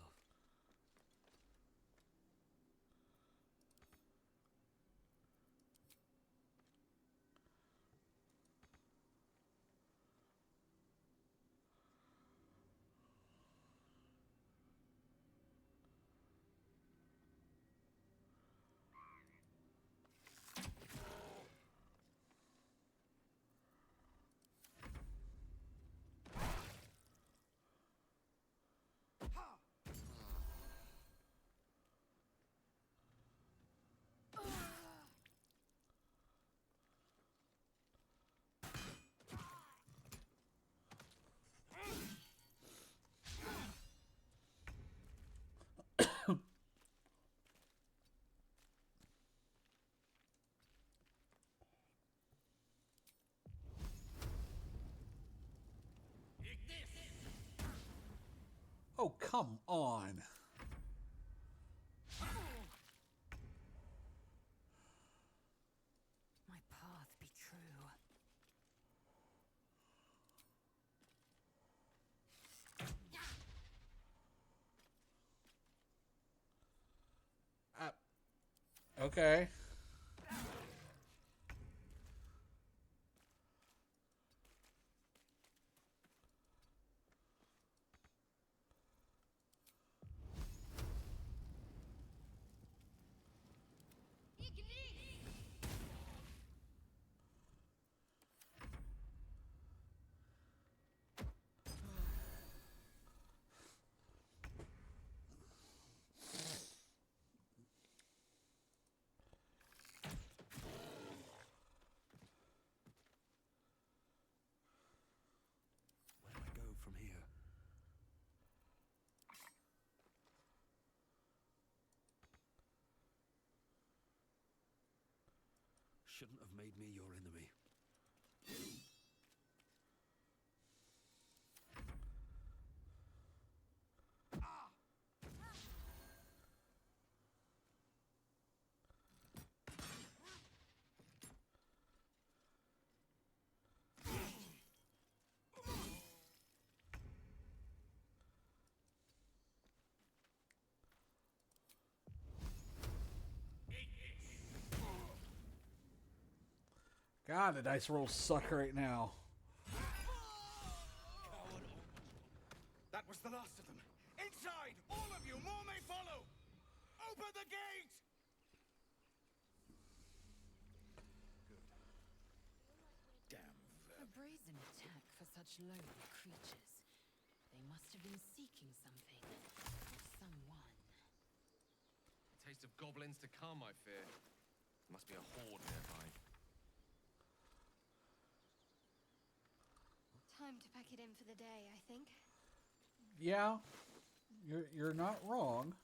Oh, come on. My path be true. Okay. Where do I go from here? Shouldn't have made me your enemy. God, the dice rolls suck right now. That was the last of them. Inside! All of you! More may follow! Open the gate! Good. Damn. A brazen attack for such lowly creatures. They must have been seeking something. Or someone. A taste of goblins to come, I fear. Must be a horde nearby. Time to pack it in for the day, I think. Yeah, you're not wrong.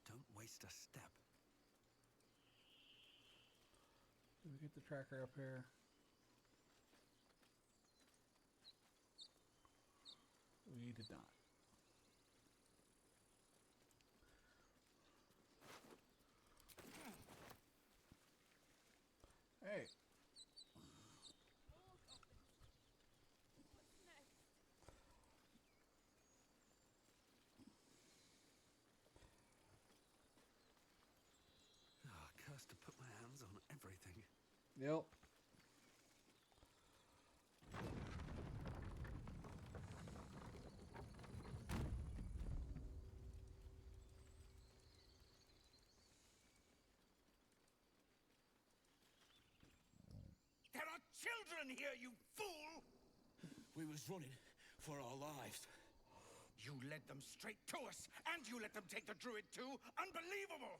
Don't waste a step. Did we get the tracker up here? We did not. Hey. Cursed to put my hands on everything. Yep. There are children here, you fool! We was running for our lives. You led them straight to us, and you let them take the druid too? Unbelievable!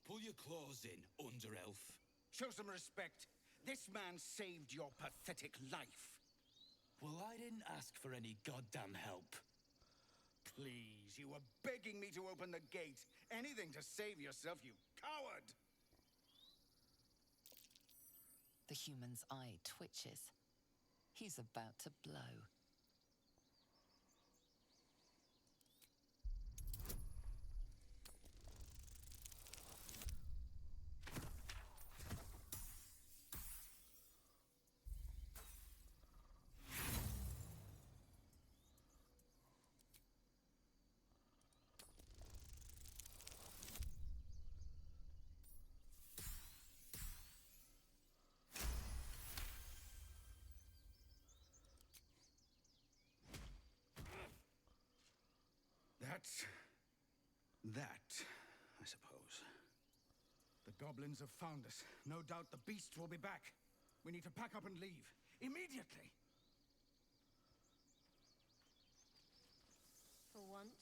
Pull your claws in, under-elf. Show some respect. This man saved your pathetic life. Well, I didn't ask for any goddamn help. Please, you were begging me to open the gate. Anything to save yourself, you coward! The human's eye twitches. He's about to blow. That, I suppose. The goblins have found us. No doubt the beast will be back. We need to pack up and leave. Immediately! For once.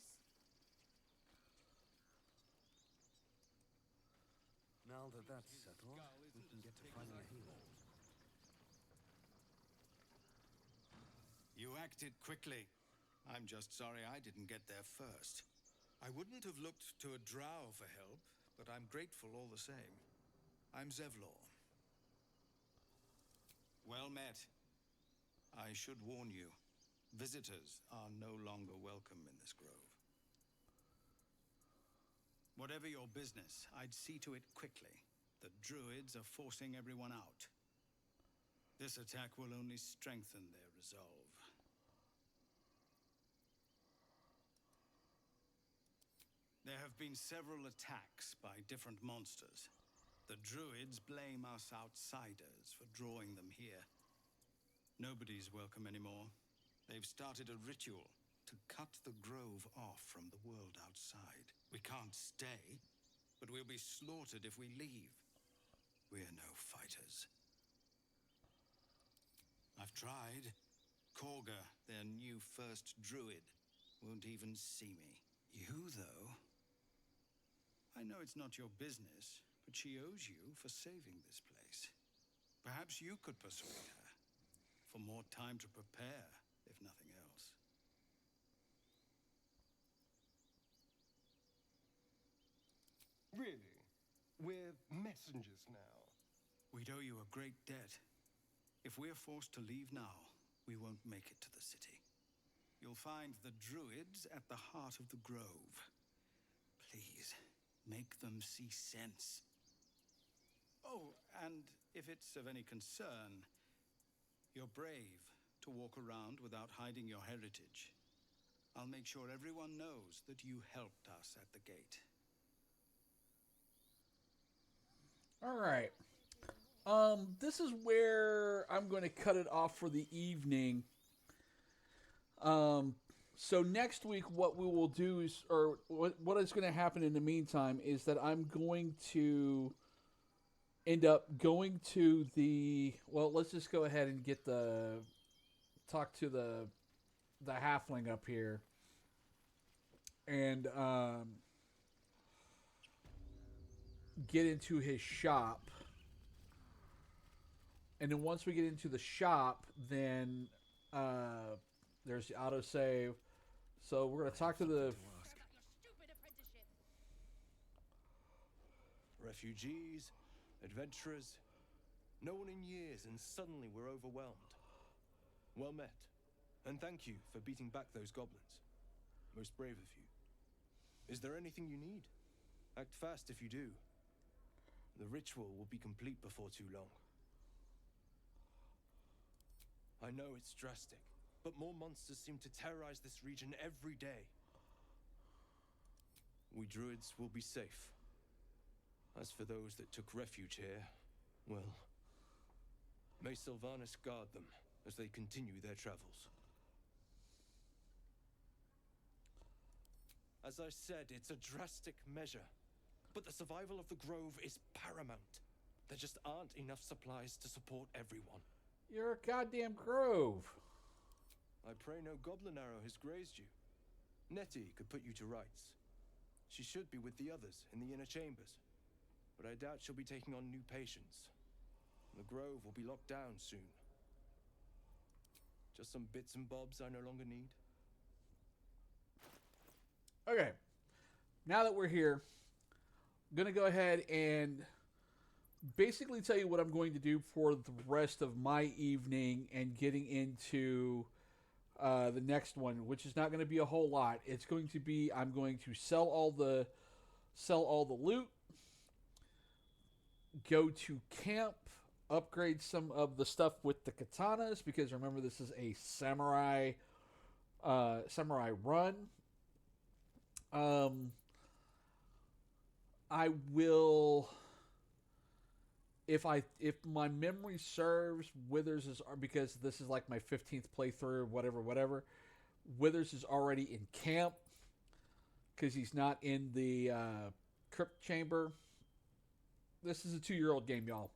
Now that that's settled, we can get to finding a healer. You acted quickly. I'm just sorry I didn't get there first. I wouldn't have looked to a drow for help, but I'm grateful all the same. I'm Zevlor. Well met. I should warn you, visitors are no longer welcome in this grove. Whatever your business, I'd see to it quickly. The druids are forcing everyone out. This attack will only strengthen their resolve. There have been several attacks by different monsters. The druids blame us outsiders for drawing them here. Nobody's welcome anymore. They've started a ritual to cut the grove off from the world outside. We can't stay, but we'll be slaughtered if we leave. We're no fighters. I've tried. Korga, their new first druid, won't even see me. You, though... I know it's not your business, but she owes you for saving this place. Perhaps you could persuade her for more time to prepare, if nothing else. Really? We're messengers now. We'd owe you a great debt. If we're forced to leave now, we won't make it to the city. You'll find the druids at the heart of the grove. Please, make them see sense. Oh, and if it's of any concern, you're brave to walk around without hiding your heritage. I'll make sure everyone knows that you helped us at the gate. All right. This is where I'm going to cut it off for the evening. So next week, what we will do is, or what is going to happen in the meantime, is that I'm going to end up going to the. Well, let's just go ahead and talk to the halfling up here, and get into his shop. And then once we get into the shop, then there's the autosave. So we're going to talk to the... Refugees, adventurers, no one in years, and suddenly we're overwhelmed. Well met, and thank you for beating back those goblins. Most brave of you. Is there anything you need? Act fast if you do. The ritual will be complete before too long. I know it's drastic, but more monsters seem to terrorize this region every day. We druids will be safe. As for those that took refuge here, well, may Sylvanas guard them as they continue their travels. As I said, it's a drastic measure, but the survival of the grove is paramount. There just aren't enough supplies to support everyone. You're a goddamn grove. I pray no goblin arrow has grazed you. Nettie could put you to rights. She should be with the others in the inner chambers, but I doubt she'll be taking on new patients. The grove will be locked down soon. Just some bits and bobs I no longer need. Okay. Now that we're here, I'm going to go ahead and basically tell you what I'm going to do for the rest of my evening and getting into the next one, which is not going to be a whole lot. It's going to be, I'm going to sell all the loot, go to camp, upgrade some of the stuff with the katanas, because remember, this is a samurai run. I will, if my memory serves, Withers is, because this is like my 15th playthrough, whatever. Withers is already in camp because he's not in the crypt chamber. This is a 2-year-old game, y'all.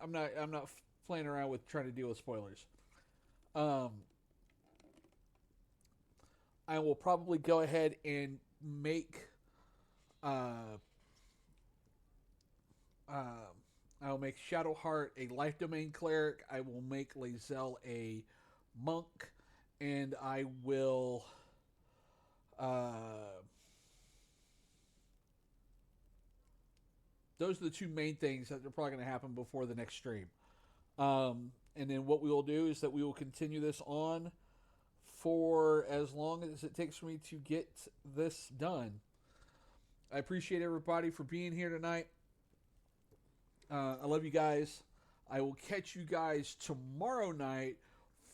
I'm not playing around with trying to deal with spoilers. I will probably go ahead and make I'll make Shadowheart a life domain cleric. I will make Laz'el a monk, and I will those are the two main things that are probably going to happen before the next stream. And then what we will do is that we will continue this on for as long as it takes for me to get this done. I appreciate everybody for being here tonight. I love you guys. I will catch you guys tomorrow night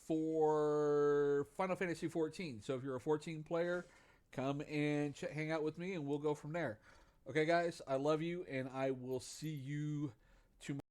for Final Fantasy 14. So if you're a 14 player, come and hang out with me and we'll go from there. Okay, guys, I love you, and I will see you tomorrow.